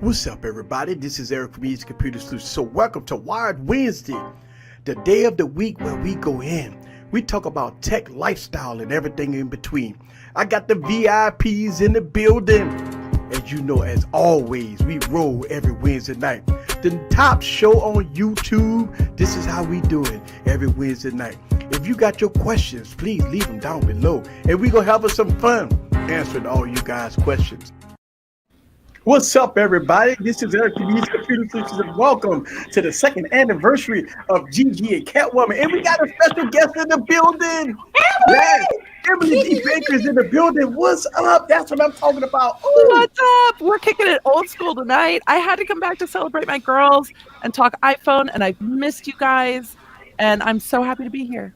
What's up, everybody? This is Eric from Easy Computer Solutions. So welcome to Wired Wednesday, the day of the week where we go in. We talk about tech, lifestyle, and everything in between. I got the VIPs in the building. As you know, as always, we roll every Wednesday night. The top show on YouTube, this is how we do it every Wednesday night. If you got your questions, please leave them down below. And we're going to have us some fun answering all you guys' questions. What's up, everybody? This is Eric from Easy Computer Solutions, and welcome to the second anniversary of Gigi and Catwoman. And we got a special guest in the building. Yes, Emily D. Baker's in the building. What's up? That's what I'm talking about. Ooh. What's up? We're kicking it old school tonight. I had to come back to celebrate my girls and talk iPhone, and I've missed you guys, and I'm so happy to be here.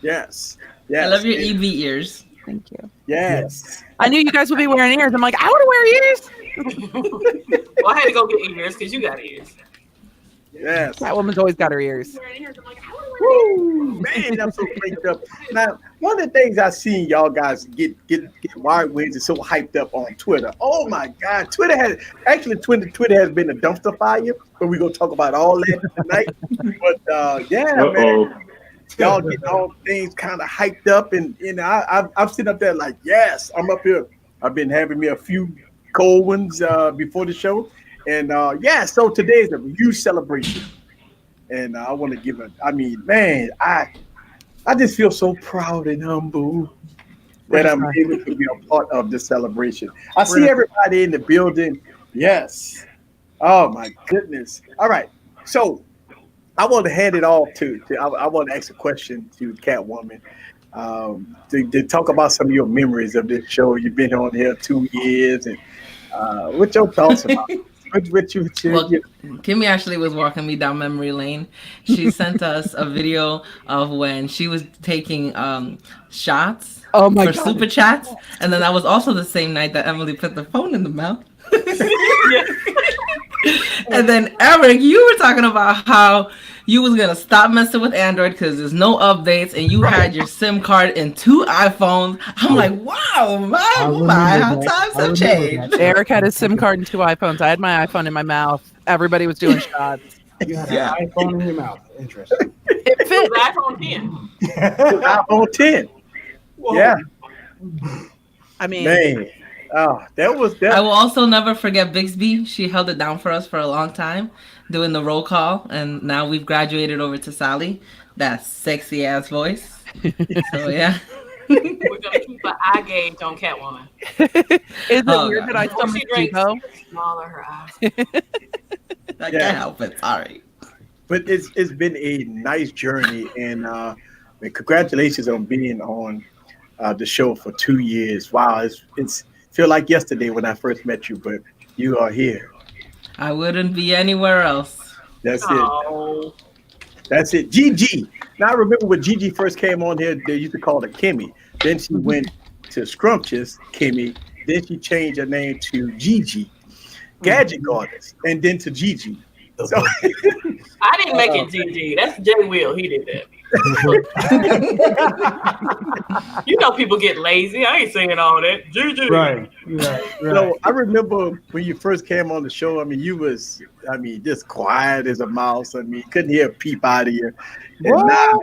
Yes. I love your EV ears. Thank you. Yes. I knew you guys would be wearing ears. I'm like, I want to wear ears. Well, I had to go get ears because you got ears. Yes. That woman's always got her ears. Woo! Man, I'm so cranked up. Now, one of the things I seen y'all guys get Wired Wednesday so hyped up on Twitter. Oh my God, Twitter has been a dumpster fire, but we're gonna talk about all that tonight. But man, y'all getting all things kind of hyped up, and I'm sitting up there like, yes, I'm up here. I've been having me a few cold ones before the show, and so today is a huge celebration. And I want to give I just feel so proud and humble that I'm able to be a part of this celebration. I see everybody in the building. Yes. Oh my goodness. All right. So I want to hand it off to I want to ask a question to Catwoman to talk about some of your memories of this show. You've been on here 2 years, and what's your thoughts about it? Well, Kimmy actually was walking me down memory lane. She sent us a video of when she was taking shots for super chats, and then that was also the same night that Emily put the phone in the mouth. And then Eric, you were talking about how you was gonna stop messing with Android because there's no updates, and you had your SIM card in 2 iPhones. I'm like, wow, how times have changed. Eric had his SIM card and 2 iPhones. I had my iPhone in my mouth. Everybody was doing shots. You had an iPhone in your mouth. Interesting. It fit. iPhone 10. iPhone 10. Whoa. Yeah. I mean, Man. Oh, that was that. I will also never forget Bixby. She held it down for us for a long time, doing the roll call, and now we've graduated over to Sally. That sexy ass voice. So yeah. We're gonna keep an eye gauge on Catwoman. Is it weird that I still miss Debo? Smaller her eyes. I can't help it. Sorry. But it's been a nice journey, and congratulations on being on the show for 2 years. Wow, it's feel like yesterday when I first met you, but you are here. I wouldn't be anywhere else. That's it. That's it. Gigi. Now I remember when Gigi first came on here, they used to call her Kimmy. Then she went to Scrumptious Kimmy. Then she changed her name to Gigi, Gadget Goddess, and then to Gigi. So I didn't make it Gigi. That's Jay Will. He did that. You know, people get lazy. I ain't saying all that. Gigi. Right. So I remember when you first came on the show. I mean, you was just quiet as a mouse. I mean, couldn't hear a peep out of you. And now,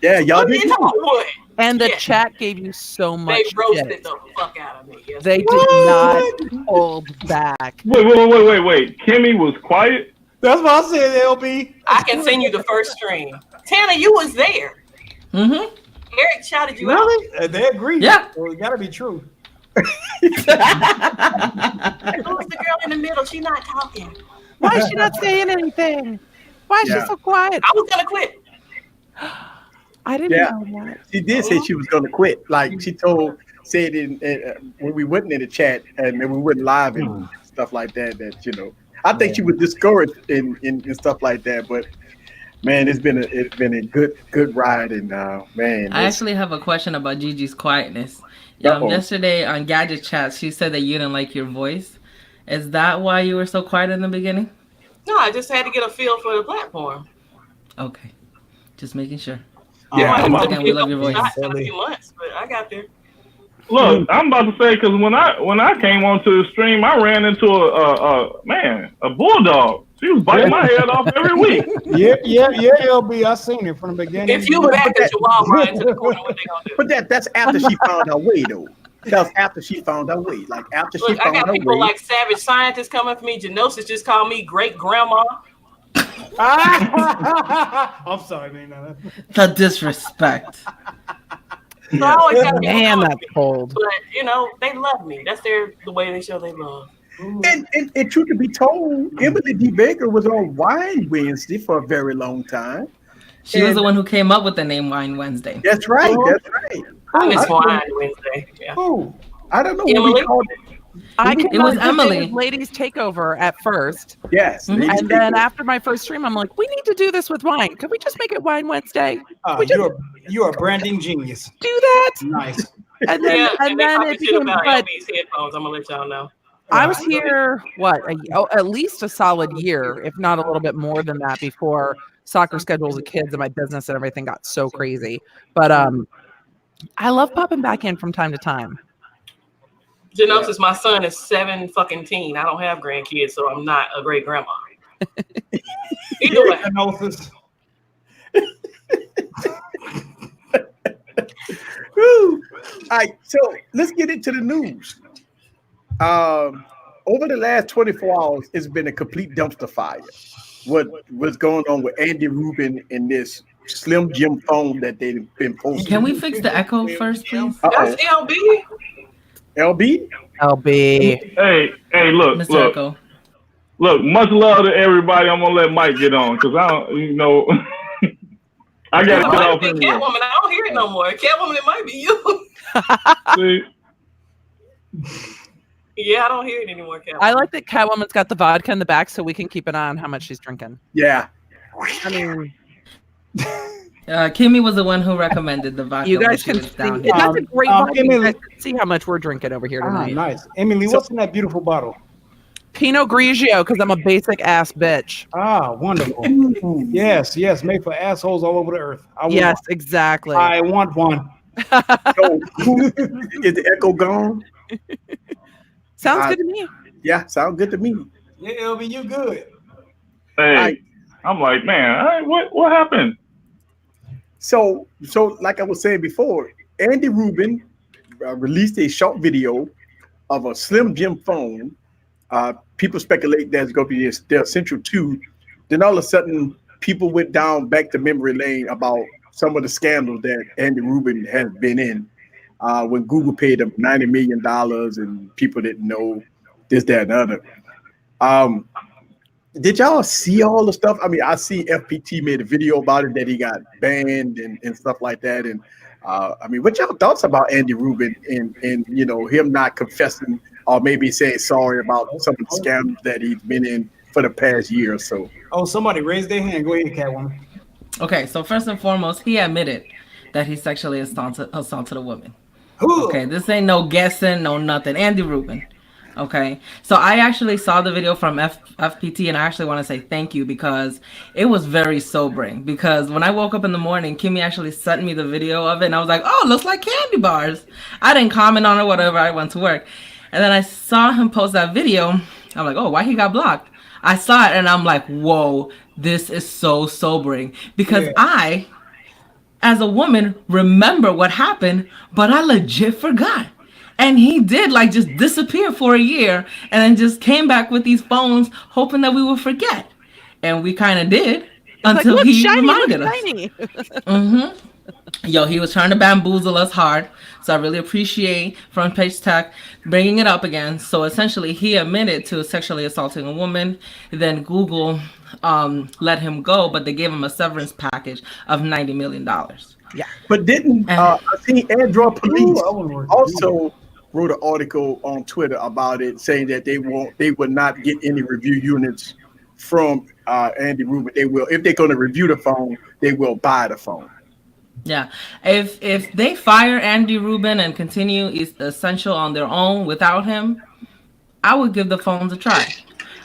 yeah, y'all did. And the chat gave you so much. They roasted shit. the fuck out of me. Yes. They did not hold back. Wait. Kimmy was quiet? That's what I said, LB. I can send you the first stream. Tanner, you was there. Mm-hmm. Eric shouted you Really? They agreed. Yeah. Well, it gotta be true. out. Who's the girl in the middle? She not talking. Why is she not saying anything? Why is she so quiet? I was gonna quit. I didn't know that. She did say she was going to quit. Like she said when we went in the chat and we went live and stuff like that. That I think she was discouraged in stuff like that. But man, it's been a good ride, and man. I actually have a question about Gigi's quietness. Yesterday on Gadget chat, she said that you didn't like your voice. Is that why you were so quiet in the beginning? No, I just had to get a feel for the platform. Okay, just making sure. Yeah, I we love your voice. Not in a few months, but I got there. Look, I'm about to say because when I came onto the stream, I ran into a bulldog. She was biting my head off every week. Yeah, LB. I seen it from the beginning. If you back the Chihuahua into the corner, what they gonna do? But that's after she found her way, though. That's after she found her way. Like after she found her way. I got people like savage scientists coming for me. Genosis just called me great grandma. I'm sorry, man. The disrespect. So I always gotta be that's cold. But you know, they love me. That's the way they show they love. And truth to be told, Emily D. Baker was on Wine Wednesday for a very long time. She was the one who came up with the name Wine Wednesday. That's right. That's right. I miss Wine Wednesday. Yeah. I don't know Emily? what we called it. It was Emily. Ladies Takeover at first. Yes. Mm-hmm. And then after my first stream, I'm like, we need to do this with wine. Could we just make it Wine Wednesday? You're a branding genius. Do that. Nice. And then, it became. But headphones. I'm gonna let y'all know. I was here, at least a solid year, if not a little bit more than that, before soccer schedules of kids and my business and everything got so crazy. But I love popping back in from time to time. Genosis, my son is 7 fucking teen. I don't have grandkids, so I'm not a great grandma. Either way. Genosis. All right, so let's get into the news. Over the last 24 hours, it's been a complete dumpster fire. What's going on with Andy Rubin and this Slim Jim phone that they've been posting? Can we fix the echo first, please? That's LB. LB? Hey, look, Mr. look. Echo. Look, much love to everybody. I'm gonna let Mike get on because I don't, I gotta get off anyway. Catwoman, I don't hear it no more. Catwoman, it might be you. See? Yeah, I don't hear it anymore, Catwoman. I like that Catwoman's got the vodka in the back so we can keep an eye on how much she's drinking. Yeah. I mean, Kimmy was the one who recommended the vodka. you guys can see. That's a great vodka. You guys can see how much we're drinking over here tonight. Nice. Emily, what's in that beautiful bottle? Pinot Grigio, because I'm a basic ass bitch. Ah, wonderful. Yes, made for assholes all over the earth. Yes, exactly. I want one. So, is the echo gone? Sounds good to me. Yeah, sounds good to me. Yeah, LB, you good. Hey, I'm like, man, what happened? So like I was saying before, Andy Rubin released a short video of a Slim Jim phone. People speculate that's going to be their Central 2. Then all of a sudden, people went down back to memory lane about some of the scandals that Andy Rubin has been in. When Google paid him $90 million and people didn't know this, that, and other. Did y'all see all the stuff? I mean, I see FPT made a video about it that he got banned and stuff like that. And I mean, what y'all thoughts about Andy Rubin and him not confessing or maybe saying sorry about some of the scandals that he's been in for the past year or so? Oh, somebody raised their hand. Go ahead, Catwoman. Okay, so first and foremost, he admitted that he sexually assaulted a woman. Ooh. Okay, this ain't no guessing, no nothing. Andy Rubin. Okay, so I actually saw the video from FPT, and I actually want to say thank you because it was very sobering. Because when I woke up in the morning, Kimmy actually sent me the video of it, and I was like, oh, it looks like candy bars. I didn't comment on it, whatever. I went to work. And then I saw him post that video. I'm like, oh, why he got blocked? I saw it, and I'm like, whoa, this is so sobering. Because I, as a woman, remember what happened, but I legit forgot. And he did just disappear for a year and then just came back with these phones hoping that we would forget. And we kind of did until he reminded us. Mm-hmm. Yo, he was trying to bamboozle us hard. So I really appreciate Front Page Tech bringing it up again. So essentially, he admitted to sexually assaulting a woman. Then Google let him go, but they gave him a severance package of $90 million. Yeah. But didn't I think Android Police also wrote an article on Twitter about it, saying that they would not get any review units from Andy Rubin. They will, if they're going to review the phone, they will buy the phone. Yeah, if they fire Andy Rubin and continue Essential on their own without him, I would give the phones a try.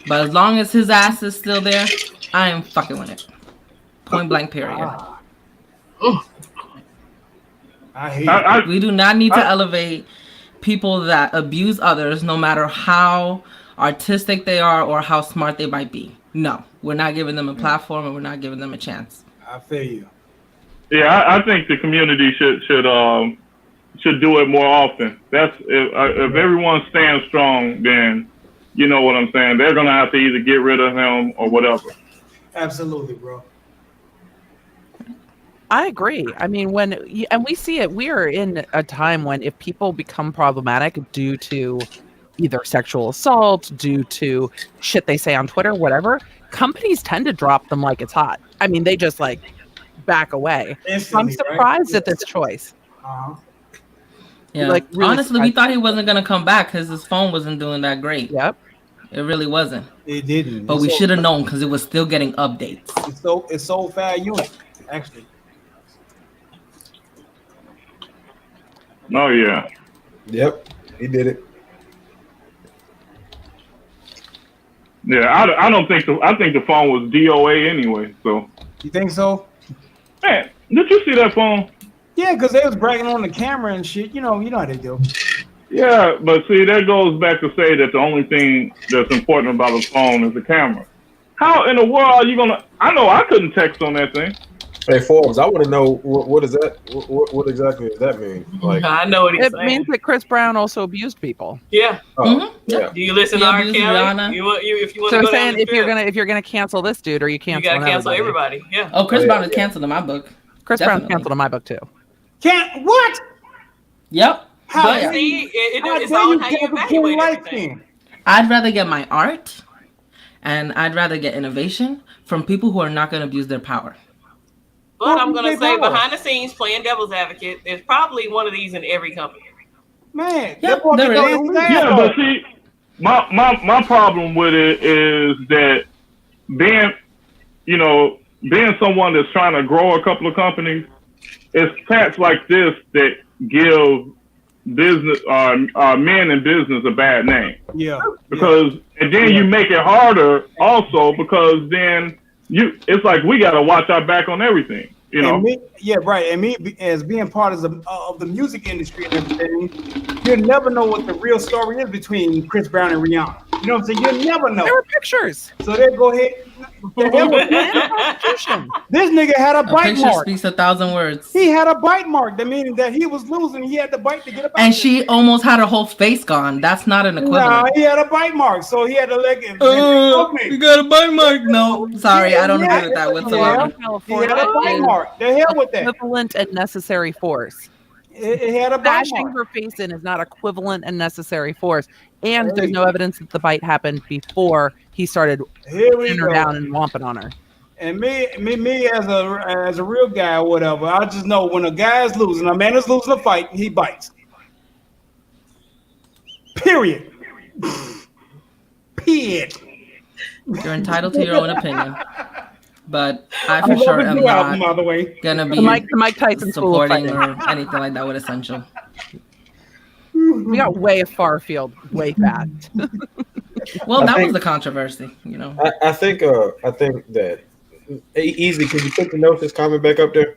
But as long as his ass is still there, I am fucking with it. Point blank, period. I hate we do not need to elevate people that abuse others, no matter how artistic they are or how smart they might be. No, we're not giving them a platform and we're not giving them a chance. I feel you. Yeah, I think the community should do it more often. That's if everyone stands strong, then you know what I'm saying. They're gonna have to either get rid of him or whatever. Absolutely, bro. I agree. I mean, and we see it, we are in a time when if people become problematic due to either sexual assault, due to shit they say on Twitter, whatever, companies tend to drop them like it's hot. I mean, they just like back away. I'm surprised at this choice. Yeah, like, really honestly, we thought he wasn't gonna come back because his phone wasn't doing that great. Yep, it really wasn't. It didn't. But we should have known because it was still getting updates. It's so fair unit, actually. Oh yeah. Yep, he did it. Yeah, I don't think I think the phone was DOA anyway. So you think so? Man, did you see that phone? Yeah, because they was bragging on the camera and shit. You know how they do. Yeah, but see, that goes back to say that the only thing that's important about a phone is the camera. How in the world are you gonna? I know I couldn't text on that thing. Hey Forbes, I want to know what is that? What exactly does that mean? Like, I know what he's saying. It means that Chris Brown also abused people. Yeah. Yeah. Do you listen to R. Kelly? If you want So to I'm saying if you're gonna cancel this dude, or you cancel, gotta cancel everybody. Yeah. Oh, Chris Brown is canceled in my book. Chris Brown's canceled in my book too. Can't what? Yep. How But see, it's dare all you how you get a evaluate life everything. then? I'd rather get my art, and I'd rather get innovation from people who are not going to abuse their power. But I'm gonna say, behind the scenes, playing devil's advocate, there's probably one of these in every company. Man, Yeah, there is. Yeah, but see, my problem with it is that being someone that's trying to grow a couple of companies, it's cats like this that give business men in business a bad name. Yeah. Because and then you make it harder also because then it's like we gotta watch our back on everything. You know? And me, yeah, right. And me, as being part of the music industry and everything, you'll never know what the real story is between Chris Brown and Rihanna. You know what I'm saying? You'll never know. There were pictures. So they go ahead. This nigga had a bite picture mark. Speaks 1,000 words. He had a bite mark. That meaning that he was losing. He had to bite to get a bite. And she almost had her whole face gone. That's not an equivalent. Nah, he had a bite mark, so he had to let it. You got a bite mark? No, sorry, I don't agree with that whatsoever. He had a bite mark. The hell with that. Equivalent and necessary force. It had a bite Bashing mark. her face in is not equivalent and necessary force. And there's no evidence that the bite happened before he started pinning her down and womping on her. And me as a real guy or whatever, I just know when a guy is losing, a man is losing a fight, he bites. Period. Period. You're entitled to your own opinion. But I for sure am not gonna be Mike Tyson supporting or anything like that with Essential. We got way far afield, way fast. Well, that was the controversy, you know. I think that easy. Can you put the notes comment back up there?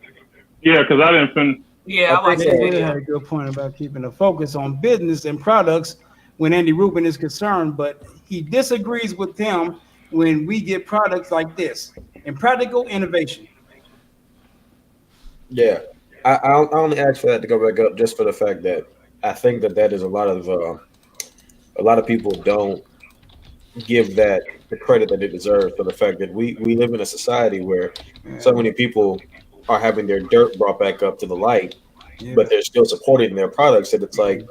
Yeah, because I didn't finish. Yeah, I think he had a good point about keeping the focus on business and products when Andy Rubin is concerned, but he disagrees with him when we get products like this and practical innovation. Yeah, I only asked for that to go back up just for the fact that I think that is a lot of people don't give that the credit that it deserves for the fact that we live in a society where so many people are having their dirt brought back up to the light, but they're still supporting their products. And it's like,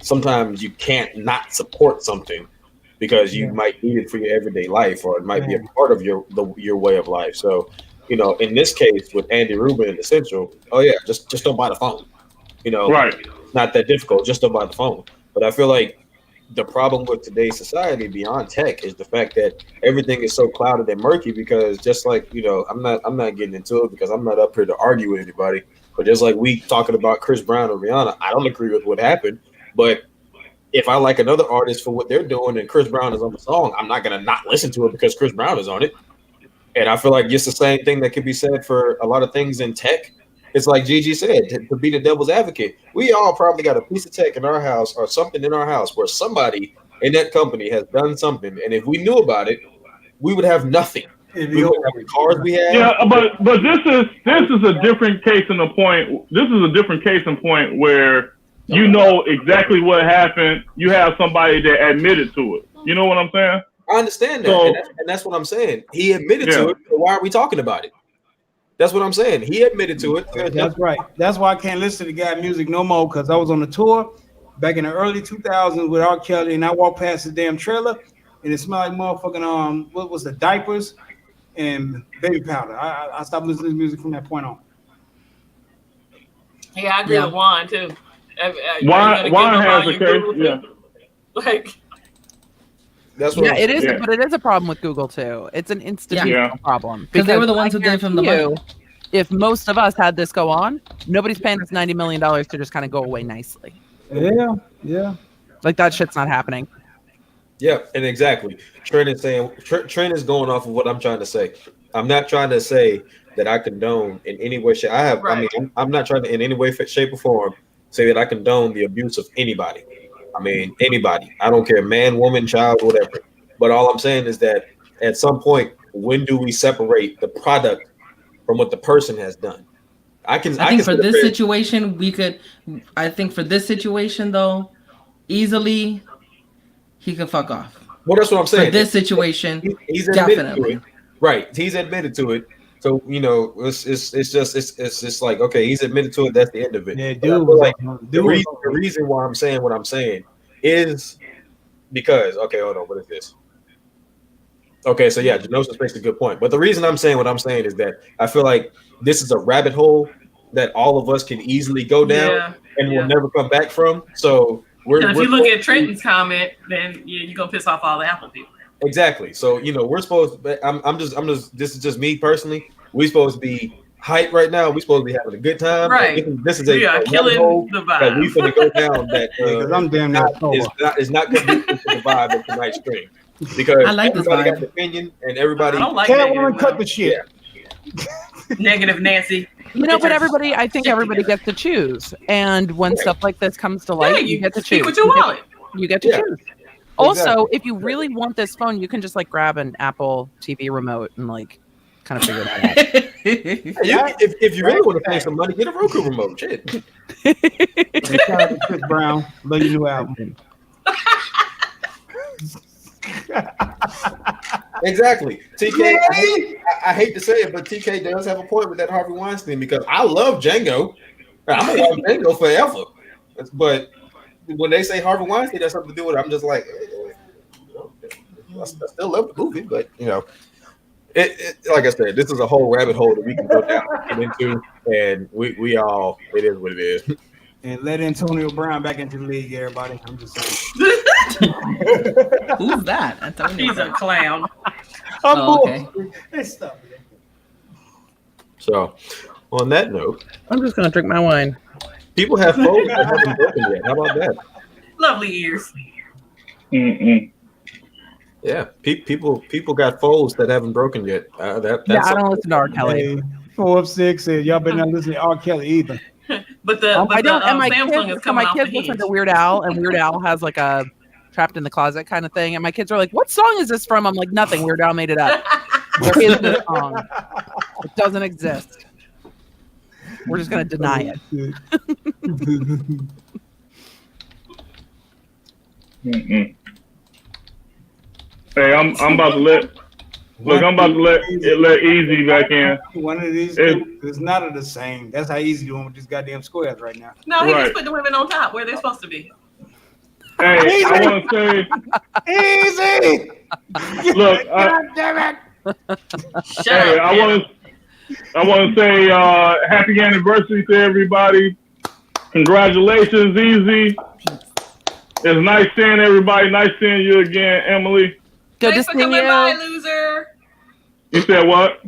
sometimes you can't not support something because you might need it for your everyday life, or it might be a part of your way of life. So, in this case with Andy Rubin and Essential, just don't buy the phone. Right. Not that difficult. Just don't buy the phone. But I feel like the problem with today's society beyond tech is the fact that everything is so clouded and murky because just like, I'm not getting into it because I'm not up here to argue with anybody, but just like we talking about Chris Brown or Rihanna, I don't agree with what happened, but if I like another artist for what they're doing and Chris Brown is on the song, I'm not going to not listen to it because Chris Brown is on it. And I feel like it's the same thing that could be said for a lot of things in tech. it's like Gigi said, to be the devil's advocate. We all probably got a piece of tech in our house or something in our house where somebody in that company has done something, and if we knew about it, we would have nothing. We would have the cars we have. Yeah, but this is a different case in the point. This is a different case in point where you know exactly what happened. You have somebody that admitted to it. You know what I'm saying? I understand that, so, and that's what I'm saying. He admitted to it. So why are we talking about it? That's what I'm saying. He admitted to it. That's right. That's why I can't listen to guy music no more, because I was on the tour back in the early 2000s with R. Kelly, and I walked past the damn trailer, and it smelled like motherfucking what was the diapers and baby powder. I stopped listening to music from that point on. Yeah, I agree with Juan too. Juan has a case. Yeah. Like. That's what it is, but it is a problem with Google too. It's an institutional problem because they were the ones who gave him the money. If most of us had this go on, nobody's paying us $90 million to just kind of go away nicely. Yeah. Like that shit's not happening. Yeah, and exactly. Trent is going off of what I'm trying to say. I'm not trying to say that I condone in any way, shape. I'm not trying to in any way, shape, or form say that I condone the abuse of anybody. I mean, anybody. I don't care, man, woman, child, whatever. But all I'm saying is that at some point, when do we separate the product from what the person has done? I think for this situation, though, easily he can fuck off. Well, that's what I'm saying. For this situation, he's definitely. To it. Right. He's admitted to it. So, it's like, okay, he's admitted to it. That's the end of it. Yeah, dude. Like, the reason why I'm saying what I'm saying is because, okay, hold on. What is this? Okay, so yeah, Genosis makes a good point. But the reason I'm saying what I'm saying is that I feel like this is a rabbit hole that all of us can easily go down and we'll never come back from. So if you look at Trenton's comment, then you're gonna piss off all the Apple people. Exactly. So we're supposed to. I'm just. This is just me personally. We're supposed to be hype right now. We're supposed to be having a good time. Right. This is a killing the vibe. That we finna go down. That I'm damn it's not conducive to the vibe of tonight's stream because I like everybody this got an opinion and everybody. I don't like can't want to cut the shit. Negative Nancy. But I think everybody gets to choose. And when stuff like this comes to light, you get to choose. With your wallet. You get to choose. Also, if you really want this phone, you can just like grab an Apple TV remote and like kind of figure that out. If you really want to pay some money, get a Roku remote. Shit. Shout out to Chris Brown. Love your new album. Exactly. TK, I hate to say it, but TK does have a point with that Harvey Weinstein because I love Django. I'm gonna love Django forever. But when they say Harvey Weinstein has something to do with it, I'm just like, I still love the movie, but it like I said, this is a whole rabbit hole that we can go down and get into, and we all, it is what it is. And let Antonio Brown back into the league, everybody. I'm just saying. Who's that? Antonio He's a clown. Okay. So, on that note, I'm just gonna drink my wine. People have phones that haven't broken yet. How about that? Lovely ears. Yeah, people got foes that haven't broken yet. I don't listen to R. Kelly. 4 of 6 said y'all better not listen to R. Kelly either. But my kids listen to Weird Al, and Weird Al has like a trapped in the closet kind of thing, and my kids are like, "What song is this from?" I'm like, "Nothing. Weird Al made it up. There is no song. It doesn't exist. We're just gonna deny it." Hey, I'm about to let Easy back in. One of these is not the same. That's how Easy doing with these goddamn squares right now. No, he just put the women on top where they're supposed to be. Hey, I want to say, Easy. Look, God damn it. Hey, I want to say happy anniversary to everybody. Congratulations, Easy. It's nice seeing everybody. Nice seeing you again, Emily. Good to see you. Bye, loser. You said what?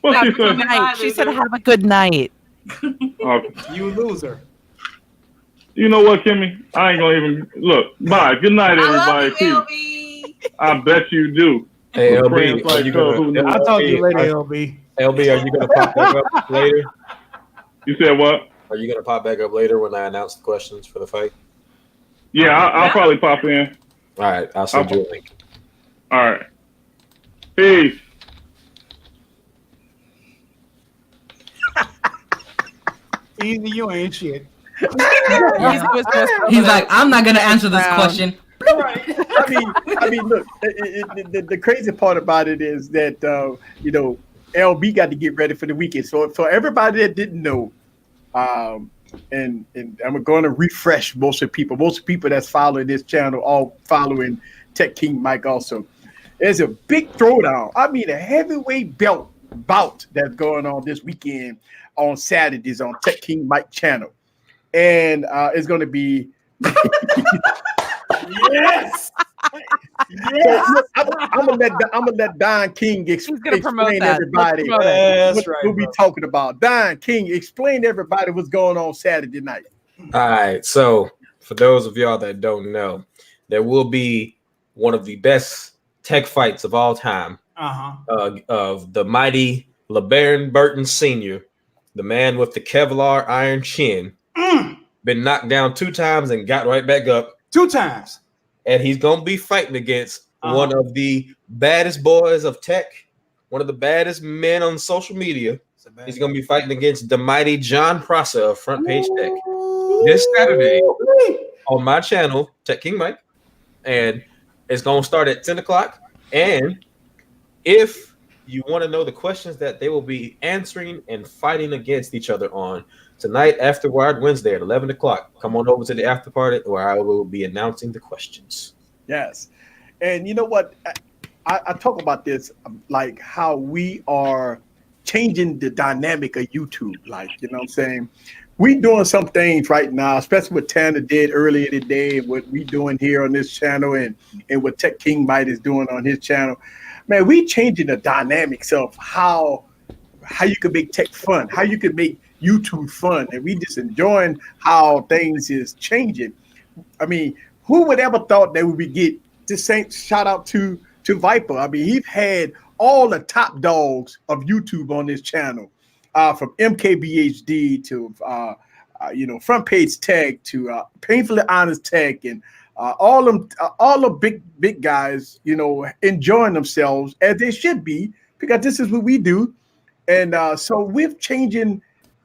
What she said? She said, "Have a good night." Okay. You loser. You know what, Kimmy? I ain't gonna even look. Bye. Good night, everybody. I love you, LB. I bet you do. Hey, LB, I'll talk to you later, LB. LB, are you gonna pop that up later? You said what? Are you gonna pop back up later when I announce the questions for the fight? Yeah, I'll probably pop in. All right, I'll send you a link. All right. Peace. Easy, you ain't shit. He's like, I'm not gonna answer this question. Right. I mean, look. The crazy part about it is that LB got to get ready for the weekend. So for everybody that didn't know, and I'm going to refresh most of the people that's following this channel, all following Tech King Mike also. There's a big throwdown. I mean, a heavyweight bout that's going on this weekend on Saturdays on Tech King Mike channel. And it's going to be yes. Yes. So, I'm gonna let Don King explain everybody what we're talking about. Don King, explain everybody what's going on Saturday night. All right. So for those of y'all that don't know, there will be one of the best tech fights of all time. Of the mighty LeBaron Burton Sr., the man with the Kevlar iron chin, been knocked down 2 times and got right back up 2 times. And he's going to be fighting against one of the baddest boys of tech, one of the baddest men on social media. He's going to be fighting against the mighty John Prosser of Front Page Tech this Saturday on my channel, Tech King Mike. And it's going to start at 10 o'clock. And if you want to know the questions that they will be answering and fighting against each other on tonight, after Wired Wednesday at 11 o'clock, come on over to the after party where I will be announcing the questions. Yes. And you know what? I talk about this, like how we are changing the dynamic of YouTube. Like, you know what I'm saying? We doing some things right now, especially what Tanner did earlier today, what we doing here on this channel and what Tech King Mike is doing on his channel. Man, we changing the dynamics of how you can make tech fun, how you can make YouTube fun, and we just enjoying how things is changing. I mean, who would ever thought that we would get this same shout out to Viper? I mean, he's had all the top dogs of YouTube on this channel, from MKBHD to Front Page Tech to Painfully Honest Tech, and all the big guys, enjoying themselves as they should be, because this is what we do. And so we're changing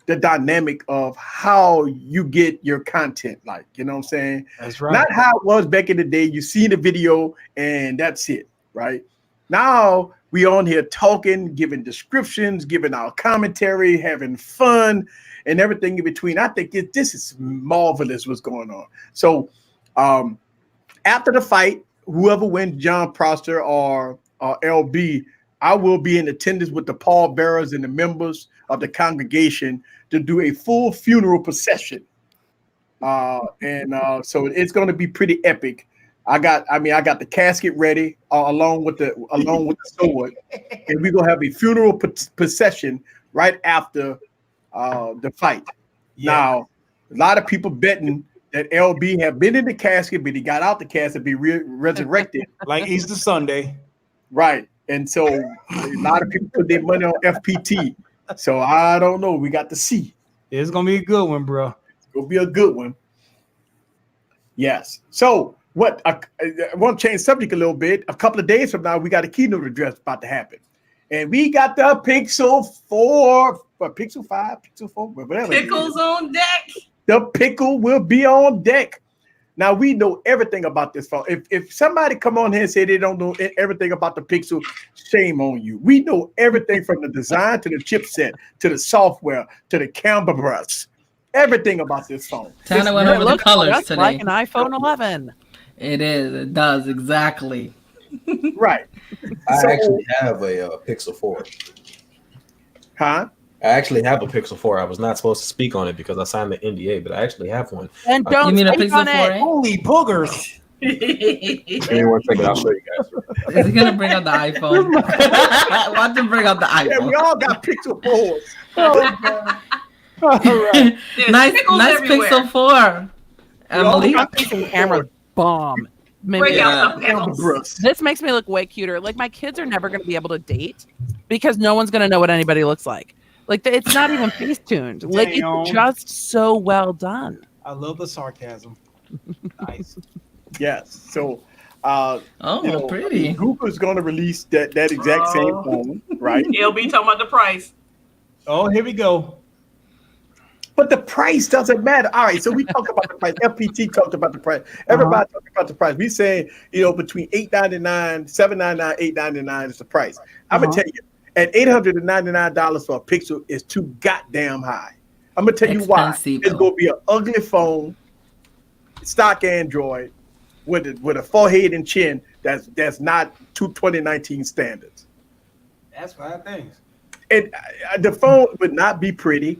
the dynamic of how you get your content, like, you know what I'm saying? That's right. Not how it was back in the day. You see the video and that's it, right? Now we on here talking, giving descriptions, giving our commentary, having fun, and everything in between. I think this is marvelous what's going on. So after the fight, whoever wins, John Prosser or LB, I will be in attendance with the pallbearers and the members of the congregation to do a full funeral procession. So it's going to be pretty epic. I got the casket ready along with the sword, and we're gonna have a funeral procession right after the fight. Yeah. Now, a lot of people betting that LB have been in the casket, but he got out the casket, be resurrected like Easter Sunday, right? And so a lot of people put their money on FPT. So I don't know. We got to see. It's gonna be a good one, bro. It's gonna be a good one. Yes. So what? I want to change subject a little bit. A couple of days from now, we got a keynote address about to happen, and we got the Pixel 4, or Pixel 5, Pixel 4, whatever. Pickles on deck. The pickle will be on deck. Now we know everything about this phone. If somebody come on here and say they don't know everything about the Pixel, shame on you. We know everything from the design to the chipset to the software to the camera brush. Everything about this phone. Tanner went over the colors today. Like an iPhone 11. It is. It does exactly. Right. I actually have a Pixel 4. Huh? I actually have a Pixel 4. I was not supposed to speak on it because I signed the NDA, but I actually have one. And don't you mean a speak Pixel on 4? it. Holy boogers! Give me 1 second. I'll show you guys. Is he gonna bring out the iPhone? Watch him bring out the iPhone. Yeah, we all got Pixel 4s. All right. nice everywhere. Pixel 4. Emily. Camera bomb. Bring out the pickles. This makes me look way cuter. Like, my kids are never going to be able to date because no one's going to know what anybody looks like. Like it's not even face tuned. Like it's just so well done. I love the sarcasm. Nice. Yes. So, pretty. Google's going to release that exact same phone, right? LB talking about the price. Oh, here we go. But the price doesn't matter. All right, so we talked about the price. FPT talked about the price. Everybody talked about the price. We saying, between $899, $799, $899 is the price. I'm gonna tell you, at $899 for a Pixel is too goddamn high. I'm gonna tell you why. It's gonna be an ugly phone, stock Android, with a forehead and chin that's not to 2019 standards. That's 5 things. And the phone would not be pretty.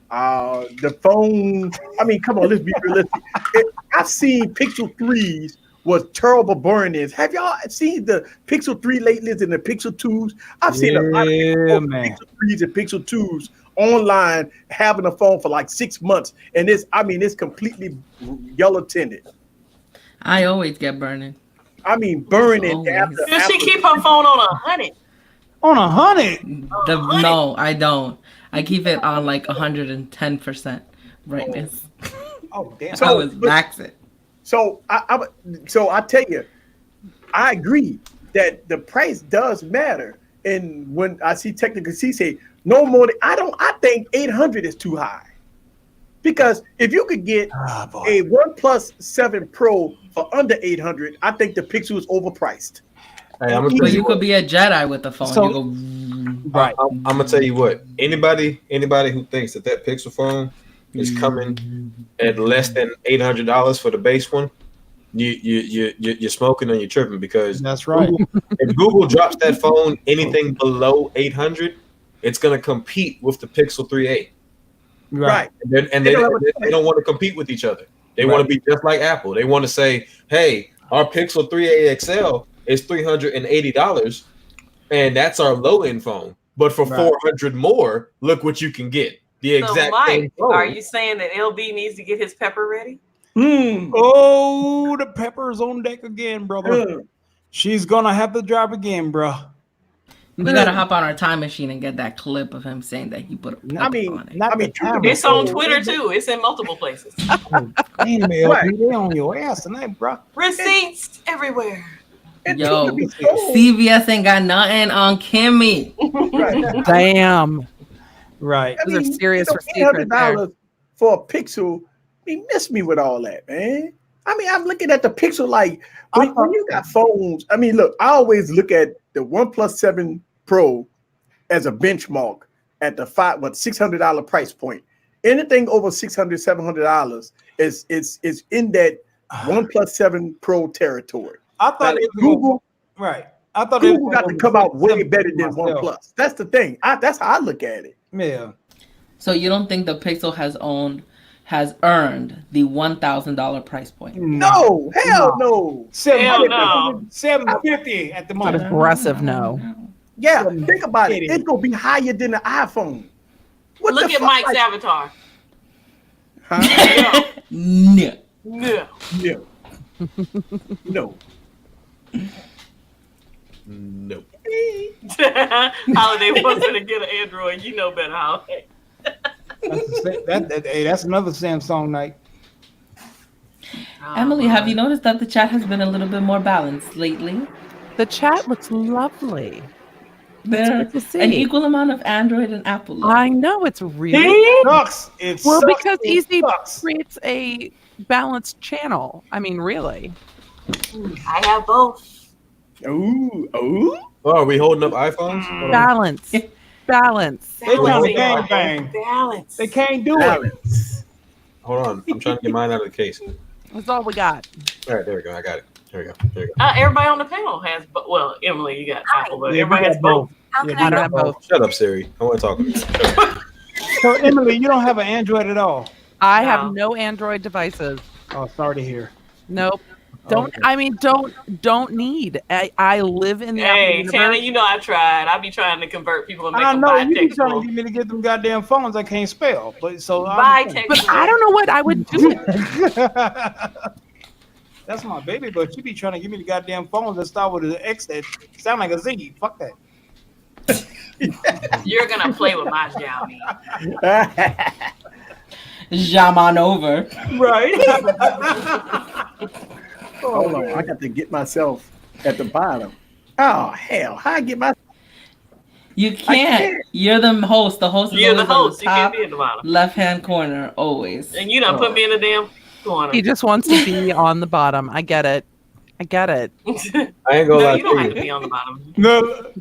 The phone, I mean, come on, let's be realistic. I've seen Pixel 3s with terrible burn-ins. Have y'all seen the Pixel 3 lately and the Pixel 2s? I've seen a lot of people Pixel 3s and Pixel 2s online having a phone for like 6 months. And it's completely yellow tinted. I always get burning. I mean, burning. Does she keep her phone on 100? On 100? No, I don't. I keep it on like 110% brightness. Oh damn! So I was max it. So I tell you, I agree that the price does matter. And when I see Technical C say no more, I think 800 is too high. Because if you could get a OnePlus 7 Pro for under 800, I think the Pixel is overpriced. Hey, but you could be a Jedi with the phone. So, you go, right. I'm gonna tell you what. Anybody who thinks that Pixel phone is coming at less than $800 for the base one, you're smoking and you're tripping, because that's right. If Google drops that phone anything below 800, it's gonna compete with the Pixel 3a. Right. And they don't want to compete with each other. They want to be just like Apple. They want to say, hey, our Pixel 3a XL is $380, and that's our low-end phone. But for $400 more, look what you can get. The exact same phone. Are you saying that LB needs to get his pepper ready? Oh, the pepper's on deck again, brother. She's gonna have to drop again, bro. We gotta hop on our time machine and get that clip of him saying that he put a pepper on it. It's on Twitter too. It's in multiple places. They on your ass tonight, bro. Receipts everywhere. Yo, CVS ain't got nothing on Kimmy. Damn. Right. Those are serious receipts right there. For a Pixel, miss me with all that, man. I mean, I'm looking at the Pixel like when you got phones. I mean, look, I always look at the OnePlus 7 Pro as a benchmark at the $600 price point. Anything over $600, $700 is in that OnePlus 7 Pro territory. I thought Google, right? I thought Google got to come out way better than OnePlus. That's the thing. That's how I look at it. Yeah. So you don't think the Pixel has earned the $1,000 price point? No, hell no. $750 at the moment. Aggressive no. Yeah, think about it. It's gonna be higher than the iPhone. Look at Mike's avatar. Huh? No. No. No. Nope. Holiday wants her to get an Android. You know better, Holiday. That's another Samsung night. Emily, have you noticed that the chat has been a little bit more balanced lately? The chat looks lovely. There's an equal amount of Android and Apple. I know, it's really sucks. Because Easy creates a balanced channel. I mean, really. I have both. Oh, are we holding up iPhones? Balance. They trying to Balance. They can't do it. Hold on, I'm trying to get mine out of the case. That's all we got. All right, there we go. I got it. There we go. Everybody on the panel has, Emily, you got Apple, but everybody has both. I don't have both. Shut up, Siri. I want to talk. So, Emily, you don't have an Android at all? I have no Android devices. Oh, sorry to hear. Nope. Don't need. I live in the Hey, Tanner, you know I tried. I be trying to convert people and make them buy I know you be technical. trying to get me to get them goddamn phones I can't spell. But buy technical. But I don't know what I would do. That's my baby, but you be trying to give me the goddamn phones that start with an X that sound like a Z. Fuck that. You're gonna play with my Xiaomi. Jam on over. Right. Hold on, I got to get myself at the bottom. Oh hell, how I get my? You can't. You're the host. The host is You're the always host. on the You can't top be at the bottom. left-hand corner, always. And you done put me in the damn corner. He just wants to be on the bottom. I get it. I ain't gonna No, lie you don't have to to be on the bottom. No.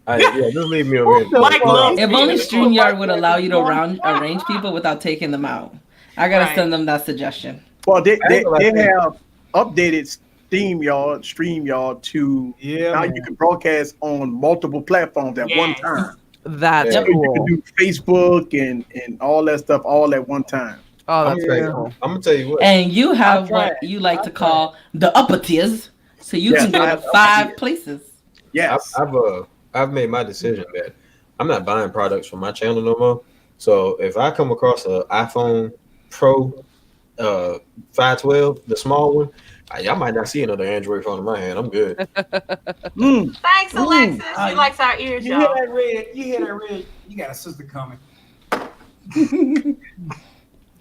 Yeah, just leave me over here. Mike loves If being only in the corner. StreamYard would allow you to arrange people without taking them out. I gotta Right. send them that suggestion. Well, they I ain't gonna lie to you. have updated StreamYard to now man. you can broadcast on multiple platforms at one Yes. time. That's Yeah. So you cool. can do Facebook and all that stuff all at one time. Oh, that's very Yeah. cool. I'm gonna tell you what. And you have I'll try what it. you like I'll to try call the upper tiers, so you Yes, can go I to have upper 5 tiers. places. Yes. I've made my decision that I'm not buying products from my channel no more. So if I come across an iPhone Pro 512, the small one, y'all might not see another Android phone in my hand. I'm good. Thanks, Alexis. She likes our ears, You hear y'all. that red? You hear that red? You got a sister coming.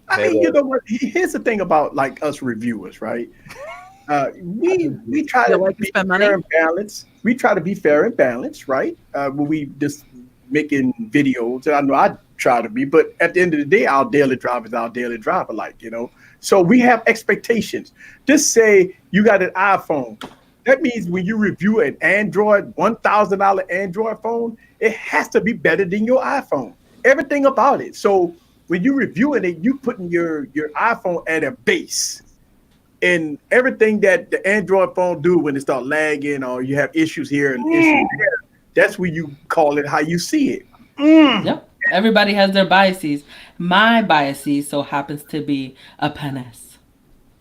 I mean, you know what? Here's the thing about like us reviewers, right? We try to like to be spend fair money? and balanced. We try to be fair and balanced, right? When we just making videos, and I know I try to be, but at the end of the day, our daily driver is our daily driver, like, you know. So we have expectations. Just say you got an iPhone. That means when you review an Android, $1,000 Android phone, it has to be better than your iPhone. Everything about it. So when you reviewing it, you putting your iPhone at a base. And everything that the Android phone do when it start lagging or you have issues here and issues there, that's where you call it how you see it. Yep. Everybody has their biases. My biases so happens to be a penis.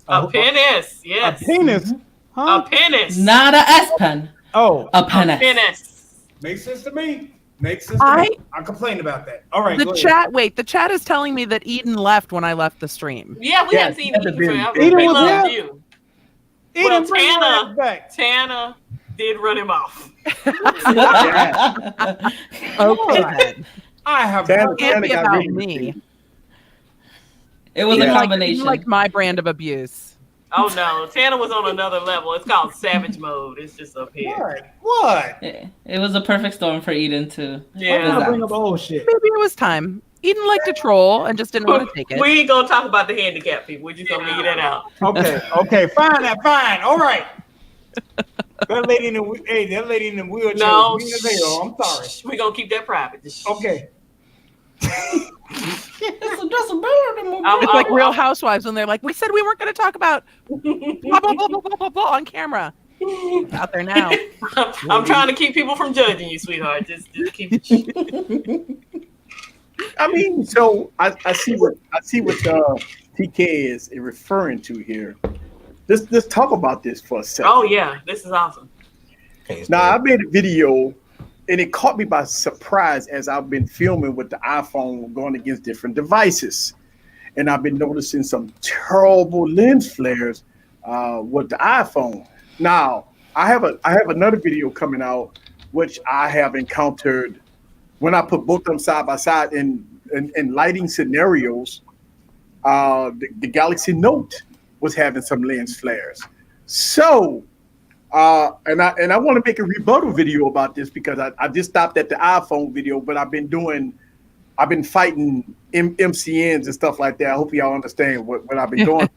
A penis, A yes. penis? A Huh? penis. Not a S pen. Oh, A A penis. penis. makes sense to me. Makes sense to me. I complained about that. All right, The go chat. Wait, the chat is telling me that Eden left when I left the stream. Yeah, we Yes, haven't seen Eden Eden been- forever. Eden We was love there? you. Eden, Well, bring your Tana- ass back. Tana did run him off. Okay, then. I have Tana- It can't be got about rid of me. It was Eden a like- combination. Eden like my brand of abuse. Oh no, Tana was on another level. It's called savage mode. It's just up here. What? What? It was a perfect storm for Eden to. I'm Yeah. gonna bring up old shit. Maybe it was time. Eden liked to troll and just didn't want to take it. We ain't gonna talk about the handicapped people. We're just gonna leave that out. Okay, fine. All right. That lady in the wheelchair. No, was mean as hell. I'm sorry. We're gonna keep that private. Okay. It's like Real Housewives when they're like, "We said we weren't going to talk about blah, blah, blah, blah, blah, blah, blah on camera." Out there now. I'm trying to keep people from judging you, sweetheart. Just keep. I mean, so I see what TK is referring to here. Let's talk about this for a second. Oh yeah, this is awesome. Now I made a video, and it caught me by surprise as I've been filming with the iPhone going against different devices, and I've been noticing some terrible lens flares with the iPhone. Now I have another video coming out which I have encountered when I put both of them side by side in lighting scenarios. The Galaxy Note was having some lens flares. So, and I want to make a rebuttal video about this because I just stopped at the iPhone video, but I've been fighting MCNs and stuff like that. I hope y'all understand what I've been doing.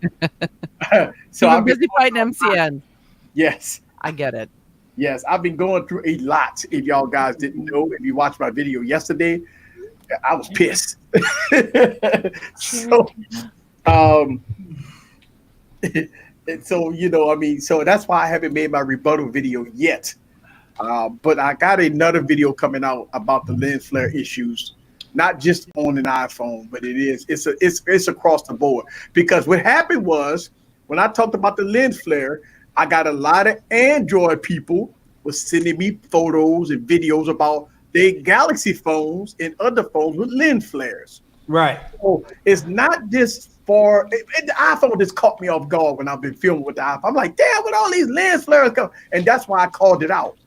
So I've I'm busy fighting MCN. Yes. I get it. Yes, I've been going through a lot. If y'all guys didn't know, if you watched my video yesterday, I was pissed. So, and so, you know, I mean, so that's why I haven't made my rebuttal video yet. But I got another video coming out about the lens flare issues, not just on an iPhone, but it's across the board. Because what happened was when I talked about the lens flare, I got a lot of Android people was sending me photos and videos about their Galaxy phones and other phones with lens flares. Right. So it's not just for the iPhone just caught me off guard when I've been filming with the iPhone. I'm like, damn, with all these lens flares come, and that's why I called it out.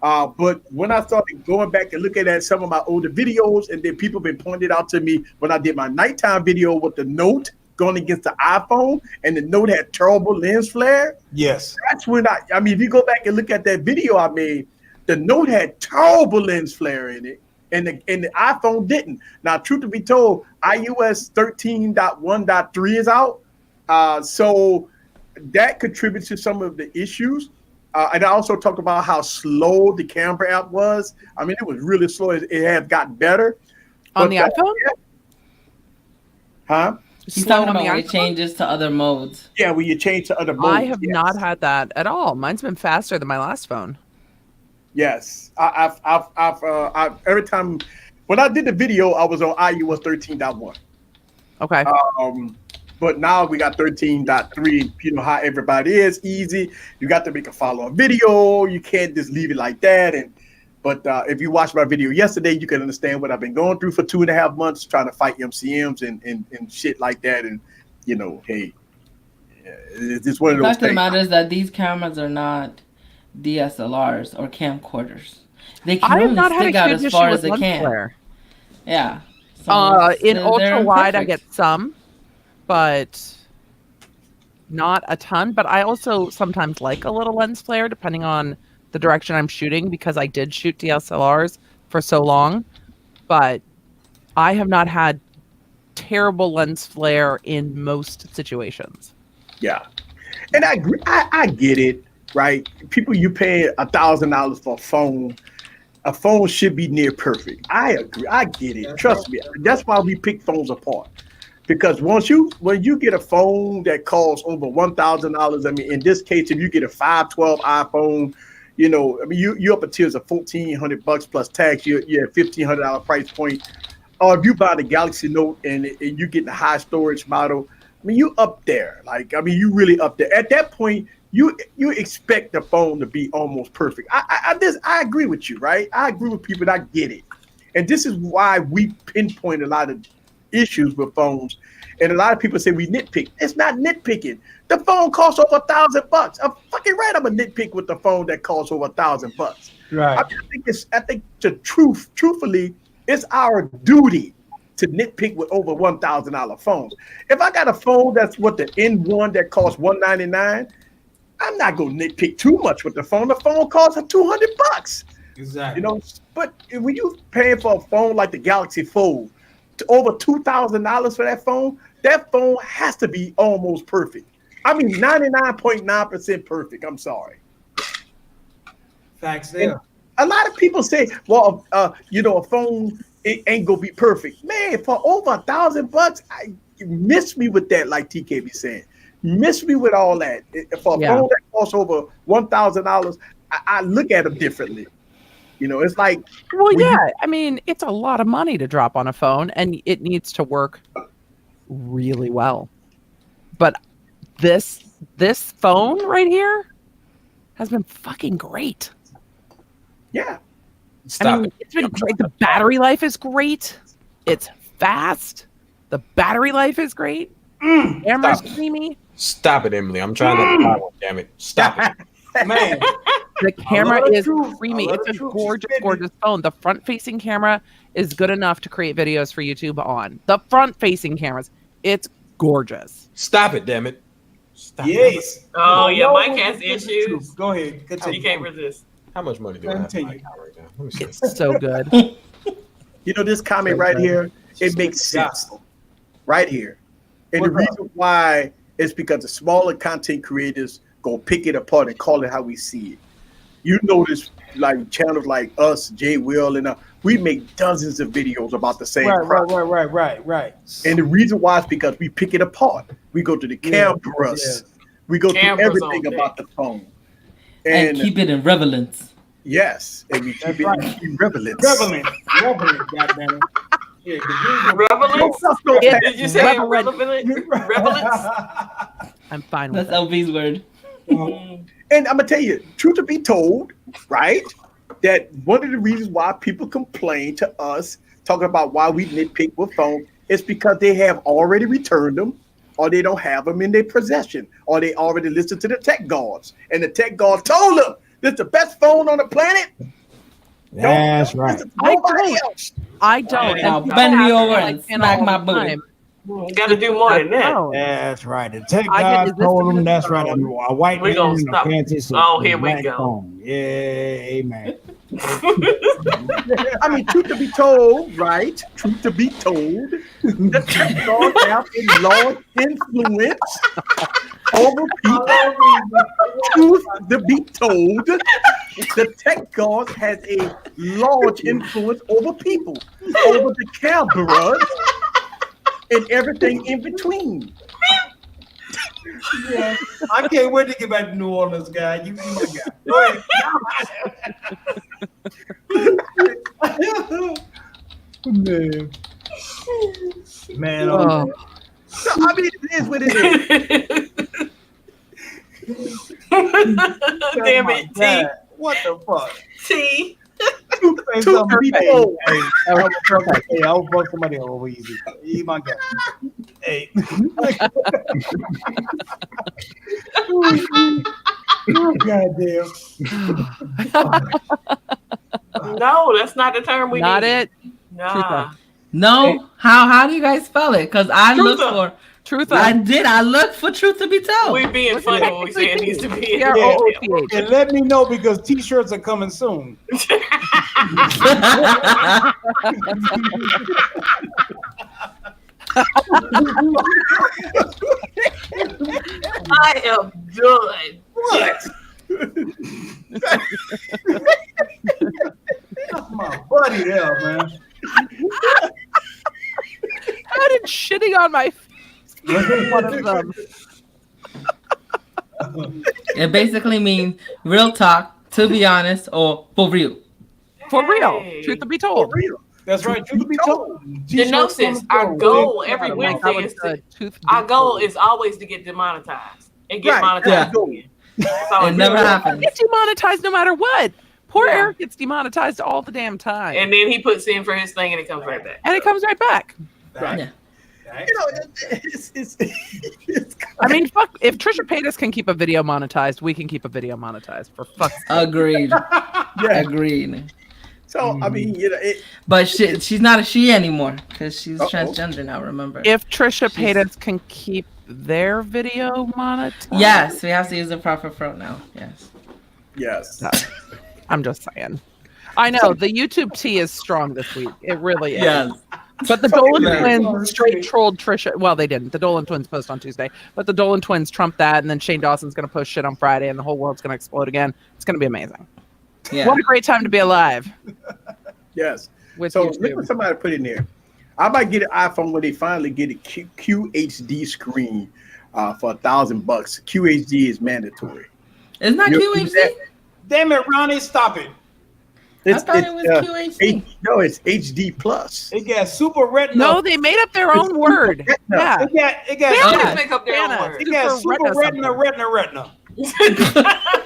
But when I started going back and looking at some of my older videos, and then people been pointed out to me when I did my nighttime video with the Note going against the iPhone, and the Note had terrible lens flare. Yes. That's when I mean, if you go back and look at that video I made, the Note had terrible lens flare in it, and the iPhone didn't. Now, truth to be told, iOS 13.1.3 is out. So that contributes to some of the issues. And I also talked about how slow the camera app was. I mean, it was really slow. It has gotten better. On the iPhone? Huh? He's talking about when it changes to other modes. Yeah, when you change to other modes. I have not had that at all. Mine's been faster than my last phone. Yes. I've every time when I did the video, I was on iOS 13.1. Okay. But now we got 13.3. You know how everybody is easy. You got to make a follow-up video. You can't just leave it like that. But if you watched my video yesterday, you can understand what I've been going through for 2.5 months trying to fight MCMs and shit like that. And you know, hey, it's just one of those things. The fact of the matter is that these cameras are not DSLRs or camcorders. They can only stick out as far as they can. Flare. Yeah. So in ultra wide, I get some, but not a ton. But I also sometimes like a little lens flare depending on the direction I'm shooting, because I did shoot DSLRs for so long. But I have not had terrible lens flare in most situations. Yeah, and I agree. I get it, right? People, you pay $1,000 for a phone. A phone should be near perfect. I agree. I get it. Trust me. That's why we pick phones apart. Because when you get a phone that costs over $1,000, I mean, in this case, if you get a 512 iPhone, you know, I mean, you up until $1,400 plus tax, you're at $1,500 price point. Or if you buy the Galaxy Note and you get the high storage model, I mean, you up there. Like, I mean, you really up there. At that point, you expect the phone to be almost perfect. I agree with you, right? I agree with people. I get it. And this is why we pinpoint a lot of issues with phones. And a lot of people say we nitpick. It's not nitpicking. The phone costs over $1,000. I'm fucking right. I'm a nitpick with the phone that costs over $1,000. Right. I think the truthfully, it's our duty to nitpick with over $1,000 phones. If I got a phone that's what the N1 that costs $199, I'm not gonna nitpick too much with the phone. The phone costs $200. Exactly. You know, but when you paying for a phone like the Galaxy Fold, to over $2,000 for that phone has to be almost perfect. I mean, 99.9% perfect. I'm sorry. Facts there. A lot of people say, well, you know, a phone, it ain't gonna be perfect. Man, for over $1,000, you miss me with that, like TK be saying. Miss me with all that. For a phone that costs over $1,000, I look at them differently. You know, it's like, well, yeah. I mean, it's a lot of money to drop on a phone, and it needs to work really well. But this phone right here has been fucking great. Yeah. Stop it. It's been great. The battery life is great. It's fast. The battery life is great. Camera's creamy. Stop it, Emily. I'm trying to buy one, damn it. Stop it. Man. The camera is creamy. It's a gorgeous phone. The front-facing camera is good enough to create videos for YouTube on. The front-facing cameras, it's gorgeous. Stop it, damn it. Stop yes. It. Oh, yeah, Mike has issues. Go ahead. Continue. You can't resist. How much money do I have in my account right now? Let me see. It's so good. You know, this comment right here, it makes sense. Right here. And the reason why is because the smaller content creators go pick it apart and call it how we see it. You notice, like channels like us, Jay Will, and we make dozens of videos about the same product. Right. And the reason why is because we pick it apart. We go to the cameras. We go through everything about the phone. And keep it in relevance. Yes. And we keep it in relevance. Relevant, goddammit. Yeah, relevance? Did you say relevance? I'm fine with that. That's LV's word. And I'm gonna tell you, truth to be told, right? That one of the reasons why people complain to us talking about why we nitpick with phones is because they have already returned them, or they don't have them in their possession, or they already listened to the tech gods, and the tech gods told them this is the best phone on the planet. That's right. I don't. Now And bend me people over ask and me smack all my the booty. time, You got to do more than that. "Oh, That's right. The tech I guy did- is this told the him that's right. phone? A white We man gonna in a stop. fancy suit. Oh, here we black go. phone. Yeah, amen. I mean, truth to be told, right? Truth to be told, the tech gods have a large influence over people. Truth to be told, the tech gods has a large influence over people, over the cameras, and everything in between. Yeah, I can't wait to get back to New Orleans, guy. You my guy. Go ahead. Man. Oh. So, I mean, it is what it is. Damn it, T. What the fuck? T. Truth to be told. Hey, I'll fuck somebody over easy. He my guy. Hey. Goddamn. No, that's not the term we Not need. it. Nah. No, how do you guys spell it? Because I looked Truther. for. Truth. I did. I looked for truth to be told. We being funny when we say it needs to be. T-R-O-O-T-H. And let me know because t-shirts are coming soon. I am done. What? That's my buddy there, man. How did shitting on my face be one of them? It basically means real talk, to be honest, or for real. For real. Hey. Truth to be told. For real. That's right. Truth be told. Genosis, our goal every That Wednesday was is to, good. Truth be our goal told. is always to get demonetized and get Right. monetized Yeah. again. That's all It it never is. happens. Get demonetized no matter what. Poor Yeah. Eric gets demonetized all the damn time. And then he puts in for his thing and it comes right back. And it comes right back. Right. Yeah. You know, it's I mean, fuck. If Trisha Paytas can keep a video monetized, we can keep a video monetized. For fuck's sake. Agreed. yeah. Agreed. So I mean, you know, But she's not a she anymore because she's Uh-oh. transgender now. Remember? If Trisha Paytas can keep their video monetized, Yes, we have to use the proper pro now. Yes. yes. I'm just saying. I know the YouTube tea is strong this week. It really is. Yes. But the Dolan Yes. twins straight trolled Trisha. Well, they didn't. The Dolan twins post on Tuesday, but the Dolan twins trumped that, and then Shane Dawson's going to post shit on Friday, and the whole world's going to explode again. It's going to be amazing. Yeah. What a great time to be alive. Yes. With So YouTube. look what somebody put in there. I might get an iPhone when they finally get a QHD screen for $1,000. QHD is mandatory. Isn't that You- QHD? Damn it, Ronnie, stop it. I thought it was QHD. No, it's HD plus. It got super retina. No, they made up their own word. Yeah. It got They Yeah. always make up their own Anna. words. it got Super super retina retina.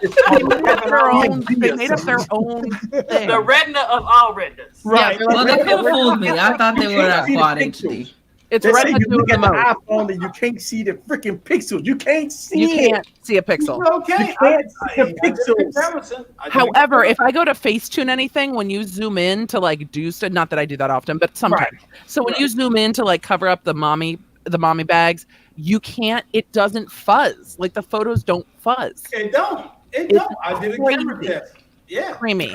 They made up their own. They made up their own thing. The retina of all retinas. Right. they're Well, they like, could have fooled me. I thought they were at See the Quad pixels. HD. It's They say retina you doing look the at the most. iPhone and you can't see the freaking pixels. You can't see You it. can't see a pixel. Okay. You can't see the pixels. However, if I go to Facetune anything, when you zoom in to like do stuff, not that I do that often, but sometimes. Right. So when you zoom in to like cover up the mommy bags, you can't. It doesn't fuzz. Like the photos don't fuzz. It don't. It don't. I did a camera crazy. test. Yeah. Creamy.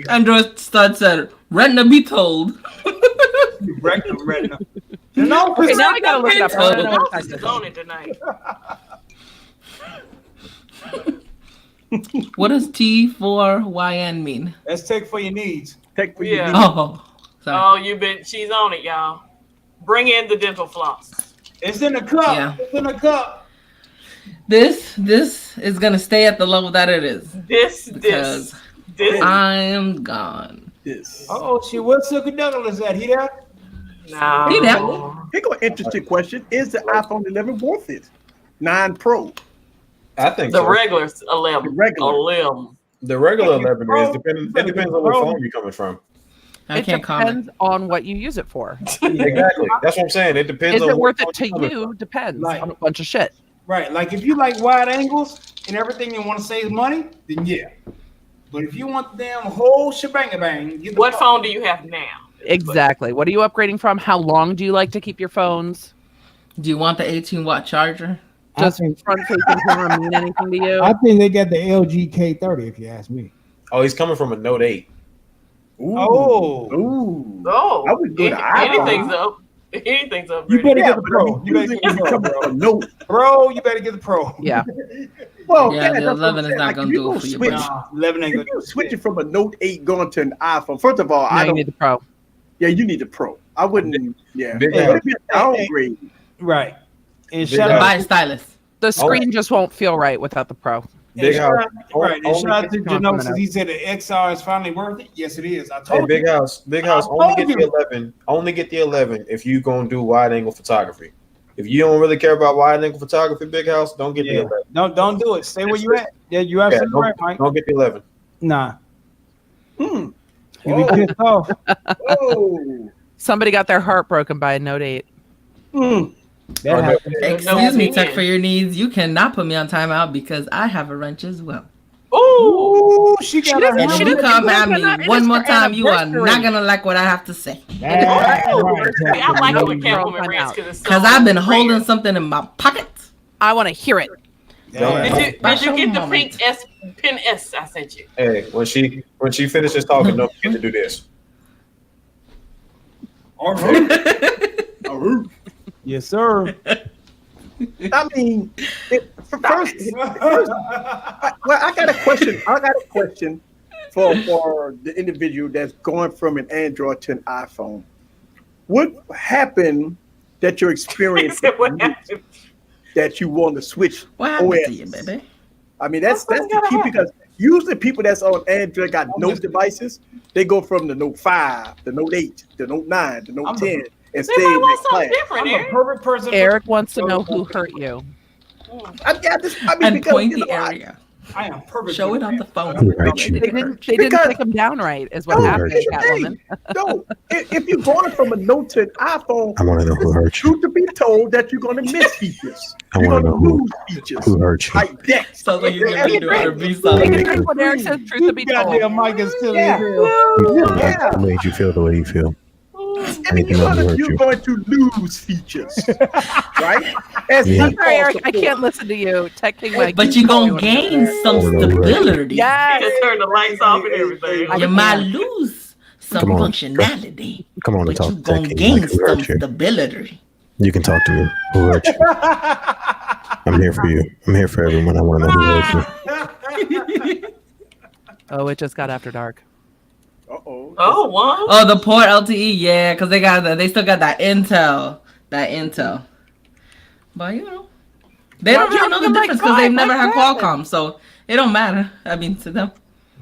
Android stud said, retina be told. Retina. No, Okay, now I gotta look it up. I don't know what House type is it on it tonight. What does T4YN mean? Let's take for your needs. Take for Yeah. you. Oh, sorry. Oh, she's on it, y'all. Bring in the dental floss. It's in the cup. Yeah. It's in the cup. This is gonna stay at the level that it is This. I am gone. This. Oh, shit. Where's Silky Douglas at? He there? No. See that? Here go an interesting question. Is the iPhone 11 worth it? 9 Pro. I think The so. regular 11. The regular. 11. The regular 11 Bro, is depending. It depends on what phone you're coming from. I It can't depends comment. on what you use it for. Exactly. That's what I'm saying. It depends Is on it what worth it phone to you're coming you? from. Depends Right. on a bunch of shit. Right. Like if you like wide angles and everything and want to save money, then yeah. But if you want the damn whole shebang, what phone do you have now? Exactly. What are you upgrading from? How long do you like to keep your phones? Do you want the 18-watt charger? Does front-facing camera mean anything to you? I think they got the LG K30, if you ask me. Oh, he's coming from a Note 8. Ooh. Oh, I would go to anything's up. Anything's up. You better get the Pro. You better get the Pro, bro. Bro, you better get the Pro. Yeah. Well, Yeah, the 11 is not going to do it for you, bro. 11 ain't If you switch it from a Note 8 going to an iPhone, first of all, I don't need the Pro. Yeah, you need the Pro. I wouldn't. Yeah, Big but house. if it's downgrade, Right. And Big shout house. Buy out a stylus. The screen just won't feel right without the Pro. Big house. Right. And shout out to Come on, Genosis. He said the XR is finally worth it. Yes, it is. I Hey, told you. Big house. Big house. I Only told get you. the 11. Only get the 11 if you gonna do wide angle photography. If you don't really care about wide angle photography, Big house, don't get the Yeah. 11. Don't do it. Stay where you at. Yeah, you're Yeah, absolutely right, Mike. don't get the 11. Nah. hmm. You be pissed off. Oh, Somebody got their heart broken by a Note 8. That happens. Excuse me, Tech for your needs. You cannot put me on timeout because I have a wrench as well. Ooh, she got doesn't- a And if she you doesn't come even at know that me it one is more her time, you are anniversary. not going to like what I have to say. That's right, See, I like it when Girl, Catwoman time rants out. because it's so Because I've been rare. holding something in my pocket. I want to hear it. Yeah. Did you Special get the moment. pink pin S I sent you? Hey, when she finishes talking, don't forget to do this. All right. Yes, sir. I mean, first, well, I got a question. For the individual that's going from an Android to an iPhone. What happened that your experience What happened? that you want to switch What happened OS? to you, baby? I mean, that's What's the gonna key happen? because usually people that's on Android got Note devices. They go from the Note 5, the Note 8, the Note 9, the Note I'm 10, and They stay might in want that something class. different, I'm a Eric. perfect person. Eric wants to know who hurt you. I mean, And because, point you the know, area. I am perfect. Show for it on the that. phone. Who hurt you? They didn't take him down right, is what No, happened, here's the Catwoman. thing. No, if you're going from a Note to an iPhone, I want to know who hurt you. truth to be told that you're going to miss features. I You're want to going know to who lose features. who hurt you. Like Dex. Sounds like you're going to do R&B They song. can drink what Eric says, truth to be told. Goddamn Mike is still Yeah. in hell. Yeah. Who made you feel the way you feel? I mean, you're going to lose features, right? As Yeah. I'm sorry, Eric, I can't listen to you. Texting my But you're going to gain some stability. You Yes. just turn the lights off and everything. I You can't. might lose some Come on. functionality, Come on and but talk you're to going Tech to King. gain Like, who some hurt you? stability. You can talk to me. Who hurt you? I'm here for you. I'm here for everyone. I want to know who hurt you. Oh, it just got after dark. Uh-oh. Oh, one. Oh, the port LTE, yeah, because they still got that Intel. But you know, they don't really know the difference because they've never had Qualcomm, so it don't matter. I mean, to them.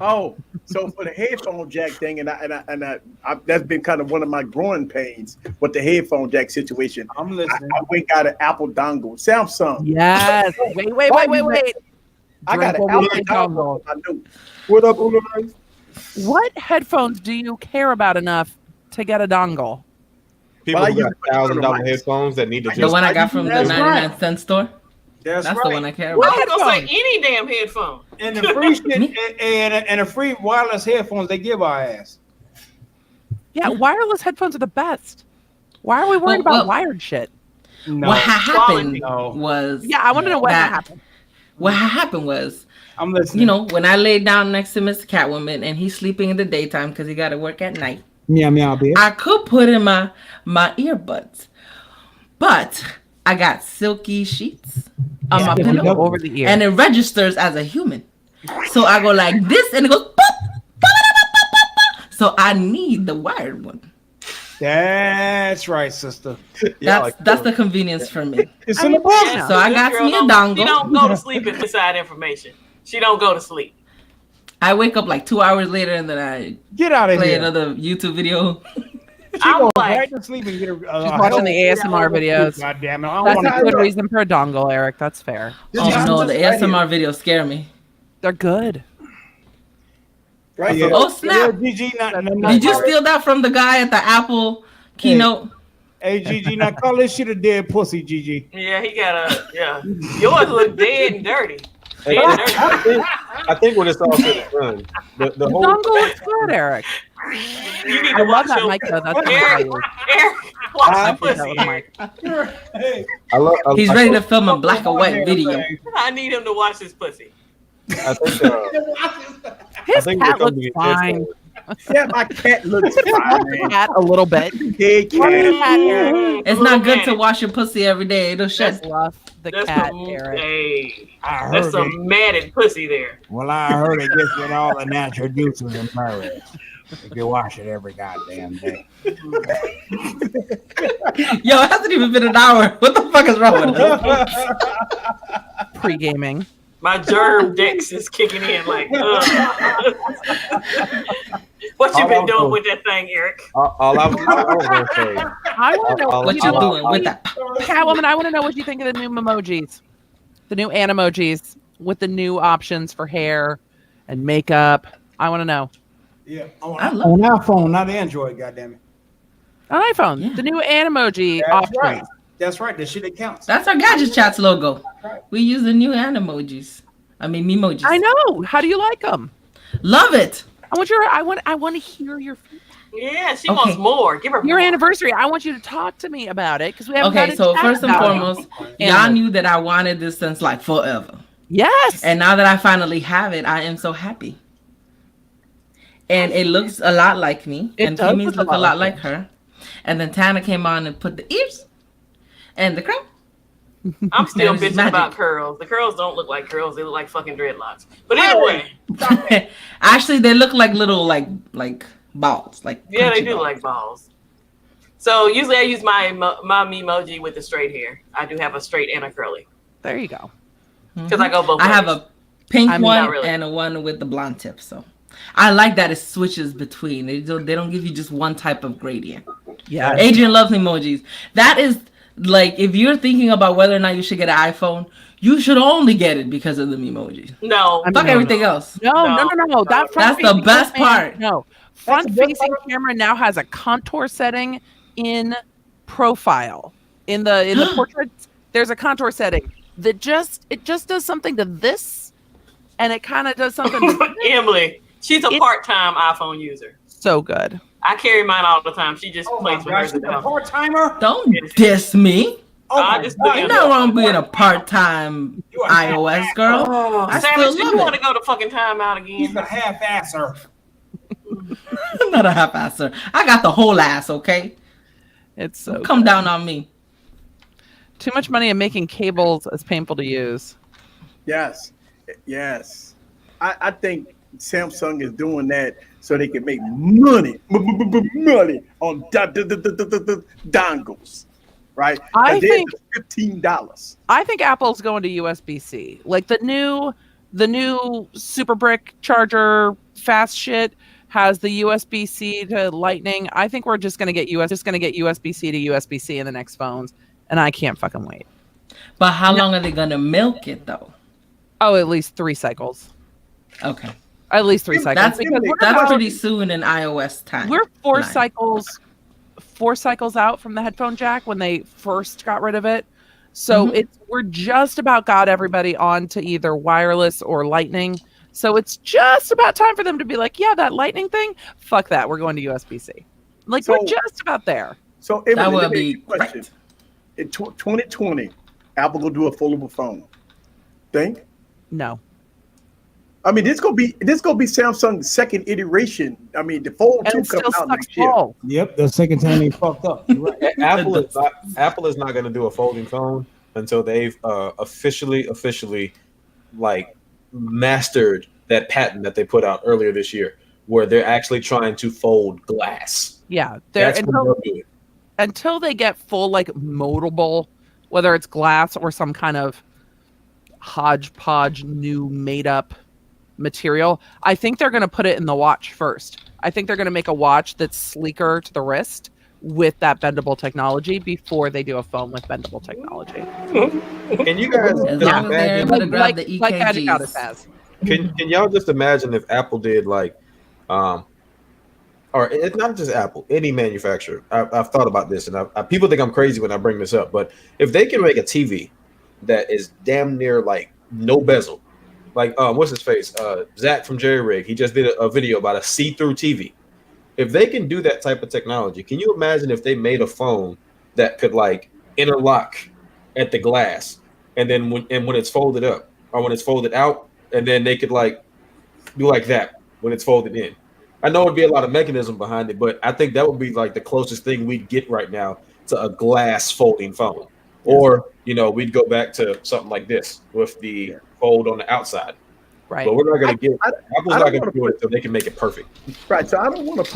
Oh, so for the headphone jack thing, and I that's been kind of one of my growing pains with the headphone jack situation. I'm listening. I went got an Apple dongle, Samsung. Yes. Wait. I got an Drink Apple what we dongle. on my Note. What up, Ulo? What headphones do you care about enough to get a dongle? People Well, I who got use it for $1,000 mics. headphones that need to The just one I got from the That's 99-cent store. That's That's right. the one I care I about. was gonna say headphones? any damn headphone. And the free shit and the free wireless headphones they give our ass. Yeah, wireless headphones are the best. Why are we worried Well, about wired shit? No. What happened No. was Yeah, I want to know what happened. What happened was, I'm listening. you know, when I laid down next to Mr. Catwoman and he's sleeping in the daytime because he got to work at night, Meow, meow, bitch. I could put in my earbuds, but I got silky sheets on my pillow Over the ear. and it registers as a human. So I go like this and it goes, boop, boop, boop, boop, boop. So I need the wired one. That's right, sister. That's the convenience for me. It's in the box. Yeah, So I this got girl me a don't- dongle. She don't go to sleep with inside information. She don't go to sleep. I wake up like 2 hours later and then I Get out of play here. another YouTube video. I'm Go like, right to sleep and get a, She's watching the ASMR videos. God damn it. I don't That's want a to good reason for a dongle, Eric. That's fair. Oh no, the ASMR videos scare me. They're good. Right Yeah. here. Oh snap! GG, not Did you steal that from the guy at the Apple keynote? Hey, GG, now call this shit a dead pussy, GG. yeah, he got a, yeah. Yours look dead and dirty. I think when it's all said and done, the whole dongle looks good, Eric. You need I to love watch that your mic though. That's Eric, what watch I the use. That with a pussy. mic. He's ready to film a black and white video. I need him to watch his pussy. I think His think cat we're looks coming to fine. Yeah, my cat looks Love the fine. cat a little bit. Hey, cat. It's not good to wash your pussy every day. It'll shed. Love the That's cat, some, Eric. hey, I that's heard some it. matted pussy there. Well, I heard it gets rid of all the natural juices and purines. If you wash it every goddamn day. Yo, it hasn't even been an hour. What the fuck is wrong with us? Pre-gaming. My germ dex is kicking in like, what you been doing with that thing, Eric? all I was gonna say. I want to know What you doing with that? Catwoman, I want to know what you think of the new emojis. The new animojis with the new options for hair and makeup. I want to know. Yeah, on iPhone, not Android, goddammit. On iPhone, Yeah. the new Animoji That's options. right. That's right. The shit that counts. That's our Gadget Chats logo. We use the new emojis. I mean, memojis. I know. How do you like them? Love it. I want to hear your Yeah, she Okay. wants more. Give her your more. anniversary. I want you to talk to me about it because we haven't. Okay, got a so chat first and about it. foremost, y'all knew that I wanted this since like forever. Yes. And now that I finally have it, I am so happy. And it looks a lot like me. It And does Kimmy's look look a lot like her. And then Tana came on and put the ears and the crown. I'm still That is bitching magic. about curls. The curls don't look like curls. They look like fucking dreadlocks. But anyway, Actually, they look like little like balls. Like yeah, they crunchy do balls. like balls. So usually I use my emoji with the straight hair. I do have a straight and a curly There you go. because I go both I have ways. a pink I mean, one not really. and a one with the blonde tip. So I like that it switches between. They don't give you just one type of gradient. Yeah. Adrian loves emojis. That is like if you're thinking about whether or not you should get an iPhone, you should only get it because of the emojis. No, Fuck everything else. No. That That's the front-facing best camera- part. No, front-facing camera now has a contour setting in profile. In the portrait, there's a contour setting that just does something to this, and it kind of does something to Emily, she's a part-time iPhone user. so good. I carry mine all the time. She just plays with hers at the a house. part timer. Don't diss me. I just You're not wrong being a part-time You are iOS girl. I Savage, still do you love want it. to go to fucking timeout He's again? a half-asser. I'm not a half-asser. I got the whole ass, okay? It's so Come down on me. too much money and making cables is painful to use. Yes. I think Samsung is doing that so they can make money on dongles, right? I think $15. I think Apple's going to USB-C. Like the new Super Brick charger fast shit has the USB-C to Lightning. I think we're just going to get USB-C to USB-C in the next phones, and I can't fucking wait. But how long are they gonna milk it though? Oh, at least 3 cycles. Okay. At least 3 cycles. That's Because we're that's about- pretty soon in iOS time. We're 4 Nice. cycles out from the headphone jack when they first got rid of it. So we're just about got everybody on to either wireless or Lightning. So it's just about time for them to be like, yeah, that Lightning thing, fuck that. We're going to USB-C. Like So- we're just about there. So Emily, That let would me be ask you a question. great. In 2020, Apple will do a foldable phone. Think? No. I mean, this gonna be Samsung's second iteration. I mean, the Fold And 2 it still comes out sucks next year. balls. Yep, the second time they fucked up. You're right. Apple is not going to do a folding phone until they've officially like mastered that patent that they put out earlier this year, where they're actually trying to fold glass. Yeah. They're That's when they'll do it. until they get full like moldable, whether it's glass or some kind of hodgepodge new made up material, I think they're going to put it in the watch first. I think they're going to make a watch that's sleeker to the wrist with that bendable technology before they do a phone with bendable technology. Can you guys As just long as they're imagine? able to grab the like Gadget EKGs. has. Can y'all just imagine if Apple did like, or it's not just Apple, any manufacturer. I've thought about this, and people think I'm crazy when I bring this up, but if they can make a TV that is damn near like no bezel, like what's his face? Zach from Jerry Rig. He just did a video about a see-through TV. If they can do that type of technology, can you imagine if they made a phone that could like interlock at the glass, and then when it's folded up or when it's folded out, and then they could like do like that when it's folded in? I know it'd be a lot of mechanism behind it, but I think that would be like the closest thing we'd get right now to a glass folding phone. Or, we'd go back to something like this with the fold on the outside. Right. But we're not going to get Apple's not going to do it until they can make it perfect. Right. So I don't want to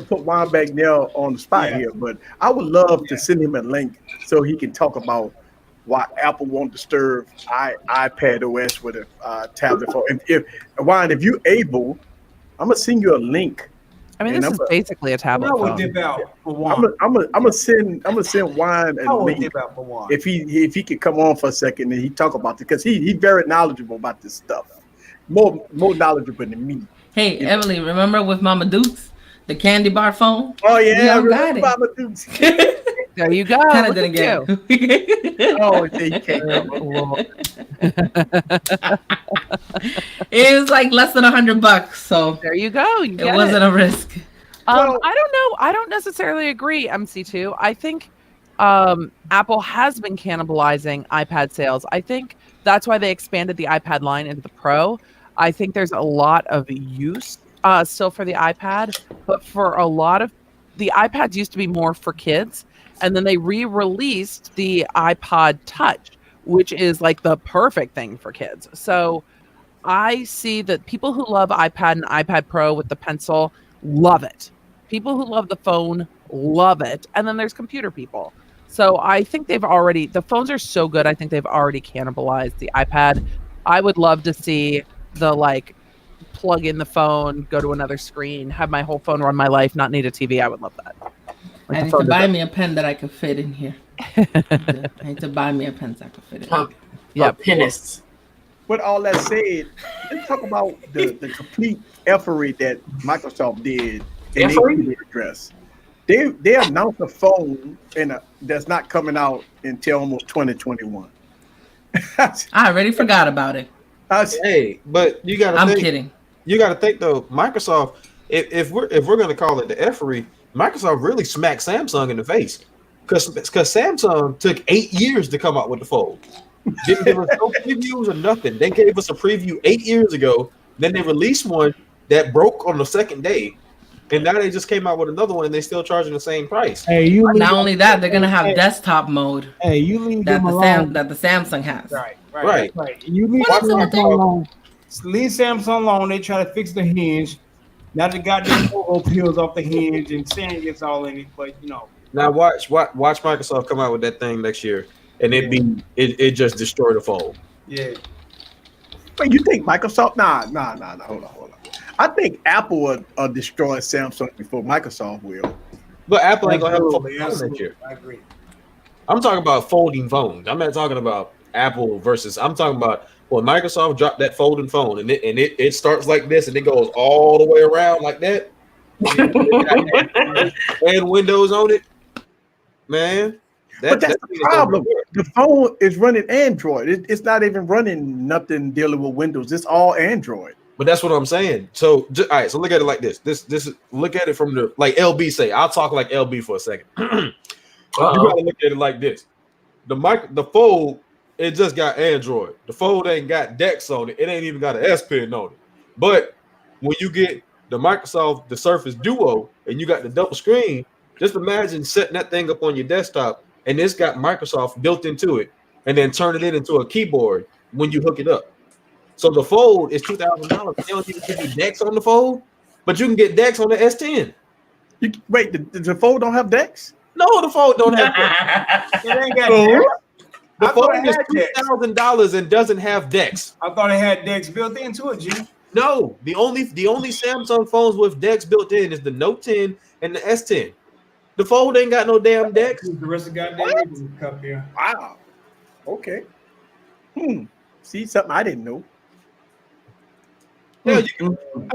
put Juan Bagnell on the spot here, but I would love to send him a link so he can talk about why Apple won't disturb iPad OS with a tablet phone. If you're able, I'm gonna send you a link. I mean, this is basically a tablet phone. I'm gonna send Juan a link if he could come on for a second and he talk about it, because he's very knowledgeable about this stuff. More knowledgeable than me. Hey, Emily, remember with Mama Dukes, the candy bar phone? Oh yeah, I got it. Mama Dukes. There you go. Kind of didn't get it. Oh, you can't. It was like less than $100, so there you go. It wasn't a risk. I don't know. I don't necessarily agree, MC2. I think Apple has been cannibalizing iPad sales. I think that's why they expanded the iPad line into the Pro. I think there's a lot of use still for the iPad, but for a lot of the iPads used to be more for kids, and then they re-released the iPod Touch, which is like the perfect thing for kids. So I see that people who love iPad and iPad Pro with the pencil love it. People who love the phone love it. And then there's computer people. So I think the phones are so good. I think they've already cannibalized the iPad. I would love to see the plug in the phone, go to another screen, have my whole phone run my life, not need a TV. I would love that. I need to buy me a pen that I could fit in here. I need to buy me a pen that I could fit in here. Yeah, pennists. With all that said, let's talk about the complete effery that Microsoft did in their address. They announced a phone that's not coming out until almost 2021. I already forgot about it. Hey, but you got to I'm think. kidding. You got to think though, Microsoft. If we're going to call it the effery, Microsoft really smacked Samsung in the face, because Samsung took 8 years to come out with the Fold. Didn't give us no previews or nothing. They gave us a preview 8 years ago. Then they released one that broke on the second day, and now they just came out with another one, and they're still charging the same price. Hey, not only that, they're gonna have desktop mode. Hey, you leave them alone. That the Samsung has. Right. You leave Samsung alone. Leave Samsung alone. They try to fix the hinge. Now they got their logo peels off the hinge and sand gets all in it. But Now watch Microsoft come out with that thing next year, and it just destroy the Fold. Yeah. But you think Microsoft? Nah. Hold on. I think Apple will destroy Samsung before Microsoft will. But Apple ain't gonna have a folding phone next year. I agree. I'm talking about folding phones. I'm not talking about Apple versus. I'm talking about when Microsoft dropped that folding phone, and it starts like this, and it goes all the way around like that, and Windows on it, man. But that's the problem. The phone is running Android. It's not even running nothing dealing with Windows. It's all Android. But that's what I'm saying. So, all right. So look at it like this. This look at it from the LB say. I'll talk like LB for a second. You gotta look at it like this. The Fold, it just got Android. The Fold ain't got Dex on it. It ain't even got an S Pen on it. But when you get the Surface Duo, and you got the double screen, just imagine setting that thing up on your desktop, and it's got Microsoft built into it, and then turning it into a keyboard when you hook it up. So the Fold is $2,000. They don't even give you Dex on the Fold, but you can get Dex on the S10. Wait, the Fold don't have Dex? No, the Fold don't have Dex. It ain't got Dex. The Fold is $2,000 and doesn't have Dex. I thought it had Dex built into it, G. No, the only Samsung phones with Dex built in is the Note 10 and the S10. The Fold ain't got no damn Dex. The rest of the goddamn cup here. Wow. Okay. See, something I didn't know. Yeah,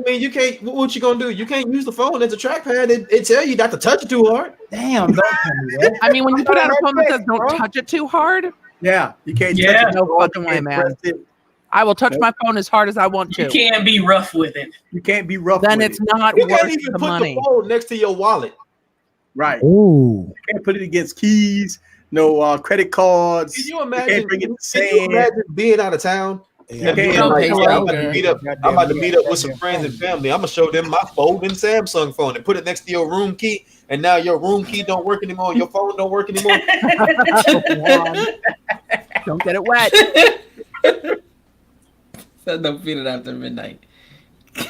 you can't. What you gonna do? You can't use the phone as a trackpad. It tell you not to touch it too hard. Damn, don't tell me that. I mean, when you put out a phone that says "Don't touch it too hard," yeah, you can't. touch it no fucking way, man. I will touch my phone as hard as I want to. You can't be rough with it. You can't be rough Then with it's it. not You worth can't even the put money. the phone next to your wallet. Right. Ooh. You can't put it against keys, no credit cards. Can you You imagine? can't bring it to Can you sand. imagine being out of town? You And being can't Don't like, pay yeah, I'm about poker. to meet up. I'm about to meet up with some friends and family. I'm gonna show them my folding Samsung phone and put it next to your room key. And now your room key don't work anymore. Your phone don't work anymore. Don't get it wet. So don't feed it after midnight. Do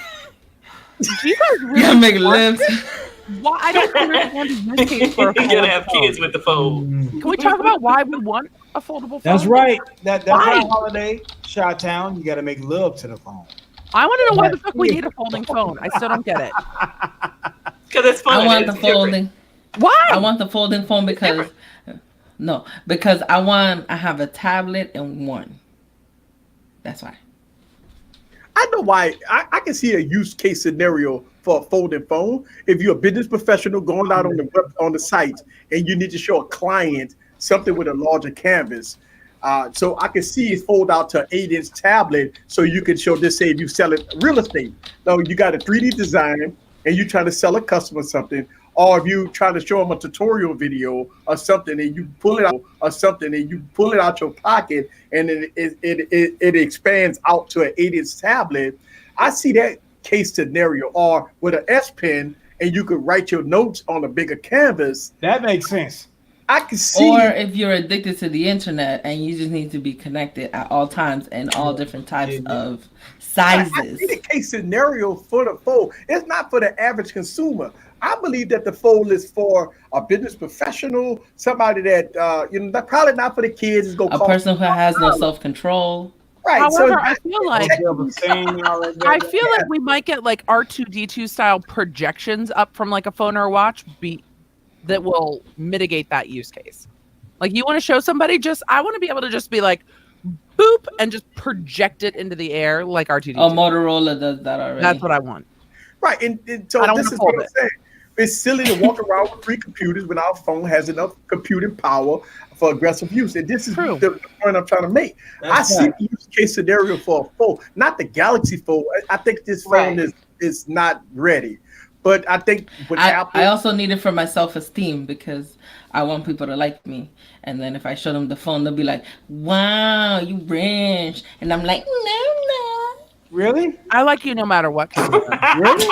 you guys really Yeah, make lips. Why I don't understand the use case for a You gotta have foldable kids phone. with the phone. Can we talk about why we want a foldable phone? That's right. That's Why? our holiday, Chi-Town. You got to make love to the phone. I want to know why the fuck we need a folding phone. I still don't get it. Because it's fun. I want the It's different. folding. Why? I want the folding phone because because I have a tablet and one. That's why. I know why. I can see a use case scenario for a folding phone. If you're a business professional going out on the site and you need to show a client something with a larger canvas, so I can see it fold out to an 8-inch tablet, so you can show this. Say if you sell it real estate, so you got a 3D design and you trying to sell a customer something, or if you trying to show them a tutorial video or something, and you pull it out your pocket, and it expands out to an 8-inch tablet. I see that case scenario, or with an S Pen, and you could write your notes on a bigger canvas. That makes sense. I can see. Or if you're addicted to the internet and you just need to be connected at all times and all different types of sizes. I see the case scenario for the fold. It's not for the average consumer. I believe that the fold is for a business professional, somebody that that's probably not for the kids. It's A person who has no self-control. Right. However, so I feel like we might get like R2D2 style projections up from like a phone or a watch that will mitigate that use case. Like you want to show somebody, I want to be able to just be like boop and just project it into the air like R2D2. Oh, Motorola does that already. That's what I want. Right. And so this is what I'm saying. It's silly to walk around with 3 computers when our phone has enough computing power for aggressive use. And this is the point I'm trying to make. I see the use case scenario for a phone, not the Galaxy phone. I think this phone is not ready. But I think I also need it for my self-esteem because I want people to like me. And then if I show them the phone, they'll be like, wow, you rich. And I'm like, no. Really? I like you no matter what. Really?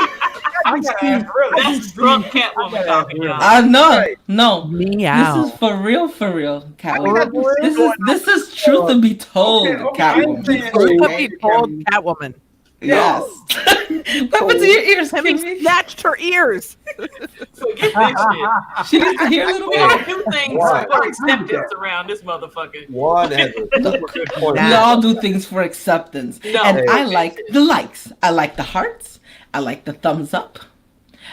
That's drunk Catwoman talking, y'all. No. Meow. This is for real, Catwoman. This is truth to be told, Catwoman. Truth to be told, Catwoman. Yes. What happened to your ears? Hemi snatched her ears. Forget this shit. She needs to hear a little I bit. do things for acceptance around this motherfucker. One has a good point. We all do things for acceptance. No. And I like the likes. I like the hearts. I like the thumbs up.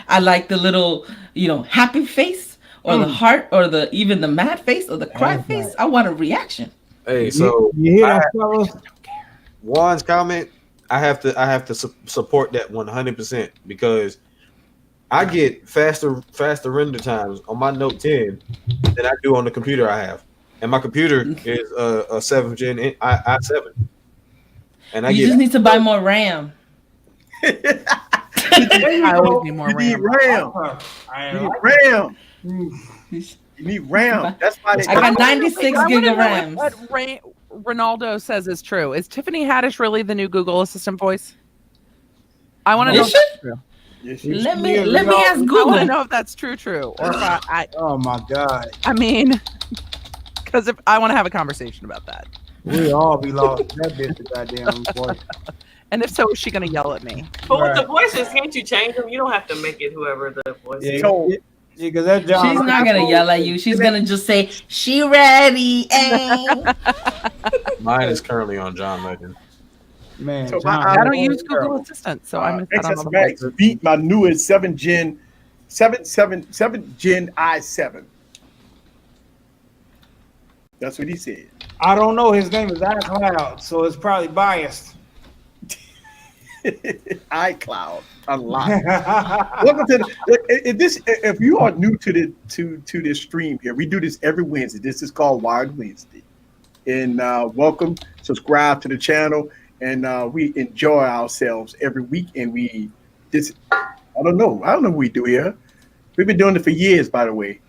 I like the little, happy face or the heart or even the mad face or the cry face. I want a reaction. Hey, so you hear that, fellas? Juan's comment, I have to support that 100% because I get faster render times on my Note 10 than I do on the computer I have, and my computer is a 7th gen i7, and you just need to buy more RAM. I always need more RAM. You need RAM. That's why I got 96 gig of RAM. What Ronaldo says is true. Is Tiffany Haddish really the new Google Assistant voice? I want to know if that's true. Let me ask Google. I want to know if that's true, or if I oh my God. I mean, because if I want to have a conversation about that. We all be lost. That bitch is goddamn voice. And if so, is she going to yell at me? But with the voices, can't you change them? You don't have to make it whoever the voice is. Yeah, because that John. She's not gonna yell at you. She's gonna just say, "She ready." Mine is currently on John Legend. Man, So John, I don't use Google Assistant, so I missed out on XS all the Max beat my newest 7th gen i7. That's what he said. I don't know. His name is iCloud, so it's probably biased. iCloud unlocked. Welcome to if you are new to this stream here, we do this every Wednesday. This is called Wired Wednesday. And welcome, subscribe to the channel. and we enjoy ourselves every week. And we just, I don't know what we do here. We've been doing it for years, by the way.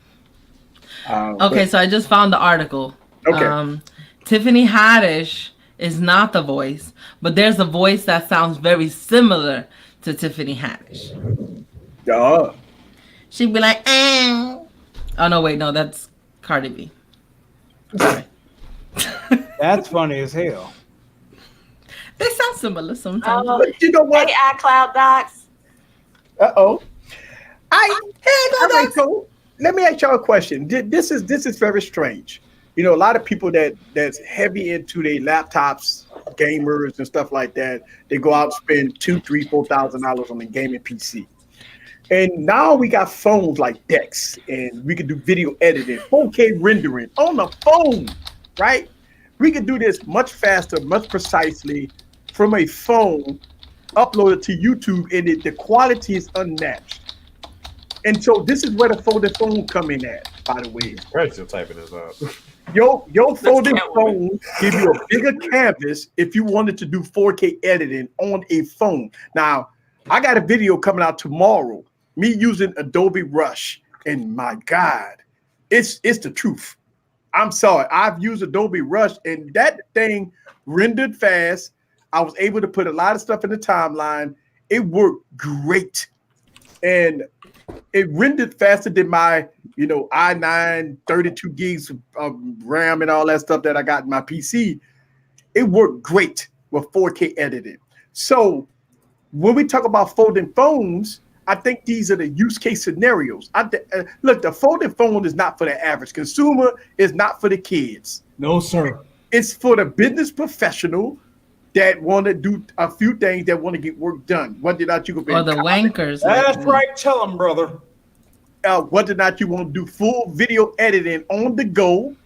Okay, so I just found the article. Okay. Tiffany Haddish is not the voice, but there's a voice that sounds very similar to Tiffany Haddish. Duh. She'd be like, oh no, wait, no, that's Cardi B. Sorry. That's funny as hell. They sound similar sometimes. But you know what? Hey, iCloud Docs. Uh-oh. So let me ask y'all a question. This is very strange. You know, a lot of people that's heavy into their laptops, gamers and stuff like that, they go out and spend $2,000, $3,000, $4,000 on a gaming PC. And now we got phones like Dex, and we can do video editing, 4K rendering on the phone, right? We can do this much faster, much precisely from a phone, upload it to YouTube, and the quality is unmatched. And so this is where the folded phone come in at, by the way. Right, still typing this up. Your folded phone give you a bigger canvas if you wanted to do 4K editing on a phone. Now, I got a video coming out tomorrow, me using Adobe Rush, and my God, it's the truth. I'm sorry, I've used Adobe Rush, and that thing rendered fast. I was able to put a lot of stuff in the timeline. It worked great, and it rendered faster than my, i9 32 gigs of RAM and all that stuff that I got in my PC. It worked great with 4K editing. So when we talk about folding phones, I think these are the use case scenarios. Look, the folded phone is not for the average consumer. It's not for the kids. No, sir. It's for the business professional that want to do a few things, that want to get work done. Whether or not you can be or the wankers. That's right. Tell them, brother. Whether or not you want to do full video editing on the go,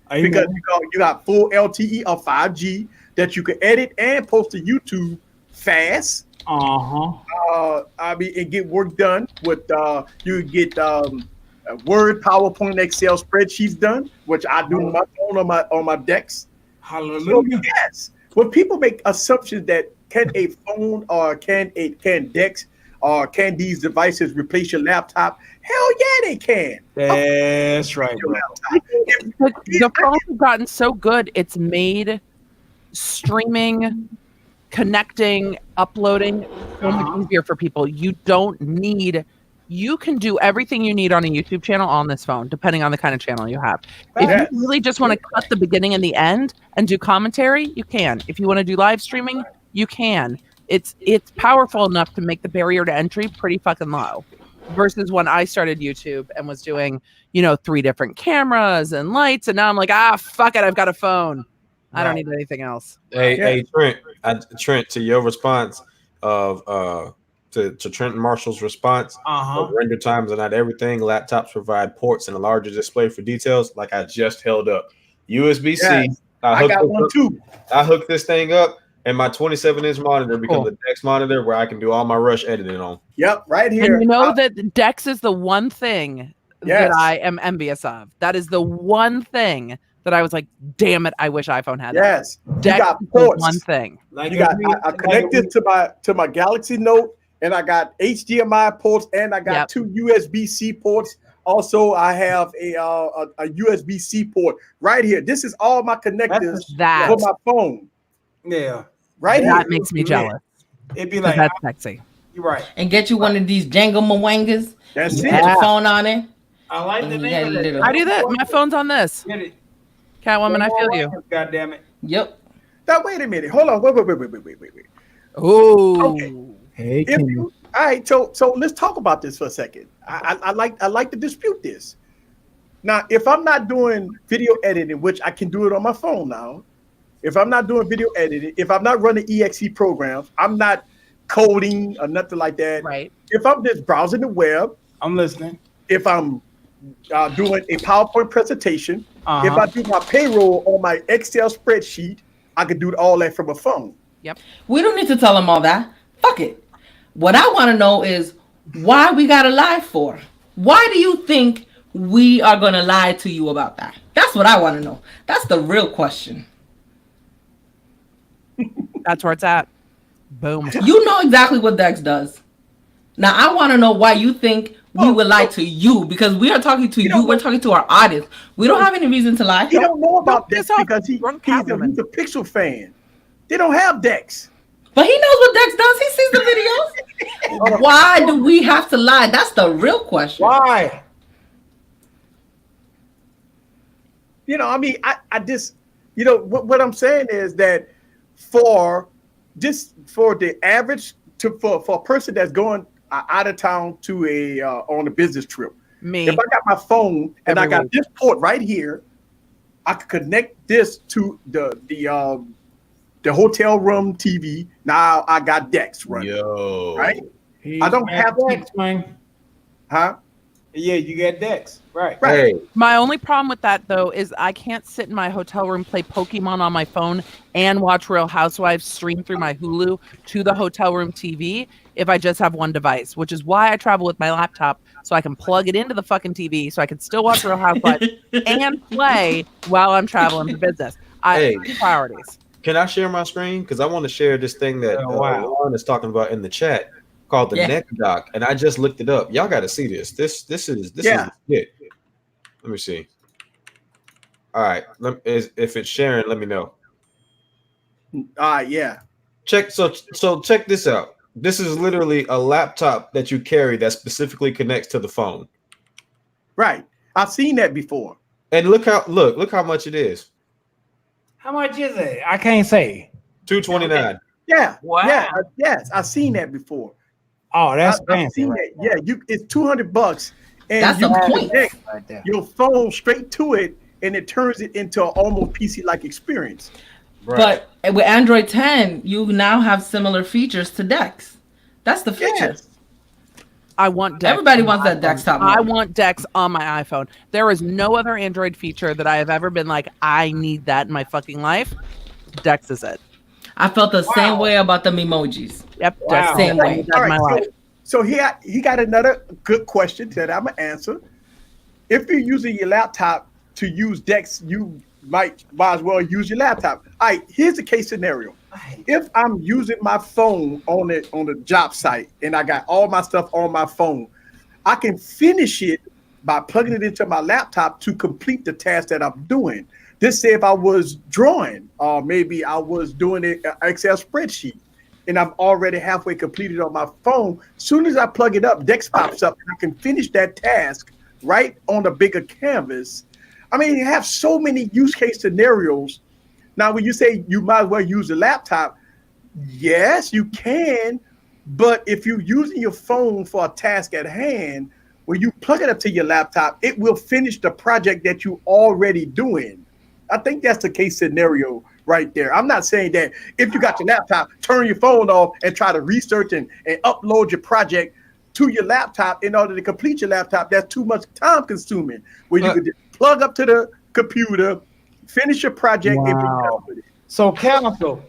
because you got full LTE or 5G that you can edit and post to YouTube fast. And get work done with you get Word, PowerPoint, Excel spreadsheets done, which I do on my phone on my Dex. Hallelujah. So, yes. When people make assumptions that can a phone or can Dex or can these devices replace your laptop? Hell yeah, they can. That's right. The phones have gotten so good, it's made streaming, connecting, uploading so much easier for people. You can do everything you need on a YouTube channel on this phone, depending on the kind of channel you have. If you really just want to cut the beginning and the end and do commentary, you can. If you want to do live streaming, you can. It's powerful enough to make the barrier to entry pretty fucking low. Versus when I started YouTube and was doing, 3 different cameras and lights, and now I'm like, fuck it, I've got a phone. I don't need anything else. Hey, Trent, to your response of to Trent Marshall's response, render times are not everything. Laptops provide ports and a larger display for details. Like I just held up USB-C. Yes, I got one too. I hooked this thing up, and my 27-inch monitor becomes a Dex monitor where I can do all my Rush editing on. Yep, right here. And that Dex is the one thing that I am envious of. That is the one thing that I was like, damn it, I wish iPhone had that. Yes, Dex you got ports. One thing. I connected to my Galaxy Note, and I got HDMI ports, and I got 2 USB-C ports. Also, I have a USB-C port right here. This is all my connectors for my phone. Yeah, right here. That makes me jealous. It'd be like that's sexy. You're right. And get you one of these Django Mwangas. That's Put it. your phone on it. I like the name of it. I do that. My phone's on this. Catwoman, I feel you. God damn it. Yep. Now wait a minute. Hold on. Wait. Oh. Okay. Hey, All right. So let's talk about this for a second. I like to dispute this. Now, if I'm not doing video editing, which I can do it on my phone now, if I'm not doing video editing, if I'm not running EXE programs, I'm not coding or nothing like that. Right. If I'm just browsing the web, I'm listening. If I'm doing a PowerPoint presentation, if I do my payroll on my Excel spreadsheet, I can do all that from a phone. Yep. We don't need to tell them all that. Fuck it. What I want to know is why we got to lie for. Why do you think we are going to lie to you about that? That's what I want to know. That's the real question. That's where it's at. Boom. You know exactly what Dex does. Now I want to know why you think we would lie to you, because we are talking to you. We're talking to our audience. We don't have any reason to lie. He don't know about Dex because he's a Catwoman. Pixel fan. They don't have Dex. But he knows what Dex does. He sees the videos. Why do we have to lie? That's the real question. Why? You know, I mean, I just, you know, what I'm saying is that for the average, for a person that's going out of town to on a business trip, if I got my phone and I got this port right here, I could connect this to the hotel room TV. Now I got Dex running. Yo, right? I don't have Dex, man. Huh? Yeah, you get Dex. Right. Hey. My only problem with that, though, is I can't sit in my hotel room, play Pokemon on my phone, and watch Real Housewives stream through my Hulu to the hotel room TV if I just have one device, which is why I travel with my laptop, so I can plug it into the fucking TV so I can still watch Real Housewives and play while I'm traveling for business. Priorities. Can I share my screen? Because I want to share this thing that Lauren is talking about in the chat called the neck dock, and I just looked it up. Y'all got to see this. This is it. Let me see. All right, if it's sharing, let me know. Yeah. Check. So check this out. This is literally a laptop that you carry that specifically connects to the phone. Right. I've seen that before. And look how much it is. How much is it? I can't say. $229. Yeah. Wow. Yeah. Yes, I've seen that before. Oh, that's fancy. Right? Yeah, it's $200, and that's you the can point. connect Right there. your phone straight to it, and it turns it into an almost PC-like experience. Right. But with Android 10, you now have similar features to Dex. That's the feature. Yes. I want Dex. Everybody wants that desktop mode. I want Dex on my iPhone. There is no other Android feature that I have ever been like, I need that in my fucking life. Dex is it. I felt the same way about the emojis. Yep. Wow. Same way. All right, so he got another good question that I'm gonna answer. If you're using your laptop to use Dex, you might as well use your laptop. All right, here's the case scenario. If I'm using my phone on the job site and I got all my stuff on my phone, I can finish it by plugging it into my laptop to complete the task that I'm doing. Just say if I was drawing, or maybe I was doing an Excel spreadsheet, and I'm already halfway completed on my phone. Soon as I plug it up, Dex pops up, and I can finish that task right on the bigger canvas. I mean, you have so many use case scenarios. Now, when you say you might as well use a laptop, yes, you can. But if you're using your phone for a task at hand, when you plug it up to your laptop, it will finish the project that you're already doing. I think that's the case scenario right there. I'm not saying that if you got your laptop, turn your phone off and try to research and upload your project to your laptop in order to complete your laptop. That's too much time consuming. Where you could just plug up to the computer, finish your project, and be done with it. So, Council,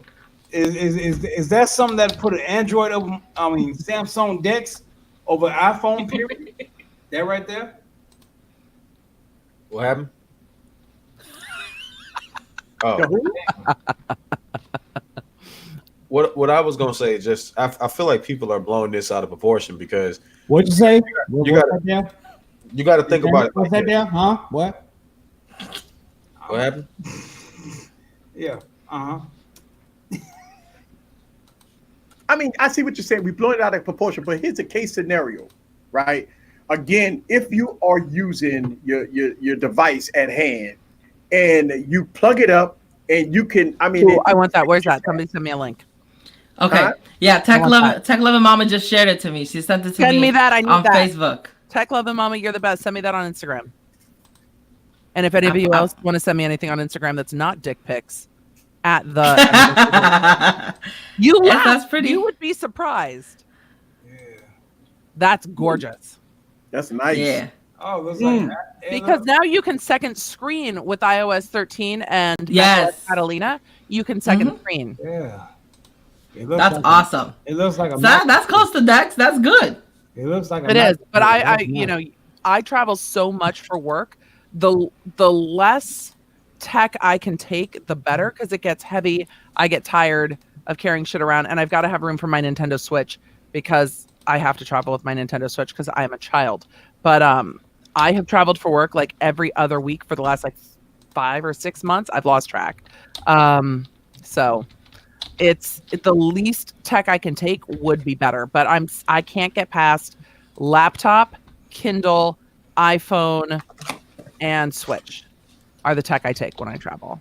is that something that put an Android over? I mean, Samsung Dex over iPhone? Period. That right there. What happened? Oh. What I was gonna say is just I feel like people are blowing this out of proportion because what'd you say? You got to think about it. What's that down? Huh? What? What happened? Yeah. I mean, I see what you're saying. We blow it out of proportion, but here's a case scenario, right? Again, if you are using your device at hand and you plug it up and you can, I mean, I want that. Where's that? Somebody send me a link. Okay. Yeah, Tech Loving Mama just shared it to me. She sent it to me. Send me that. I need on that. Facebook. Tech Loving Mama, you're the best. Send me that on Instagram. And if any of you else want to send me anything on Instagram that's not dick pics, at the you laugh. That's pretty. You would be surprised. Yeah. That's gorgeous. That's nice. Yeah. Oh, looks like because now you can second screen with iOS 13 and yes, Catalina. You can second screen. Yeah. That's like awesome. It looks like that's close to Dex. That's good. It looks like it is. But I you know, I travel so much for work. The less tech I can take, the better, because it gets heavy. I get tired. of carrying shit around, and I've got to have room for my Nintendo Switch because I have to travel with my Nintendo Switch because I am a child. But I have traveled for work like every other week for the last like 5 or 6 months. I've lost track. So it's the least tech I can take would be better, but I can't get past laptop, Kindle, iPhone, and Switch are the tech I take when I travel.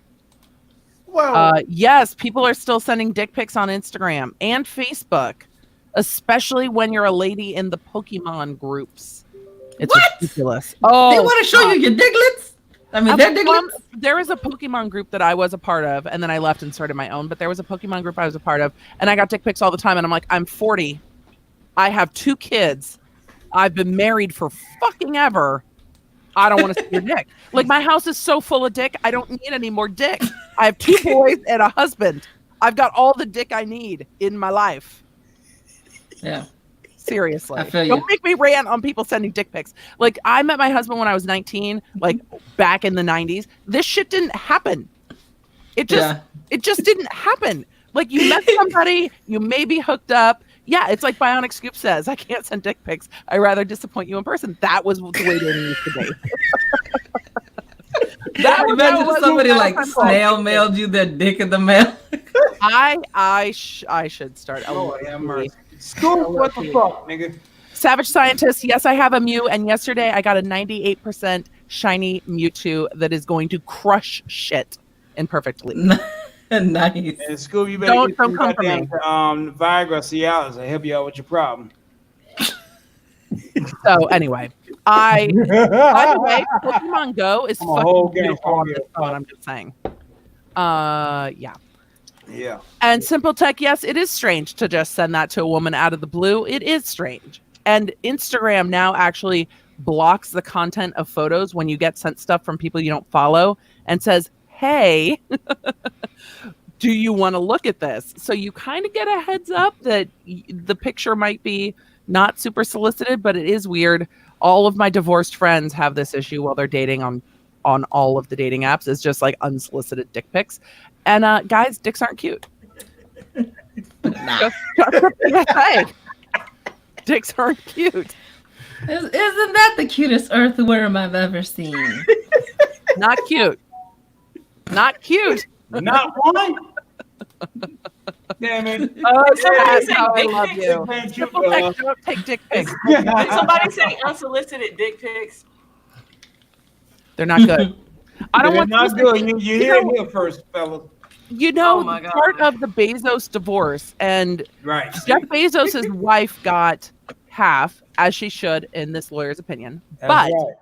Well, yes, people are still sending dick pics on Instagram and Facebook, especially when you're a lady in the Pokemon groups. It's ridiculous. Oh, they want to show you your diglets? I mean, they're diglets? There was a Pokemon group that I was a part of, and then I left and started my own, but there was a Pokemon group I was a part of, and I got dick pics all the time, and I'm like, I'm 40. I have 2 kids. I've been married for fucking ever. I don't want to see your dick. Like, my house is so full of dick, I don't need any more dick. I have 2 boys and a husband. I've got all the dick I need in my life. Yeah. Seriously. I feel you. Don't make me rant on people sending dick pics. Like, I met my husband when I was 19, like back in the 90s. This shit didn't happen. It just didn't happen. Like, you met somebody, you maybe hooked up. Yeah, it's like Bionic Scoop says, I can't send dick pics. I'd rather disappoint you in person. That was the way dating used to be. Imagine somebody like snail mailed you their dick in the mail. I should start. School, what the fuck, nigga? Savage Scientist, yes, I have a Mew, and yesterday I got a 98% shiny Mewtwo that is going to crush shit in perfect league. Nice. And school, you better don't come for me. Viagra, Cialis, I help you out with your problem. So anyway, by the way, Pokemon Go is fucking beautiful on this phone. I'm just saying. Yeah. Yeah. And Simple Tech, yes, it is strange to just send that to a woman out of the blue. It is strange. And Instagram now actually blocks the content of photos when you get sent stuff from people you don't follow and says, hey, do you want to look at this? So you kind of get a heads up that the picture might be not super solicited, but it is weird. All of my divorced friends have this issue while they're dating on all of the dating apps. It's just like unsolicited dick pics. And guys, dicks aren't cute. Nah. Dicks aren't cute. Isn't that the cutest earthworm I've ever seen? Not cute. Not cute. Not one. Damn it. Oh, Somebody say I dick love pics? you. Simple Tech, don't take dick pics. Did somebody say unsolicited dick pics? They're not good. I don't want not good. You hear it here first, fellas. You know, Oh my God. part of the Bezos divorce, and Right. Jeff Bezos' wife got half, as she should, in this lawyer's opinion. That's But right.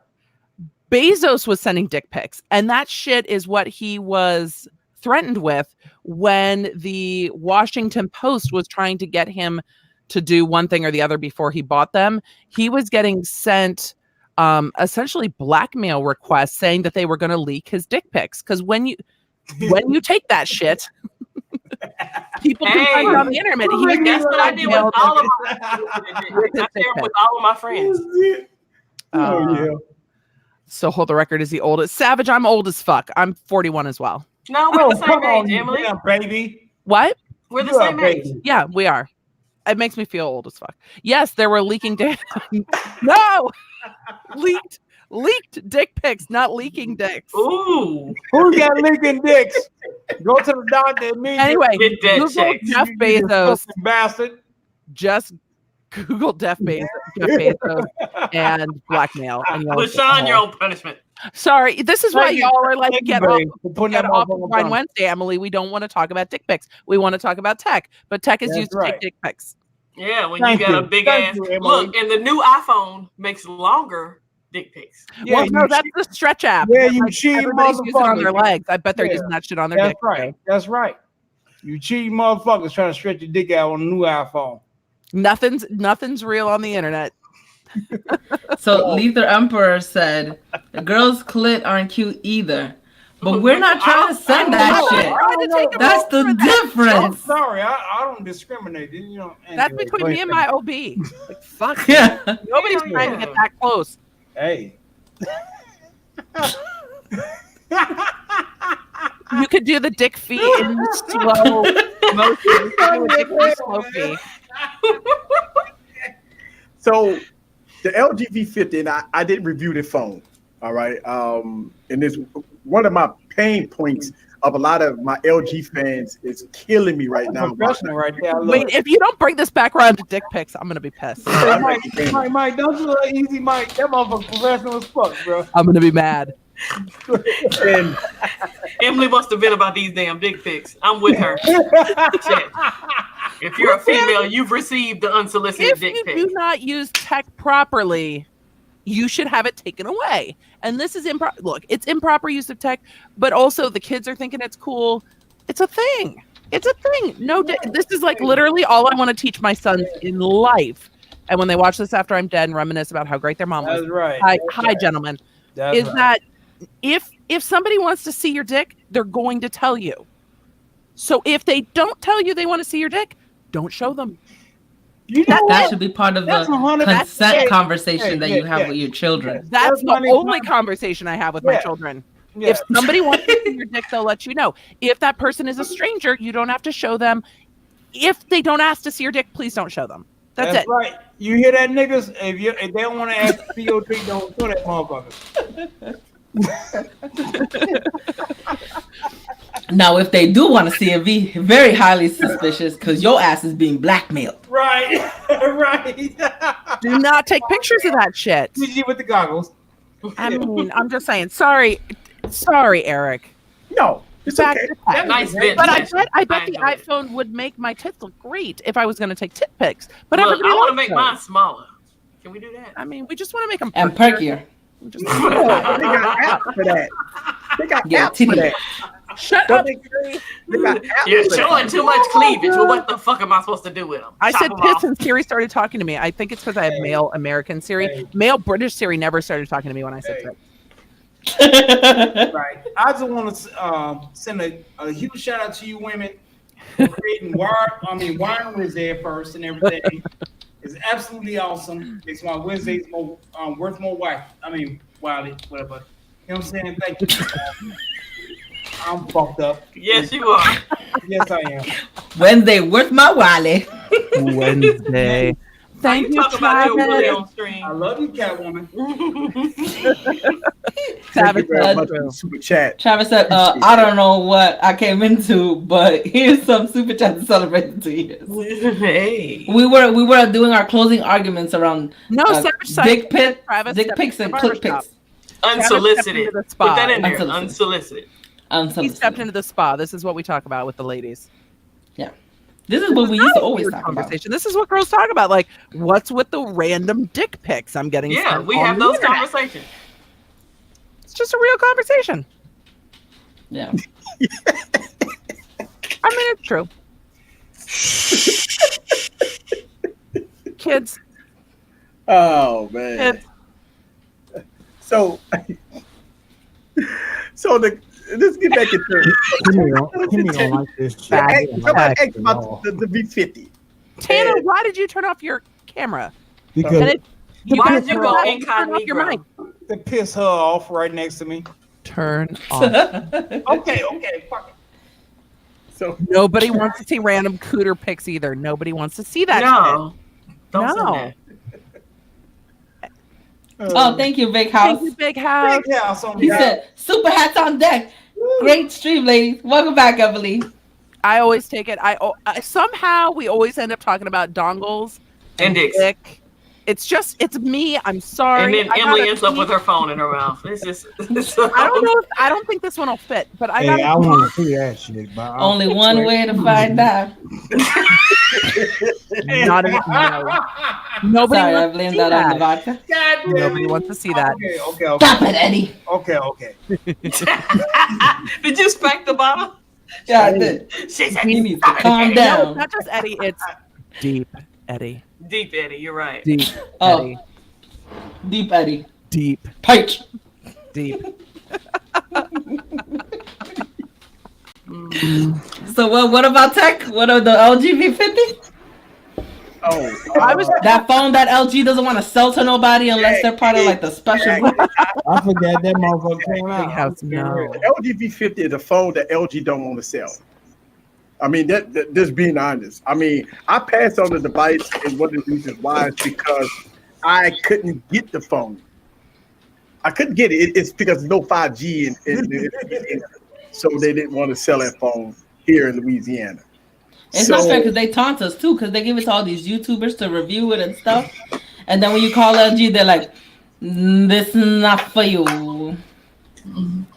Bezos was sending dick pics, and that shit is what he was threatened with when the Washington Post was trying to get him to do one thing or the other before he bought them. He was getting sent essentially blackmail requests saying that they were going to leak his dick pics, because when you take that shit, people can find it on the internet. That's what I did with all of my I share with all of my friends. Yeah. So hold the record, is he old? Savage, I'm old as fuck. I'm 41 as well. No, we're the same come on, age, Emily. yeah, baby. What? We're the You are same a age. baby. Yeah, we are. It makes me feel old as fuck. Yes, there were leaking dick. No, leaked dick pics, not leaking dicks. Ooh. Who got leaking dicks? Go to the doctor immediately. Anyway, Get that Google checked. Jeff You Bezos. fucking bastard. Just Google Jeff Bezos and blackmail. And you'll LaShawn, your own punishment. Sorry, this is why Thank you. y'all are like, Thank you, get off, babe, for putting get that off motherfucker of Wine down. Wednesday, Emily. We don't want to talk about dick pics. We want to talk about tech, but tech is That's used to right. take dick pics. Yeah, when Thank you got you. a big Thank ass you, Emily. look, and the new iPhone makes longer dick pics. Yeah, Well, no, you that's the stretch app. Yeah, That, you like, cheating everybody's using it on their motherfucker. legs. I bet they're Yeah. using that shit on their That's dick. right. That's right. You cheating motherfuckers trying to stretch your dick out on a new iPhone. Nothing's real on the internet. So Lether Emperor said, the girls' clit aren't cute either. But we're not trying to send that I shit. don't know. That's the I'm difference. sorry. I don't discriminate. You know, That's anyway, between go me and ahead. my OB. Like, fuck. Yeah. Nobody's trying to get that close. Hey. You could do the dick feet in slow So the LG V50, and I didn't review the phone. All right. And it's one of my pain points of a lot of my LG fans is killing me right now. Professional right there. Wait, if you don't bring this back around to dick pics, I'm gonna be pissed. Hey, Mike, don't do it easy, Mike. That motherfucker professional as fuck, bro. I'm gonna be mad. And Emily must have been about these damn dick pics. I'm with her. If you're a female, you've received the unsolicited dick pic. If you do not use tech properly, you should have it taken away. And this is improper. Look, it's improper use of tech, but also the kids are thinking it's cool. It's a thing. It's a thing. No, this is like literally all I want to teach my sons in life. And when they watch this after I'm dead and reminisce about how great their mom was. That's right. Hi, gentlemen. That's right. That if somebody wants to see your dick, they're going to tell you. So if they don't tell you they want to see your dick, don't show them. That should be part of the consent conversation that you have with your children. That's the only conversation I have with my children. Yeah. If somebody wants to see your dick, they'll let you know. If that person is a stranger, you don't have to show them. If they don't ask to see your dick, please don't show them. That's it. Right. You hear that, niggas? If they don't want to ask to see your dick, don't show that motherfucker. Now, if they do want to see it, be very highly suspicious because your ass is being blackmailed. Right, right. Do not take pictures of that shit. GG with the goggles. I mean, I'm just saying. Sorry, Eric. No, it's okay. Nice bit. But I bet the iPhone would make my tits look great if I was going to take tit pics. But look, I want to make mine smaller. Can we do that? I mean, we just want to make them and perkier. They got apps for that. They got apps for that. Shut up. You're showing too much cleavage. Well, what the fuck am I supposed to do with them? I said piss and Siri started talking to me. I think it's because I have male American Siri. Male British Siri never started talking to me when I said piss. Right. I just want to send a huge shout out to you women for creating Wine Wednesday first and everything. It's absolutely awesome. Makes my Wednesdays worth more wife. Wiley, whatever. You know what I'm saying? Thank you. I'm fucked up. Yes, you are. Yes, I am. Wednesday worth my Wiley. Wednesday. Thank you, Travis. I love you, Catwoman. Super chat. Travis said, I don't know what I came into, but here's some super chat to celebrate the 2 years. Hey. We were doing our closing arguments around dick pics and click pics. Unsolicited. Put that in there. Unsolicited. He stepped into the spa. This is what we talk about with the ladies. Yeah. This is what we used to always talk about. This is what girls talk about. Like, what's with the random dick pics I'm getting? Yeah, we have those conversations. It's just a real conversation. Yeah. I mean, it's true. Kids. Oh, man. Kids. So let's get back into Kimmy don't like this shit. Somebody asked about the V50. Tanner, why did you turn off your camera? Because why did you go incognito? To piss her off right next to me. Turn off. Okay, fuck it. So nobody wants to see random cooter pics either. Nobody wants to see that. No. Don't send that. Oh, thank you, Big House. Thank you, Big House. Big House he said, super hats on deck. Great stream, ladies. Welcome back, Emily. I always take it. Somehow we always end up talking about dongles and dick. It's me. I'm sorry. And then Emily ends up with her phone in her mouth. It's just. I don't think this one will fit, but I want to see that shit. But only one way to find out. Not even. Nobody. Sorry, I blamed that on the vodka. Nobody wants to see that. Okay. Stop it, Eddie. Okay. Did you spank the bottle? Yeah, I did. She said he needs to calm down. No, not just Eddie. It's deep Eddie. Deep Eddie, you're right. Deep Eddie. Deep Eddie. Deep. Pike. Deep. So what about tech? What are the LG V50? That phone that LG doesn't want to sell to nobody unless they're part of like the special. I forgot that motherfucker came out. No. The LG V50 is a phone that LG don't want to sell. I mean, just being honest. I mean, I passed on the device, and one of the reasons why is because I couldn't get the phone. I couldn't get it. It's because there's no 5G in Louisiana, so they didn't want to sell that phone here in Louisiana. It's not fair because they taunt us too, because they give it to all these YouTubers to review it and stuff, and then when you call LG, they're like, "This is not for you."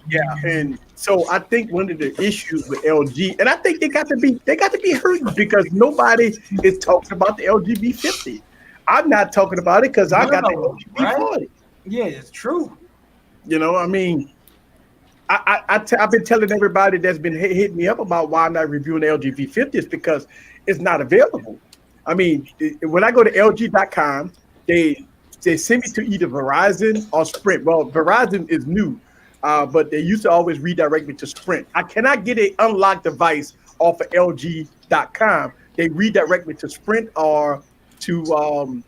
Yeah, and so I think one of the issues with LG, and I think they got to be hurting because nobody is talking about the LG V50. I'm not talking about it because I got the LG V40. Yeah, it's true. You know, I mean, I've been telling everybody that's been hitting me up about why I'm not reviewing the LG V50 is because it's not available. I mean, when I go to LG.com, they send me to either Verizon or Sprint. Well, Verizon is new. But they used to always redirect me to Sprint. I cannot get an unlocked device off of LG.com. They redirect me to Sprint or to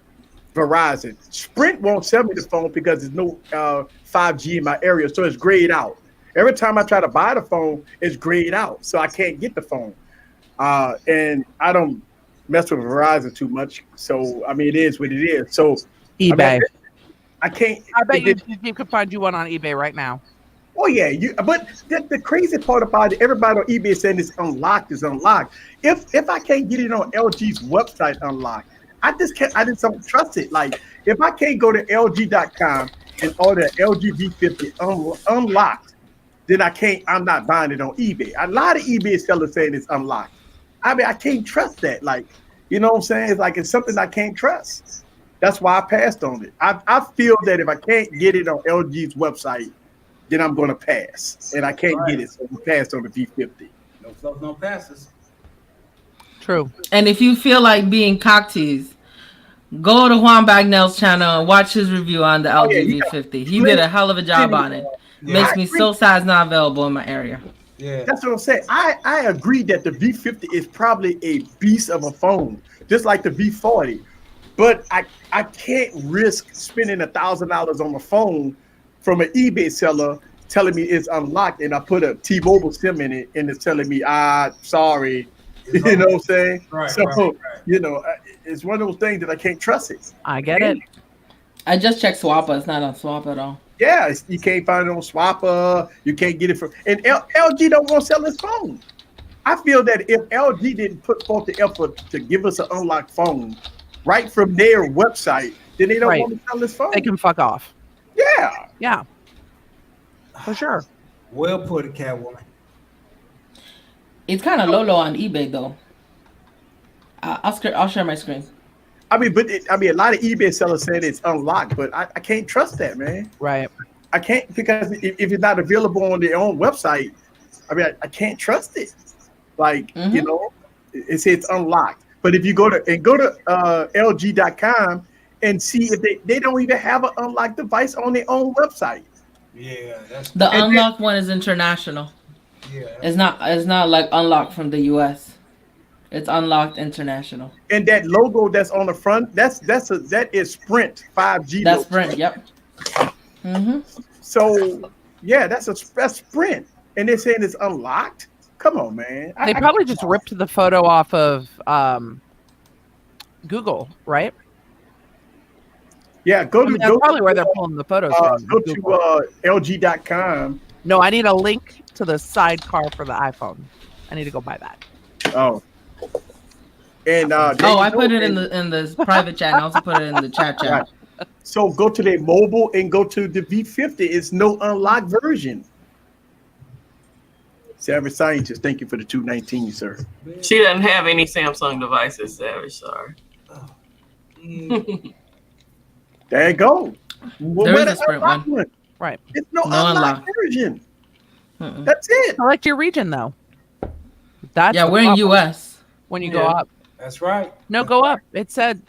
Verizon. Sprint won't sell me the phone because there's no 5G in my area, so it's grayed out. Every time I try to buy the phone, it's grayed out, so I can't get the phone. And I don't mess with Verizon too much, so I mean, it is what it is. So eBay. I can't. I bet you could find you one on eBay right now. Oh yeah, but the crazy part about it, everybody on eBay saying it's unlocked is unlocked. If I can't get it on LG's website unlocked, I just don't trust it. Like if I can't go to LG.com and order LG V50 unlocked, then I'm not buying it on eBay. A lot of eBay sellers saying it's unlocked. I mean, I can't trust that. Like, you know what I'm saying? It's like it's something I can't trust. That's why I passed on it. I feel that if I can't get it on LG's website, then I'm going to pass, and I can't get it, so we passed on the V50. No flows, no passes. True. And if you feel like being cock-teased, go to Juan Bagnell's channel and watch his review on the LG V50. He did a hell of a job on it. Makes me so sad it's not available in my area. Yeah, that's what I'm saying. I agree that the V50 is probably a beast of a phone, just like the V40. But I can't risk spending $1,000 on a phone from an eBay seller telling me it's unlocked, and I put a T-Mobile SIM in it, and it's telling me, sorry. You know what I'm saying? Right, so, right. you know, it's one of those things that I can't trust it. I get it. I just checked Swappa. It's not on Swappa at all. Yeah, you can't find it on Swappa. You can't get it from, and LG don't want to sell this phone. I feel that if LG didn't put forth the effort to give us an unlocked phone right from their website, then they don't want to sell this phone. They can fuck off. Yeah. Yeah. For sure. Well put, Catwoman. It's kind of low on eBay though. I'll share my screen. I mean, a lot of eBay sellers saying it's unlocked, but I can't trust that, man. Right. I can't, because if it's not available on their own website, I mean, I can't trust it. Like, you know, it says it's unlocked. But if you go to LG.com and see if they don't even have an unlocked device on their own website. Yeah, that's the unlocked one is international. Yeah, it's not like unlocked from the US. It's unlocked international. And that logo that's on the front, that is Sprint 5G. That's Sprint. Yep. So yeah, that's Sprint, and they're saying it's unlocked. Come on, man. They probably just ripped the photo off of Google, right? Yeah, that's probably where they're pulling the photos from. Go to LG.com. No, I need a link to the sidecar for the iPhone. I need to go buy that. Oh. And I put it in the private chat. I also put it in the chat. Right. So go to their mobile and go to the V50. It's no unlocked version. Savage Scientist, thank you for the 219, sir. She doesn't have any Samsung devices, Savage. Sorry. There you go. There is a Sprint one. Right. It's no unlocked version. That's it. Select your region, though. That's we're in US. When you go up. That's right. No, go up. It said,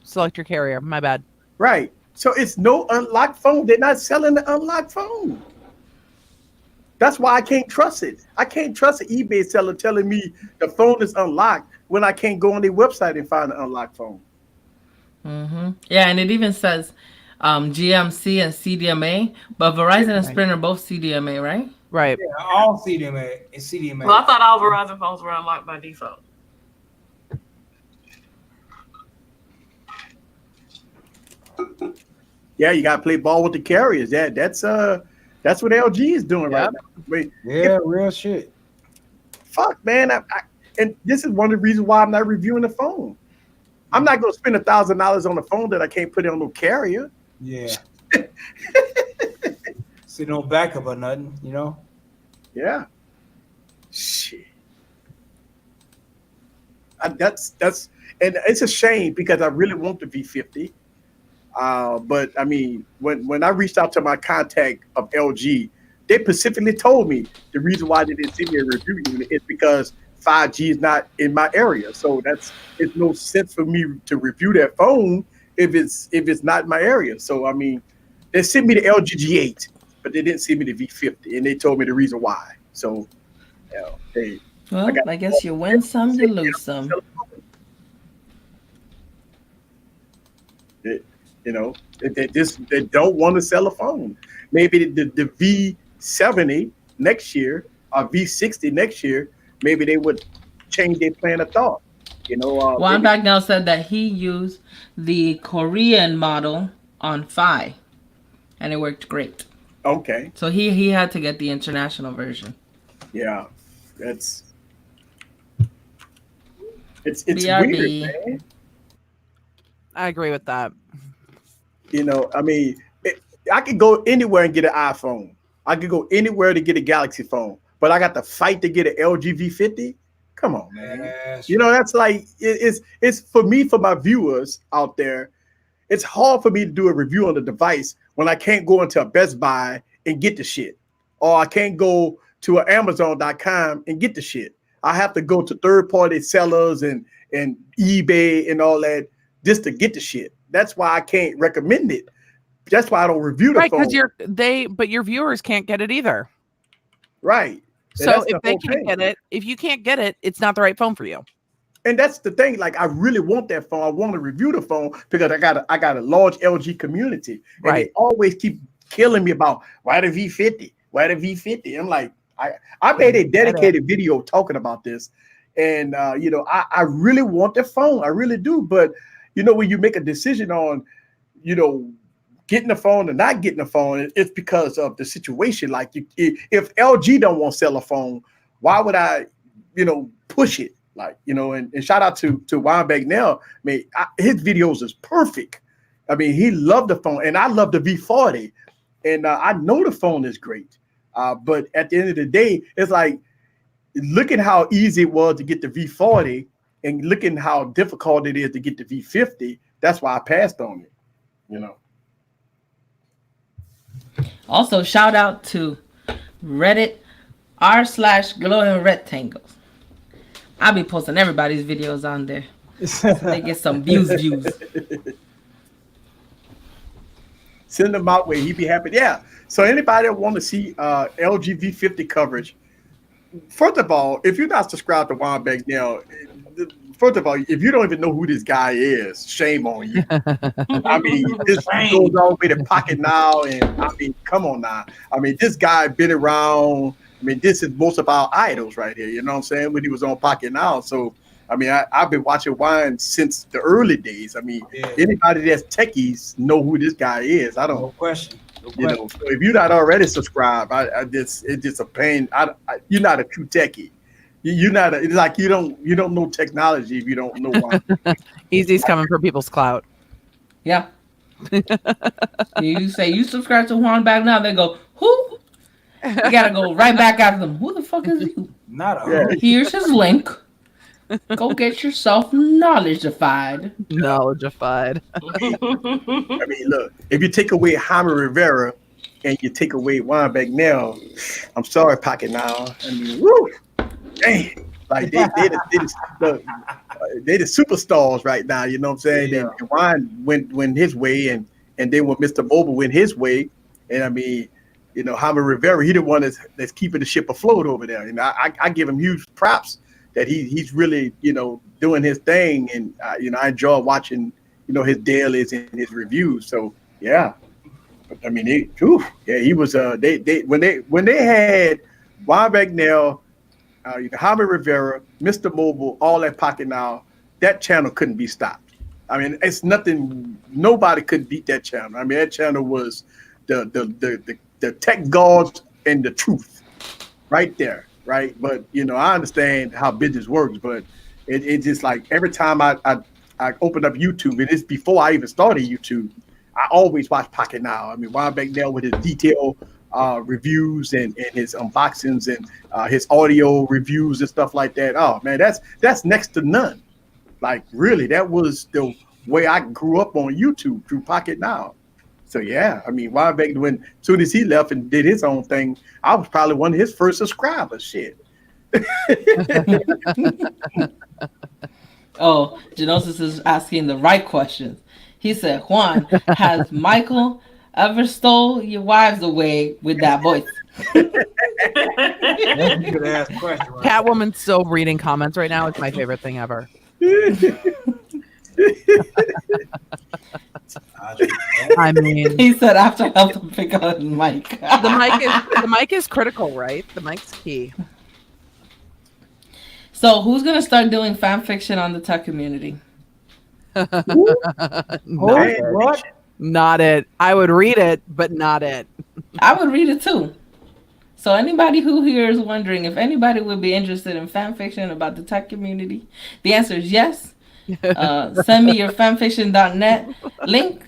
select your carrier. My bad. Right. So it's no unlocked phone. They're not selling the unlocked phone. That's why I can't trust it. I can't trust an eBay seller telling me the phone is unlocked when I can't go on their website and find an unlocked phone. Yeah, and it even says GMC and CDMA, but Verizon and Sprint are both CDMA, right? Right. Yeah, all CDMA. Well, I thought all Verizon phones were unlocked by default. Yeah, you got to play ball with the carriers. That's what LG is doing right now. Wait, real shit. Fuck, man. And this is one of the reasons why I'm not reviewing the phone. I'm not going to spend $1,000 on a phone that I can't put on no carrier. Yeah. See no backup or nothing, you know? Yeah. Shit. That's and it's a shame because I really want the V50. But I mean, when I reached out to my contact of LG, they specifically told me the reason why they didn't send me a review unit is because 5G is not in my area. So it's no sense for me to review that phone if it's not in my area. So I mean, they sent me the LG G8, but they didn't send me the V50, and they told me the reason why. So, hey. Well, I guess you win some, you lose some. They don't want to sell a phone. Maybe the V70 next year or V60 next year, maybe they would change their plan of thought. Juan Bagnell said that he used the Korean model on Fi, and it worked great. Okay. So he had to get the international version. Yeah, it's BRB. weird, man. I agree with that. I mean, I could go anywhere and get an iPhone. I could go anywhere to get a Galaxy phone, but I got to fight to get an LG V50. Come on, man. That's like it's for me, for my viewers out there. It's hard for me to do a review on the device when I can't go into a Best Buy and get the shit, or I can't go to an Amazon.com and get the shit. I have to go to third-party sellers and eBay and all that just to get the shit. That's why I can't recommend it. That's why I don't review the phone. Right, because your viewers can't get it either. Right. So if they can't get it, if you can't get it, it's not the right phone for you. And that's the thing. Like, I really want that phone. I want to review the phone because I got a large LG community. And right. They always keep killing me about why the V50? Why the V50? I'm like, I made a dedicated video talking about this. And I really want the phone. I really do. But when you make a decision on, getting the phone and not getting the phone, it's because of the situation. Like, if LG don't want to sell a phone, why would I, push it? Like, and shout out to Juan Bagnell. I mean, his videos is perfect. I mean, he loved the phone, and I love the V40, and I know the phone is great. But at the end of the day, it's like, looking how easy it was to get the V40 and looking how difficult it is to get the V50. That's why I passed on it, Also, shout out to Reddit r/glowing rectangles. I'll be posting everybody's videos on there. So they get some views. Send them out where he'd be happy. Yeah. So anybody that want to see LG V50 coverage, first of all, if you're not subscribed to Juan Bagnell, first of all, if you don't even know who this guy is, shame on you. I mean, this goes all the way to Pocket Now, and I mean, come on now. I mean, this guy been around. I mean, this is most of our idols right here. You know what I'm saying? When he was on Pocket Now. So, I mean, I've been watching Juan since the early days. I mean, anybody that's techies know who this guy is. I don't. No question. So if you're not already subscribed, it's just a pain. You're not a true techie. You're not. It's like you don't know technology if you don't know why. Easy's coming for people's clout. Yeah. You say you subscribe to Juan Bagnell, they go, who? You gotta go right back after them. Who the fuck is he? Here's his link. Go get yourself knowledgeified. Knowledgeified. I mean, look, if you take away Jaime Rivera and you take away Juan Bagnell, I'm sorry, Pocket Now. I mean, woo, dang. Like they the superstars right now. You know what I'm saying? Yeah. And Juan went his way, and then when Mr. Mobile went his way, and I mean, Jaime Rivera, he the one that's keeping the ship afloat over there. And I give him huge props that he's really, doing his thing. And, I enjoy watching, his dailies and his reviews. So, yeah. I mean, he was. They when they had Juan Bagnell, Jaime Rivera, Mr. Mobile, all that pocket now. That channel couldn't be stopped. I mean, it's nothing. Nobody could beat that channel. I mean, that channel was the tech gods and the truth, right there, right. But I understand how business works, but it just like every time I opened up YouTube, and it's before I even started YouTube, I always watch Pocket Now. I mean, Juan Bagnell with his detailed reviews and his unboxings and his audio reviews and stuff like that. Oh man, that's next to none. Like really, that was the way I grew up on YouTube through Pocket Now. So yeah, I mean, Juan Bagnell, as soon as he left and did his own thing, I was probably one of his first subscribers. Shit. Oh, Genosis is asking the right questions. He said, Juan, has Michael ever stole your wives away with that voice? That's a good ass question. Right? Catwoman's still reading comments right now. It's my favorite thing ever. I mean, he said after help him pick up the mic. the mic is critical, right? The mic's key. So who's gonna start doing fan fiction on the tech community? What? Not it. I would read it, but not it. I would read it too. So anybody who here is wondering if anybody would be interested in fan fiction about the tech community, the answer is yes. Send me your fanfiction.net link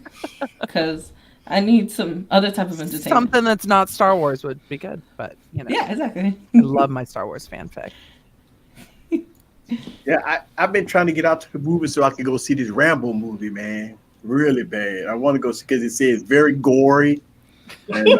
because I need some other type of entertainment. Something that's not Star Wars would be good, but Yeah, exactly. I love my Star Wars fanfic. Yeah, I've been trying to get out to the movie so I can go see this Rambo movie, man. Really bad. I want to go because it says very gory. And,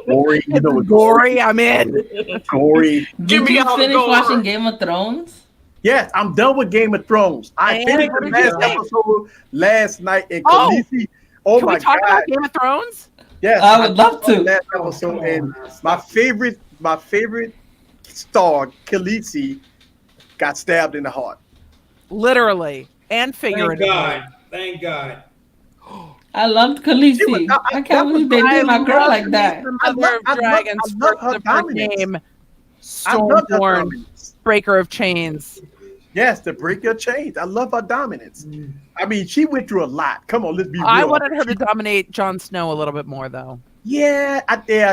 gory, gory. I'm in. Gory. Did you finish watching Game of Thrones? Yes, I'm done with Game of Thrones. I finished the last episode last night in Khaleesi. Oh Can my we talk God. about Game of Thrones? Yes, I would love to. Last episode, and my favorite star, Khaleesi, got stabbed in the heart. Literally and figuratively. Thank God. I loved Khaleesi. I can't believe they did my girl like that. The mother of dragons, love her her dominance. name, I love her Stormborn, dominance. breaker of chains. Yes, the breaker of chains. I love her dominance. I mean, she went through a lot. Come on, let's be real. I wanted her to dominate Jon Snow a little bit more, though. Yeah,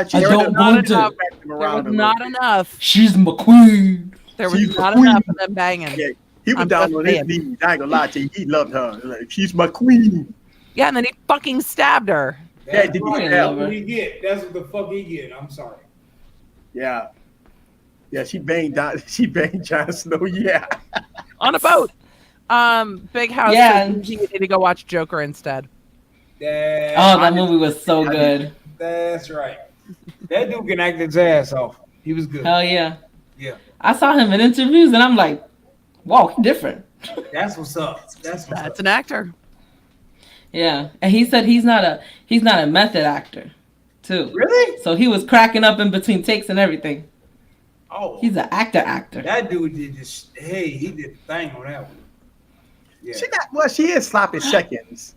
she I don't want There it. was not enough. She's my queen. There was She's not the queen. enough of them banging. Yeah, he was I'm down just on his saying. knees. I ain't gonna lie to you. He loved her. Like, she's my queen. Yeah, and then he fucking stabbed her. Yeah, did you right. tell? That's what he get. That's what the fuck he get. I'm sorry. Yeah. Yeah, she banged Jon Snow. Yeah. On a boat. Big House. Yeah. says you need to go watch Joker instead. That movie was so good. That's right. That dude can act his ass off. He was good. Hell yeah. Yeah. I saw him in interviews and I'm like, wow, he's different. That's what's up. That's an actor. Yeah. And he said he's not a method actor, too. Really? So he was cracking up in between takes and everything. Oh. He's an actor. That dude did just he did the thing on that one. Yeah. She is sloppy seconds,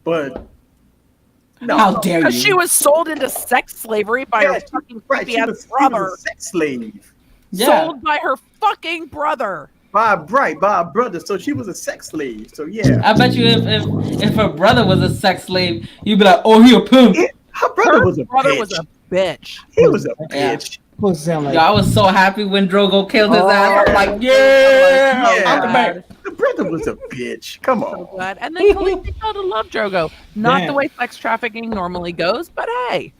but no. How dare you? Because she was sold into sex slavery by her fucking creepy She ass was brother. a sex slave. Yeah. Sold by her fucking brother. By a brother. So she was a sex slave. So yeah. I bet you if her brother was a sex slave, you'd be like, oh, he a pimp. Her brother was a bitch. He was a bitch. Yo, I was so happy when Drogo killed his ass. I'm like, yeah. The brother was a bitch. Come on. So glad. And then Khaleesi fell to love Drogo. Not Damn. the way sex trafficking normally goes, but hey.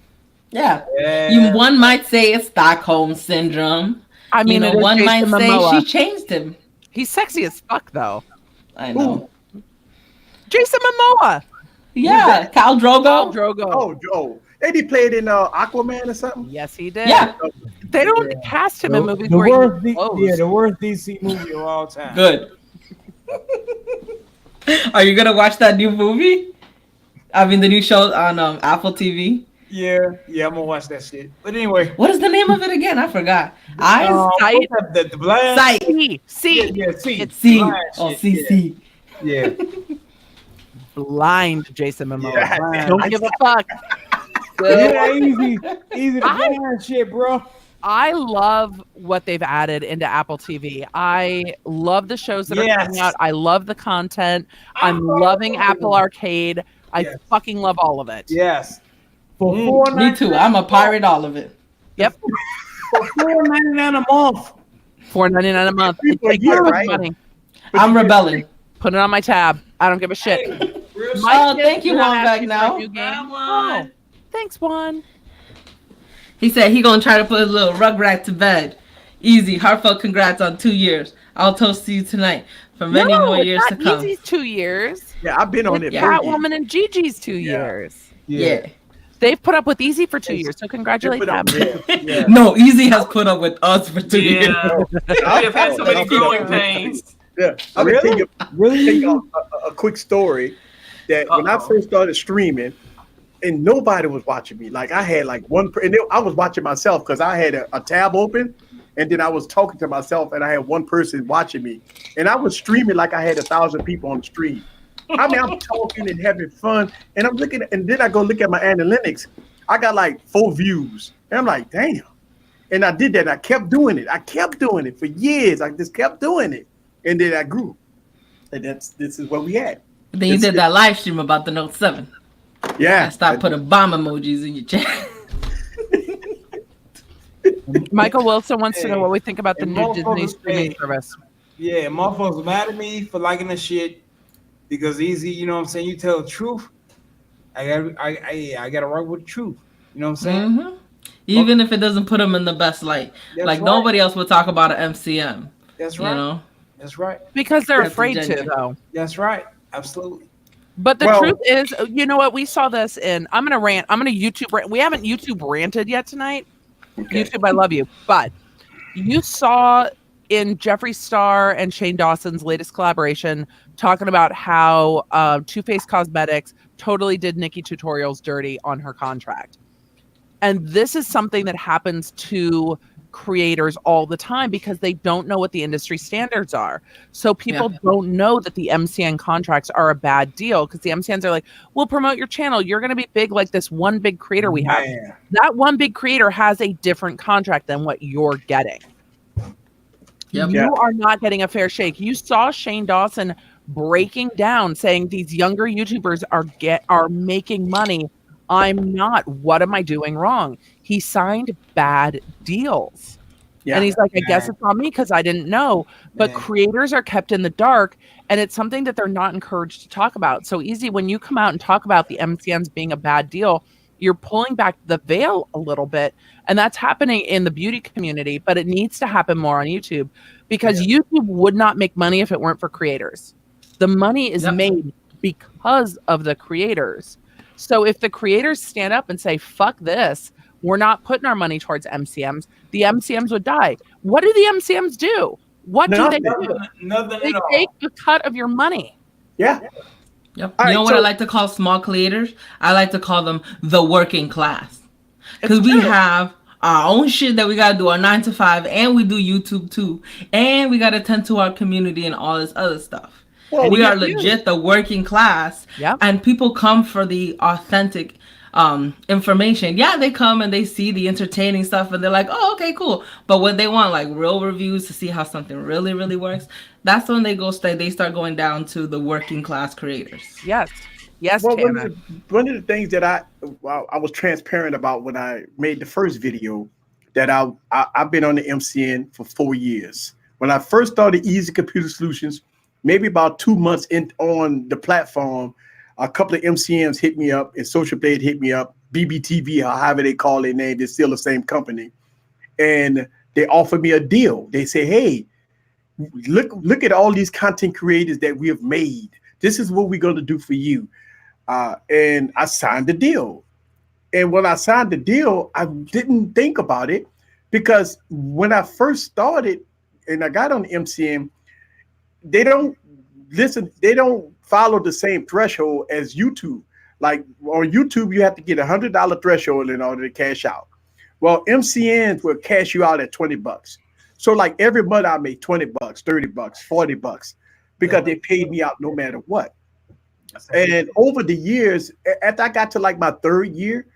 Yeah. One might say it's Stockholm syndrome. I mean, it is one Jason might Momoa. say she changed him. He's sexy as fuck, though. I know. Ooh. Jason Momoa. Yeah, Khal Drogo. Oh. And he played in Aquaman or something? Yes, he did. Yeah. They don't cast him in movies The where worst, he's close. the worst DC movie of all time. Good. Are you gonna watch that new movie? I mean, the new show on Apple TV. Yeah, I'm gonna watch that shit. But anyway, what is the name of it again? I forgot. Sight. The blind. Sight. C. Yeah, C. It's C. Blind Oh, shit, CC. Yeah. Blind Jason Momoa. Yeah, Don't give a fuck. Yeah, easy to find shit, bro. I love what they've added into Apple TV. I love the shows that are coming out. I love the content. I'm loving Apple Arcade. I fucking love all of it. Yes. For Me too. I'm a pirate all of it. Yep. For $4.99 a month. $4.99 a month. Right? I'm rebelling. Put it on my tab. I don't give a shit. Thank you, Juan, back now. Oh, thanks, Juan. He said he gonna try to put his little rugrat to bed. Easy, heartfelt congrats on 2 years. I'll toast to you tonight for many more years to come. Easy's 2 years. Yeah, I've been on it. Catwoman and Gigi's 2 years. Yeah. They've put up with Easy for 2 years, so congratulate them. No, Easy has put up with us for 2 years. I have had so many growing pains. Yeah, I'm gonna tell you a quick story that when I first started streaming, and nobody was watching me. Like I had like I was watching myself because I had a tab open, and then I was talking to myself, and I had one person watching me, and I was streaming like I had 1,000 people on the stream. I mean, I'm talking and having fun, and I'm looking, and then I go look at my analytics. I got like 4 views, and I'm like, damn. And I did that. And I kept doing it. I kept doing it for years. I just kept doing it, and then I grew. And this is what we had. Then you did that live stream about the Note 7. Yeah. Stop putting bomb emojis in your chat. Michael Wilson wants to know what we think about the new Disney streaming service. Yeah, motherfuckers mad at me for liking the shit because Easy, you know what I'm saying? You tell the truth. I gotta work with the truth. You know what I'm saying? Mm-hmm. Even if it doesn't put them in the best light. Nobody else will talk about an MCM. That's right. You know? That's right. Because they're afraid to, though. That's right. Absolutely. But the truth is, you know what? We saw this in. I'm gonna rant. I'm gonna YouTube rant. We haven't YouTube ranted yet tonight. Okay. YouTube, I love you, but you saw in Jeffree Star and Shane Dawson's latest collaboration talking about how Too Faced Cosmetics totally did Nikki Tutorials dirty on her contract, and this is something that happens to creators all the time because they don't know what the industry standards are. So people don't know that the MCN contracts are a bad deal because the MCNs are like, we'll promote your channel. You're going to be big like this one big creator we have. That one big creator has a different contract than what you're getting. You are not getting a fair shake. You saw Shane Dawson breaking down saying these younger YouTubers are making money. I'm not. What am I doing wrong? He signed bad deals. And he's like, I guess it's on me because I didn't know. But creators are kept in the dark, and it's something that they're not encouraged to talk about. So Easy, when you come out and talk about the MCNs being a bad deal, you're pulling back the veil a little bit. And that's happening in the beauty community, but it needs to happen more on YouTube because YouTube would not make money if it weren't for creators. The money is made because of the creators. So if the creators stand up and say, fuck this, we're not putting our money towards MCMs, the MCMs would die. What do the MCMs do? What do they do? Nothing they at all. take a cut of your money. Yep. You know what I like to call small creators? I like to call them the working class. Because we have our own shit that we got to do, our 9 to 5, and we do YouTube too. And we got to tend to our community and all this other stuff. Well, we are legit the working class, and people come for the authentic information. Yeah, they come and they see the entertaining stuff, and they're like, "Oh, okay, cool." But when they want like real reviews to see how something really, really works, that's when they start going down to the working class creators. Yes. Well, one of the things that I was transparent about when I made the first video that I've been on the MCN for 4 years. When I first started Easy Computer Solutions, maybe about 2 months on the platform, a couple of MCMs hit me up, and Social Blade hit me up, BBTV, however they call their name, they're still the same company. And they offered me a deal. They say, hey, look at all these content creators that we have made. This is what we're going to do for you. And I signed the deal. And when I signed the deal, I didn't think about it because when I first started and I got on the MCM, they don't follow the same threshold as YouTube. Like on YouTube, you have to get $100 threshold in order to cash out. Well, MCNs will cash you out at $20. So like every month I made $20, $30, $40 because they paid me out no matter what. And over the years, after I got to like my 3rd year,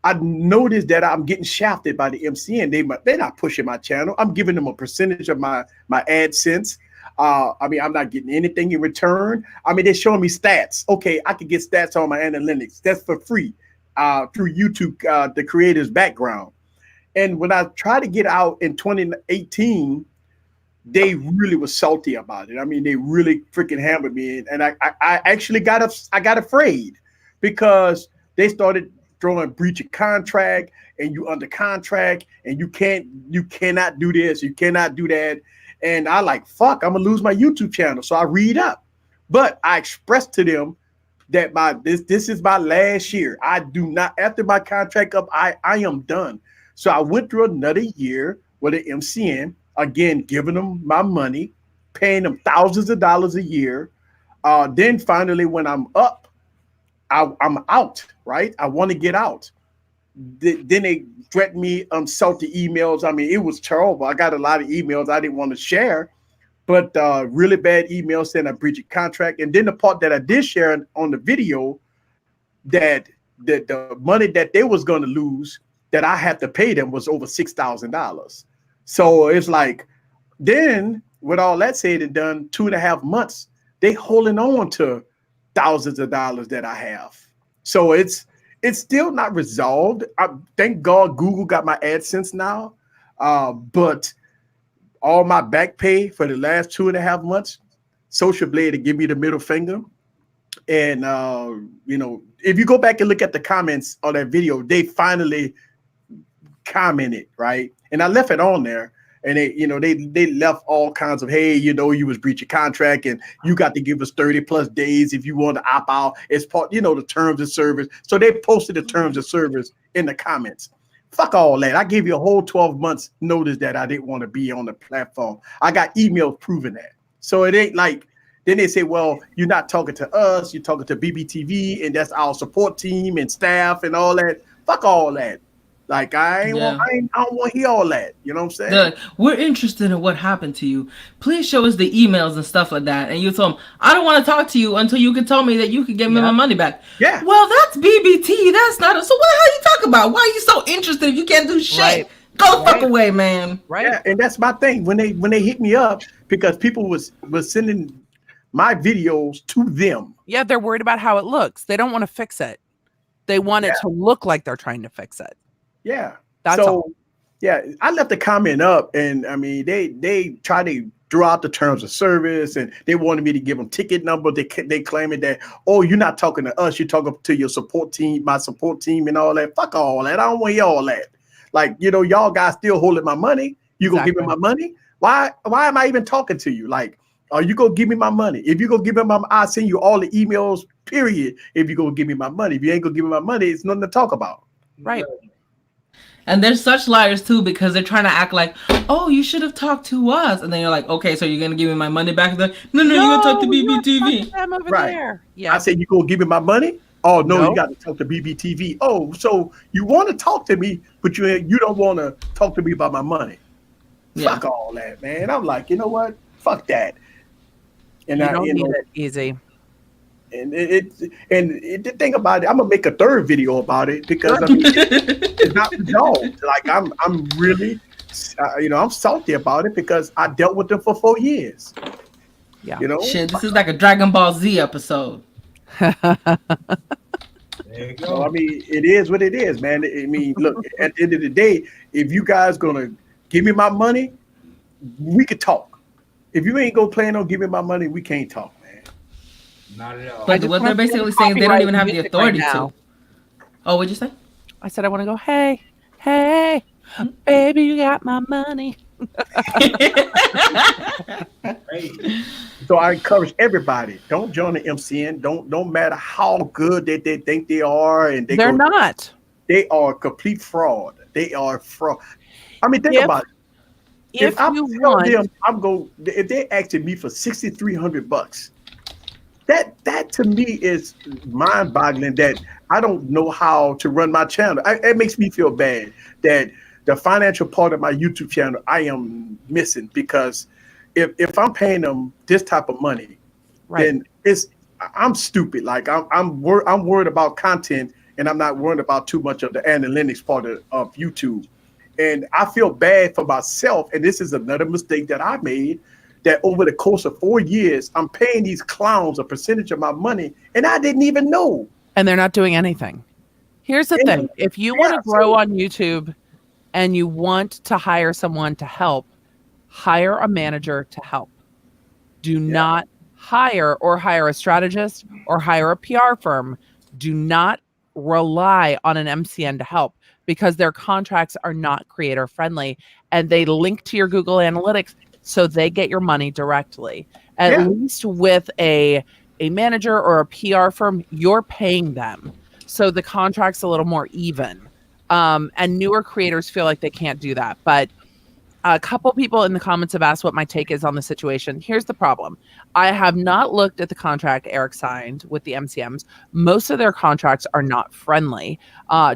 I noticed that I'm getting shafted by the MCN. They're not pushing my channel. I'm giving them a percentage of my AdSense. I mean, I'm not getting anything in return. I mean, they're showing me stats. Okay, I can get stats on my analytics. That's for free through YouTube, the creator's background. And when I tried to get out in 2018, they really was salty about it. I mean, they really freaking hammered me. And I actually got afraid because they started throwing breach of contract and you under contract and you cannot do this, you cannot do that. And I like, fuck, I'm gonna lose my YouTube channel. So I read up, but I expressed to them that this is my last year. I do not, after my contract up, I am done. So I went through another year with an MCN, again, giving them my money, paying them thousands of dollars a year. Then finally, when I'm up, I'm out, right? I want to get out. Then they threatened me salty emails. I mean, it was terrible. I got a lot of emails I didn't want to share, but really bad emails saying I breached a contract. And then the part that I did share on the video, that the money that they was going to lose, that I had to pay them, was over $6,000. So it's like, then with all that said and done, 2.5 months, they holding on to thousands of dollars that I have. So it's still not resolved. Thank God Google got my AdSense now. But all my back pay for the last 2.5 months, Social Blade to give me the middle finger. And, you know, if you go back and look at the comments on that video, they finally commented, right? And I left it on there. And they left all kinds of, hey, you was breaching contract and you got to give us 30+ days if you want to opt out. It's part, the terms of service. So they posted the terms of service in the comments. Fuck all that. I gave you a whole 12 months notice that I didn't want to be on the platform. I got emails proving that. So it ain't like, then they say, well, you're not talking to us, you're talking to BBTV, and that's our support team and staff and all that. Fuck all that. Like, I don't want to hear all that. You know what I'm saying? Like, we're interested in what happened to you. Please show us the emails and stuff like that. And you tell them, I don't want to talk to you until you can tell me that you can give me my money back. Yeah. Well, that's BBT. That's not. So what the hell you talk about? Why are you so interested if you can't do shit? Right. Go fuck away, man. Right. Yeah, and that's my thing. When they hit me up, because people was sending my videos to them. Yeah, they're worried about how it looks. They don't want to fix it. They want it to look like they're trying to fix it. Yeah. That's all. Yeah, I left the comment up, and I mean, they try to draw out the terms of service, and they wanted me to give them ticket number. They claiming that, oh, you're not talking to us, you're talking to your support team, my support team, and all that. Fuck all that. I don't want to hear all that. Like, y'all guys still holding my money. You gonna give me my money? Why am I even talking to you? Like, are you gonna give me my money? If you gonna give me my money, I'll send you all the emails, period. If you gonna give me my money. If you ain't gonna give me my money, it's nothing to talk about. Right. And they're such liars too, because they're trying to act like, oh, you should have talked to us. And then you're like, okay, so you're gonna give me my money back? Like, no, you're gonna talk to BBTV. Right. There. Yeah. I said, you gonna give me my money? Oh no, you got to talk to BBTV. Oh, so you want to talk to me, but you don't want to talk to me about my money. Yeah. Fuck all that, man. I'm like, you know what? Fuck that. And you don't need it easy. And the thing about it, I'm gonna make a third video about it because I mean, it's not resolved. Like I'm really, I'm salty about it because I dealt with them for 4 years. Yeah. Shit, this is like a Dragon Ball Z episode. There you go. So, I mean, it is what it is, man. I mean, look, at the end of the day, if you guys gonna give me my money, we could talk. If you ain't gonna plan on giving my money, we can't talk. Not at all. But what they're basically saying, they don't even have the authority to. Oh, what'd you say? I said I want to go, hey, baby, you got my money. So I encourage everybody, don't join the MCN. Don't matter how good they think they are, and they're not. They are a complete fraud. They are fraud. I mean, think about it. If they're asking me for $6,300. That to me is mind-boggling that I don't know how to run my channel. It makes me feel bad that the financial part of my YouTube channel I am missing, because if I'm paying them this type of money, then I'm stupid. Like I'm worried about content and I'm not worried about too much of the analytics part of YouTube. And I feel bad for myself. And this is another mistake that I made, that over the course of 4 years, I'm paying these clowns a percentage of my money, and I didn't even know. And they're not doing anything. Here's the thing. If you want to grow on YouTube and you want to hire someone to help, hire a manager to help. Do not hire a strategist or hire a PR firm. Do not rely on an MCN to help, because their contracts are not creator friendly and they link to your Google Analytics, so they get your money directly. At least with a manager or a PR firm, you're paying them. So the contract's a little more even. And newer creators feel like they can't do that. But a couple people in the comments have asked what my take is on the situation. Here's the problem. I have not looked at the contract Eric signed with the MCMs. Most of their contracts are not friendly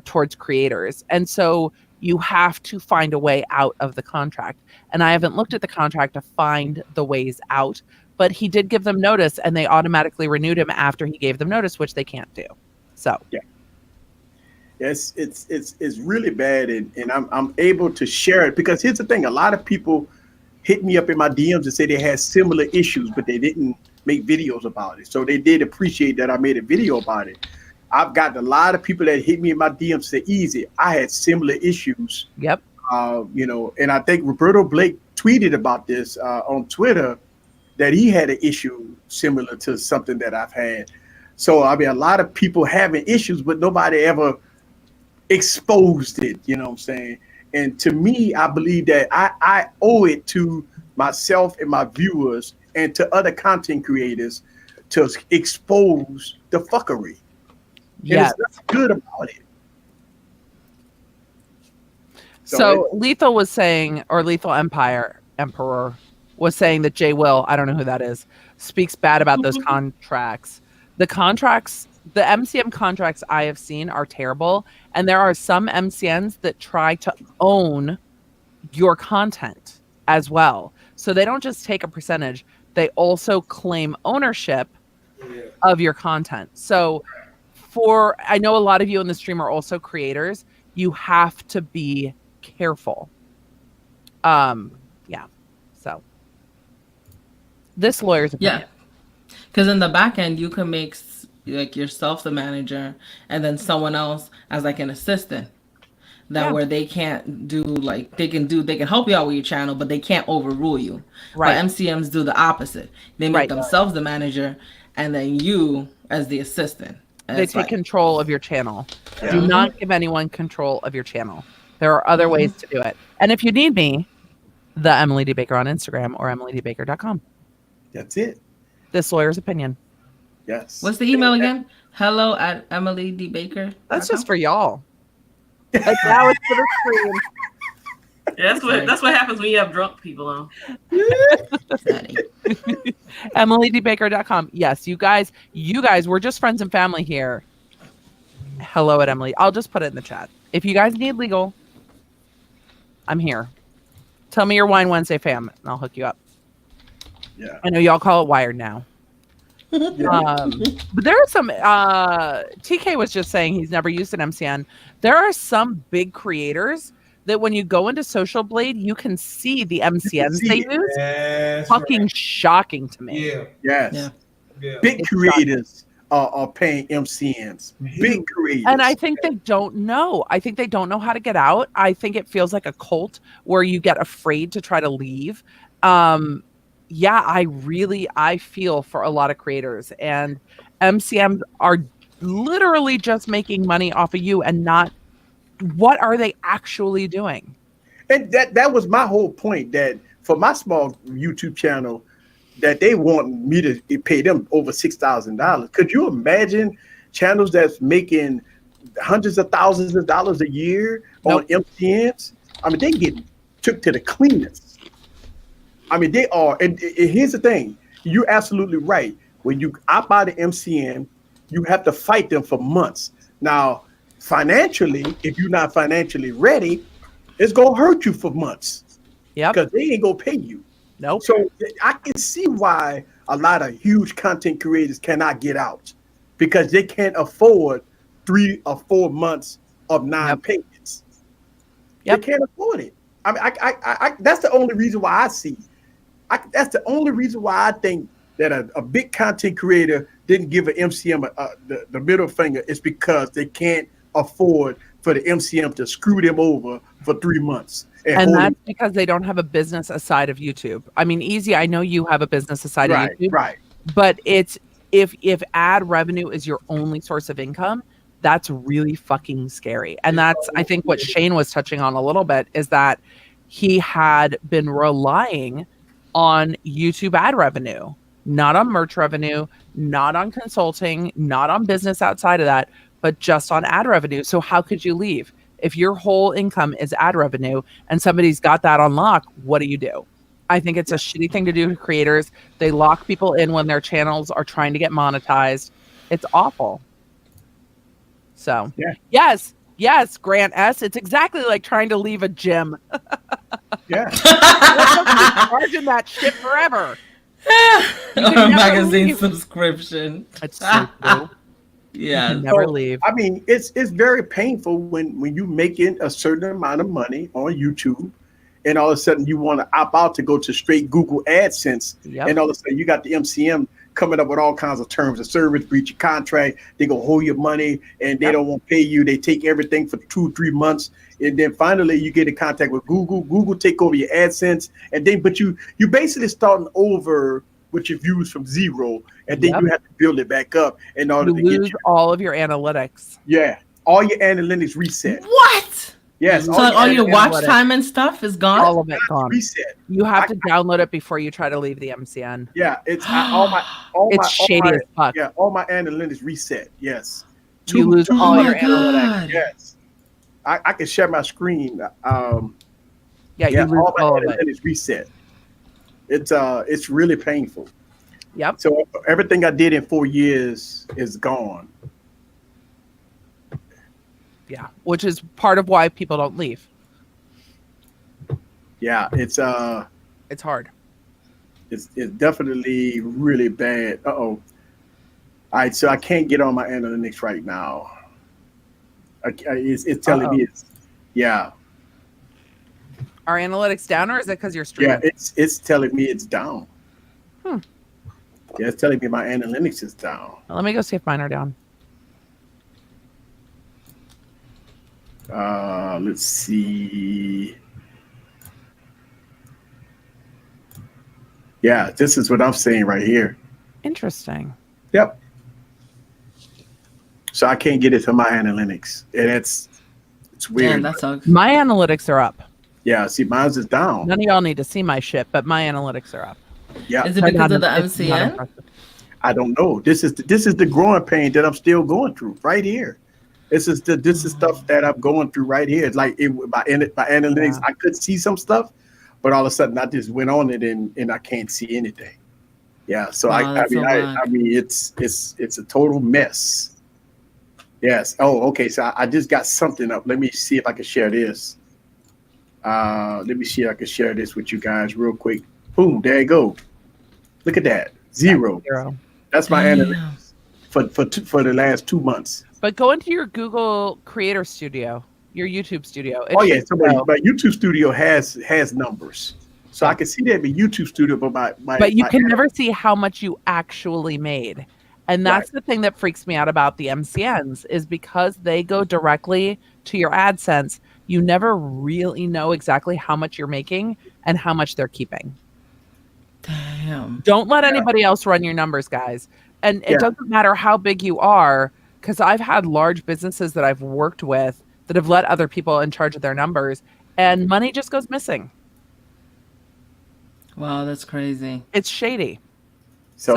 towards creators. And so you have to find a way out of the contract. And I haven't looked at the contract to find the ways out. But he did give them notice, and they automatically renewed him after he gave them notice, which they can't do. So yes, it's really bad, and I'm able to share it, because here's the thing: a lot of people hit me up in my DMs and say they had similar issues, but they didn't make videos about it. So they did appreciate that I made a video about it. I've got a lot of people that hit me in my DMs say, "Easy, I had similar issues." Yep. And I think Roberto Blake tweeted about this on Twitter, that he had an issue similar to something that I've had. So, I mean, a lot of people having issues, but nobody ever exposed it, you know what I'm saying? And to me, I believe that I owe it to myself and my viewers and to other content creators to expose the fuckery. Yeah. There's nothing good about it. So Lethal was saying, or Lethal Emperor was saying that Jay Will, I don't know who that is, speaks bad about those contracts. The MCM contracts I have seen are terrible. And there are some MCNs that try to own your content as well. So they don't just take a percentage, they also claim ownership of your content. So I know a lot of you in the stream are also creators. You have to be careful. So this lawyer's opinion. Because in the back end, you can make like yourself the manager and then someone else as like an assistant. Where they can't do like they can help you out with your channel, but they can't overrule you. Right. But MCMs do the opposite. They make themselves the manager and then you as the assistant. They take control of your channel. Yeah. Do not give anyone control of your channel. There are other ways to do it. And if you need me, the Emily D. Baker on Instagram or EmilyDBaker.com. That's it. This lawyer's opinion. Yes. What's the email again? hello@EmilyDBaker. That's just for y'all. Like now it's for the stream. Yeah, that's what happens when you have drunk people on. EmilyDBaker.com. Yes, you guys, we're just friends and family here. Hello at Emily. I'll just put it in the chat. If you guys need legal, I'm here. Tell me your Wine Wednesday fam, and I'll hook you up. Yeah. I know y'all call it Wired now. But there are some TK was just saying he's never used an MCN. There are some big creators that when you go into Social Blade, you can see the MCNs they use. Yes, fucking shocking to me. Yeah. Yes. Yeah. Big creators are paying MCNs. Big creators. And I think they don't know. I think they don't know how to get out. I think it feels like a cult where you get afraid to try to leave. I feel for a lot of creators, and MCMs are literally just making money off of you and not what are they actually doing? And that was my whole point, that for my small YouTube channel, that they want me to pay them over $6,000. Could you imagine channels that's making hundreds of thousands of dollars a year on MCNs? I mean, they get took to the cleanest. I mean, they are. And here's the thing. You're absolutely right. When you opt out of MCN, you have to fight them for months. Now, financially, if you're not financially ready, it's going to hurt you for months. Yeah. Because they ain't going to pay you. Nope. So I can see why a lot of huge content creators cannot get out, because they can't afford 3 or 4 months of non-payments. They can't afford it. I mean, I that's the only reason why I see. That's the only reason why I think that a big content creator didn't give an MCM the middle finger is because they can't afford for the MCM to screw them over for 3 months. And that's because they don't have a business aside of YouTube. I mean, Easy, I know you have a business aside of YouTube. Right. But it's if ad revenue is your only source of income, that's really fucking scary. And that's, I think, what Shane was touching on a little bit, is that he had been relying on YouTube ad revenue, not on merch revenue, not on consulting, not on business outside of that, but just on ad revenue. So how could you leave? If your whole income is ad revenue and somebody's got that on lock, what do? I think it's a shitty thing to do to creators. They lock people in when their channels are trying to get monetized. It's awful. So, yes, Grant S. It's exactly like trying to leave a gym. Charging that shit forever. Or a magazine subscription. It's so cool. Yeah, never leave. I mean, it's very painful when you making a certain amount of money on YouTube, and all of a sudden you want to opt out to go to straight Google AdSense, and all of a sudden you got the MCM coming up with all kinds of terms of service, breach of contract. They gonna hold your money, and they don't want to pay you. They take everything for 2-3 months, and then finally you get in contact with Google. Google take over your AdSense, and then you basically starting over with your views from zero, and then you have to build it back up in order to lose all of your analytics. Yeah, all your analytics reset. What? Yes. So all your watch time and stuff is gone? All of it gone. Reset. You have to download it before you try to leave the MCN. Yeah, it's shady as fuck. Yeah, all my analytics reset. Yes. You lose all your analytics. Yes. I can share my screen. You lose all of it. Analytics reset. It's really painful. Yep. So everything I did in 4 years is gone. Yeah, which is part of why people don't leave. Yeah, it's hard. It's definitely really bad. All right, so I can't get on my analytics right now. It's telling me Are analytics down, or is it because you're streaming? Yeah, it's telling me it's down. Yeah, it's telling me my analytics is down. Well, let me go see if mine are down. Let's see. Yeah, this is what I'm saying right here. Interesting. Yep. So I can't get it to my analytics, and it's weird. Damn, that sucks. My analytics are up. Yeah, see, mine's is down. None of y'all need to see my shit, but my analytics are up. Yeah. Is it because of the MCN? I don't know. This is the growing pain that I'm still going through right here. This is stuff that I'm going through right here. It's like by analytics, I could see some stuff, but all of a sudden I just went on it and I can't see anything. Yeah, so I mean it's a total mess. Yes. Oh, okay. So I just got something up. Let me see if I can share this. Let me see if I can share this with you guys real quick. Boom, there you go. Look at that. Zero. That's my analytics for the last 2 months. But go into your Google Creator Studio, your YouTube Studio. So my YouTube Studio has numbers, so I can see that in YouTube Studio. But you can never see how much you actually made, and that's the thing that freaks me out about the MCNs is because they go directly to your AdSense. You never really know exactly how much you're making and how much they're keeping. Damn. Don't let anybody else run your numbers, guys. And it doesn't matter how big you are, because I've had large businesses that I've worked with that have let other people in charge of their numbers, and money just goes missing. Wow, that's crazy. It's shady. So.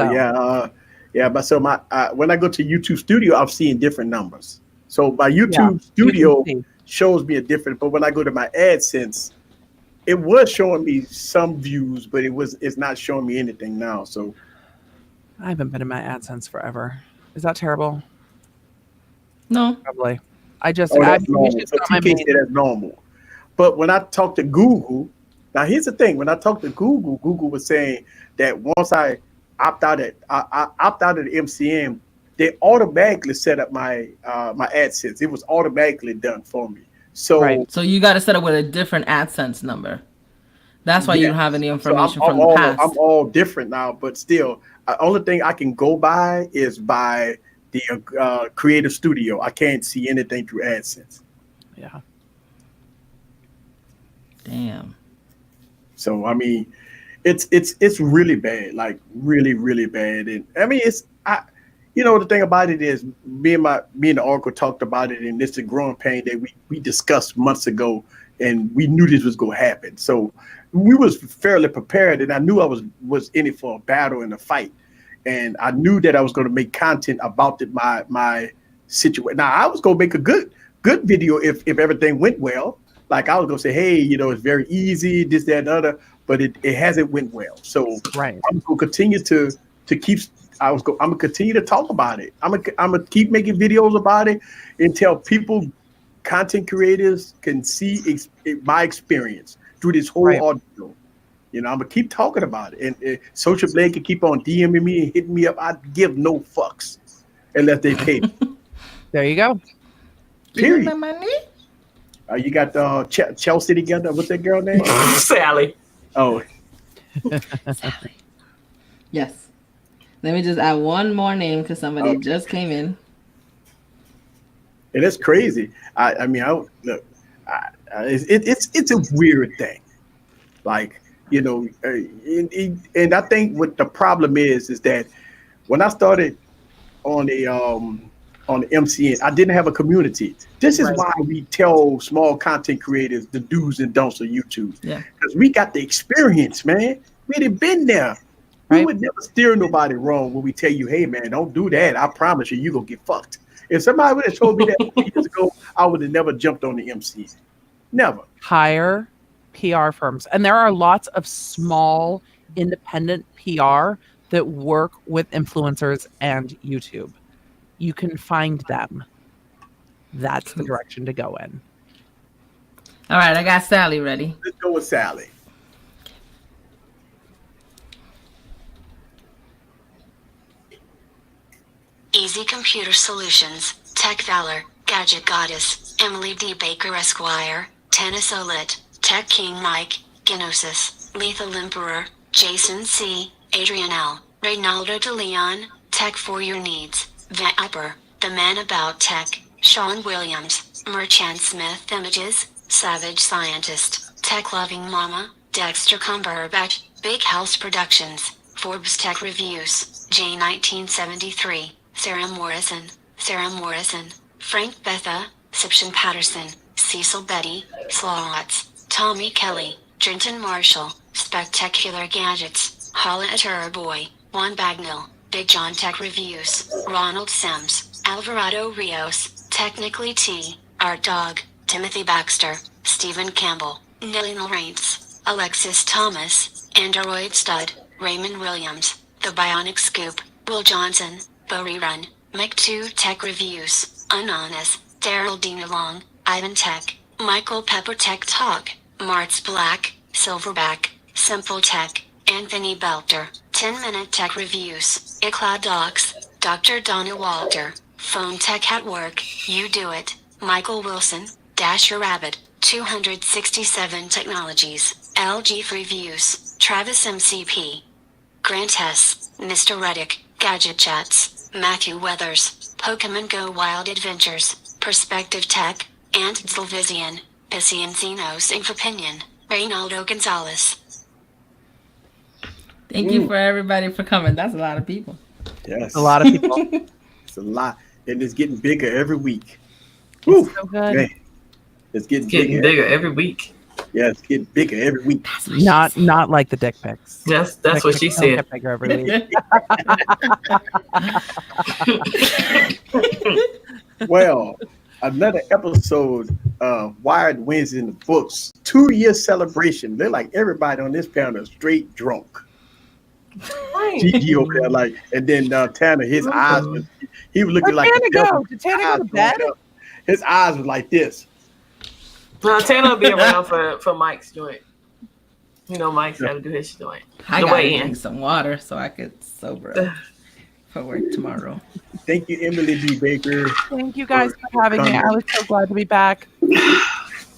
But so my when I go to YouTube Studio, I'm seeing different numbers. So my YouTube Studio shows me a different, but when I go to my AdSense, it was showing me some views, but it's not showing me anything now. So I haven't been in my AdSense forever. Is that terrible? No, probably. I just that's normal. So TK said that's normal. But when I talked to Google, now here's the thing: when I talked to Google, Google was saying that once I opt out of the MCN, they automatically set up my my AdSense. It was automatically done for me. So So you got to set up with a different AdSense number. That's why you don't have any information from the past. I'm all different now, but still, the only thing I can go by is by the Creative Studio. I can't see anything through AdSense. Yeah. Damn. So I mean, it's really bad, like really really bad. And I mean, you know, the thing about it is, me and the Oracle talked about it, and it's a growing pain that we discussed months ago, and we knew this was going to happen. So we was fairly prepared, and I knew I was in it for a battle and a fight, and I knew that I was going to make content about my situation. Now I was going to make a good video if everything went well. Like I was going to say, hey, you know, it's very easy, this, that, and other, but it hasn't went well. So I'm going to continue to keep. I'm gonna continue to talk about it. I'm gonna keep making videos about it until people, content creators, can see my experience through this whole audio. You know, I'm gonna keep talking about it, and Social Blade can keep on DMing me and hitting me up. I give no fucks unless they pay me. There you go. Period. You got Chelsea together. What's that girl name? Sally. Oh. Sally. Yes. Let me just add one more name because somebody just came in. And it's crazy. I mean, it's a weird thing. Like, you know, and I think what the problem is that when I started on the MCN, I didn't have a community. This is why we tell small content creators the do's and don'ts of YouTube. Yeah. Because we got the experience, man. We had been there. We would never steer nobody wrong when we tell you, hey, man, don't do that. I promise you, you're going to get fucked. If somebody would have told me that years ago, I would have never jumped on the MC. Never. Hire PR firms. And there are lots of small, independent PR that work with influencers and YouTube. You can find them. That's the direction to go in. All right, I got Sally ready. Let's go with Sally. Easy Computer Solutions, Tech Valor, Gadget Goddess, Emily D. Baker Esquire, Tennis Olet, Tech King Mike, Gnosis, Lethal Emperor, Jason C., Adrian L., Reynaldo de Leon, Tech for Your Needs, Vapor, The Man About Tech, Sean Williams, Merchant Smith Images, Savage Scientist, Tech Loving Mama, Dexter Cumberbatch, Big House Productions, Forbes Tech Reviews, J1973, Sarah Morrison, Frank Betha, Sipshin Patterson, Cecil Betty, Slots, Tommy Kelly, Trenton Marshall, Spectacular Gadgets, Holla at Her Boy, Juan Bagnell, Big John Tech Reviews, Ronald Sims, Alvarado Rios, Technically T, Art Dog, Timothy Baxter, Stephen Campbell, Nellie Lawrence, Alexis Thomas, Android Stud, Raymond Williams, The Bionic Scoop, Will Johnson, Bo Rerun, Mike 2 Tech Reviews, Anonymous, Daryl Dina Long, Ivan Tech, Michael Pepper Tech Talk, Martz Black, Silverback, Simple Tech, Anthony Belter, 10-Minute Tech Reviews, iCloud Docs, Dr. Donna Walter, Phone Tech at Work, You Do It, Michael Wilson, Dasher Rabbit, 267 Technologies, LG Reviews, Travis MCP, Grant S., Mr. Reddick, Gadget Chats, Matthew Weathers, Pokemon Go Wild Adventures, Perspective Tech, and Zilvizian, Pissy and Xenos Infopinion, Reynaldo Gonzalez. Thank you for everybody for coming. That's a lot of people. Yes. A lot of people. It's a lot. And it's getting bigger every week. Woo, so good. Man. It's getting bigger every week. Yeah, it's getting bigger every week. Not like the dick pics. That's what she said. Get bigger every week. Well, another episode of Wired Wins in the books. 2-year celebration. They're like everybody on this panel is straight drunk. Gigi over there, like, and then Tanner, his eyes was, he was looking like Did Tanner go to bed? His eyes was like this. No, Tanner will be around for Mike's joint. You know, Mike's got to do his joint. I got to drink some water so I could sober up. for work tomorrow. Thank you, Emily D. Baker. Thank you guys for having me. I was so glad to be back.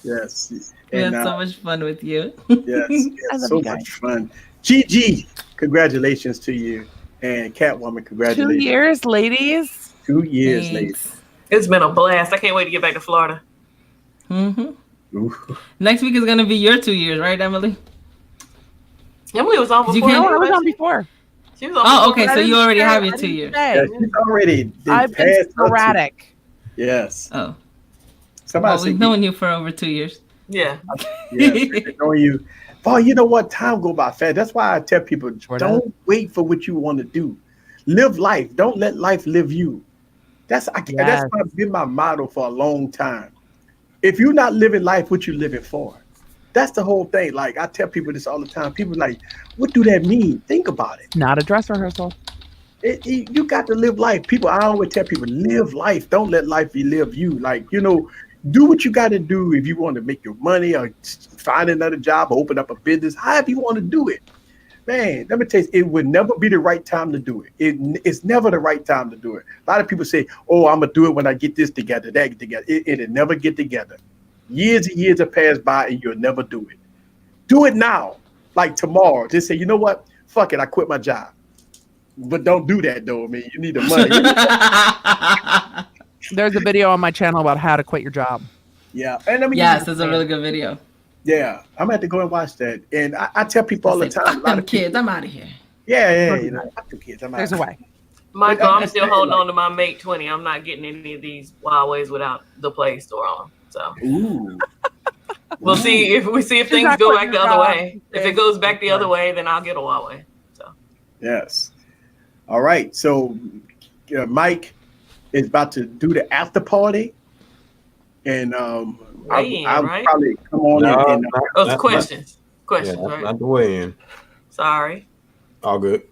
Yes. We had so much fun with you. Yes, so much fun. Gigi, congratulations to you. And Catwoman, congratulations. 2 years, ladies. 2 years, ladies. It's been a blast. I can't wait to get back to Florida. Next week is going to be your 2 years, right, Emily? Emily was on before. No, I was on before. She was on okay, so you already have your 2 years. Yeah, she's already. I've been sporadic. Yes. Oh. Somebody we've known you for over 2 years. Yeah. Knowing you. Boy, you know what? Time go by fast. That's why I tell people, don't wait for what you want to do. Live life. Don't let life live you. That's been my motto for a long time. If you're not living life, what you living for? That's the whole thing. Like, I tell people this all the time. People are like, what do that mean? Think about it. Not a dress rehearsal. You got to live life. I always tell people, live life. Don't let life live you. Like, do what you got to do if you want to make your money or find another job or open up a business, however you want to do it. Man, let me tell you, it would never be the right time to do it. It's never the right time to do it. A lot of people say, oh, I'm going to do it when I get this together, that together. It'll never get together. Years and years have passed by and you'll never do it. Do it now, like tomorrow. Just say, you know what? Fuck it, I quit my job. But don't do that, though. I mean, you need the money. There's a video on my channel about how to quit your job. Yeah. And yes, it's a really good video. Yeah. I'm going to have to go and watch that. And I tell people all the time. A lot of kids, I'm out of here. Yeah. Fuck them kids. There's a way. Michael, I'm still holding on to my Mate 20. I'm not getting any of these Huawei's without the Play Store on. So we'll see if things go back the other way. If it goes back the other way, then I'll get a Huawei. So yes. All right. So Mike is about to do the after party, and I'll probably come on questions. Questions, yeah, right? Not the way in. Sorry. All good.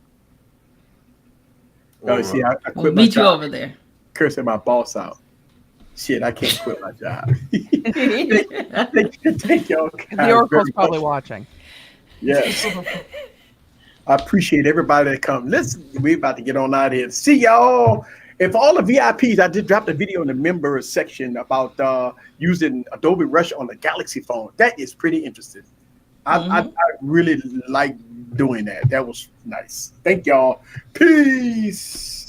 See, I quit we'll my meet job. You over there. Cursing my boss out. Shit, I can't quit my job. Thank y'all. The Oracle's probably watching. Yes. I appreciate everybody that come. Listen, we're about to get on out of here. See y'all. And for all the VIPs, I just dropped a video in the members section about using Adobe Rush on the Galaxy phone. That is pretty interesting. I really like doing that. That was nice. Thank y'all. Peace.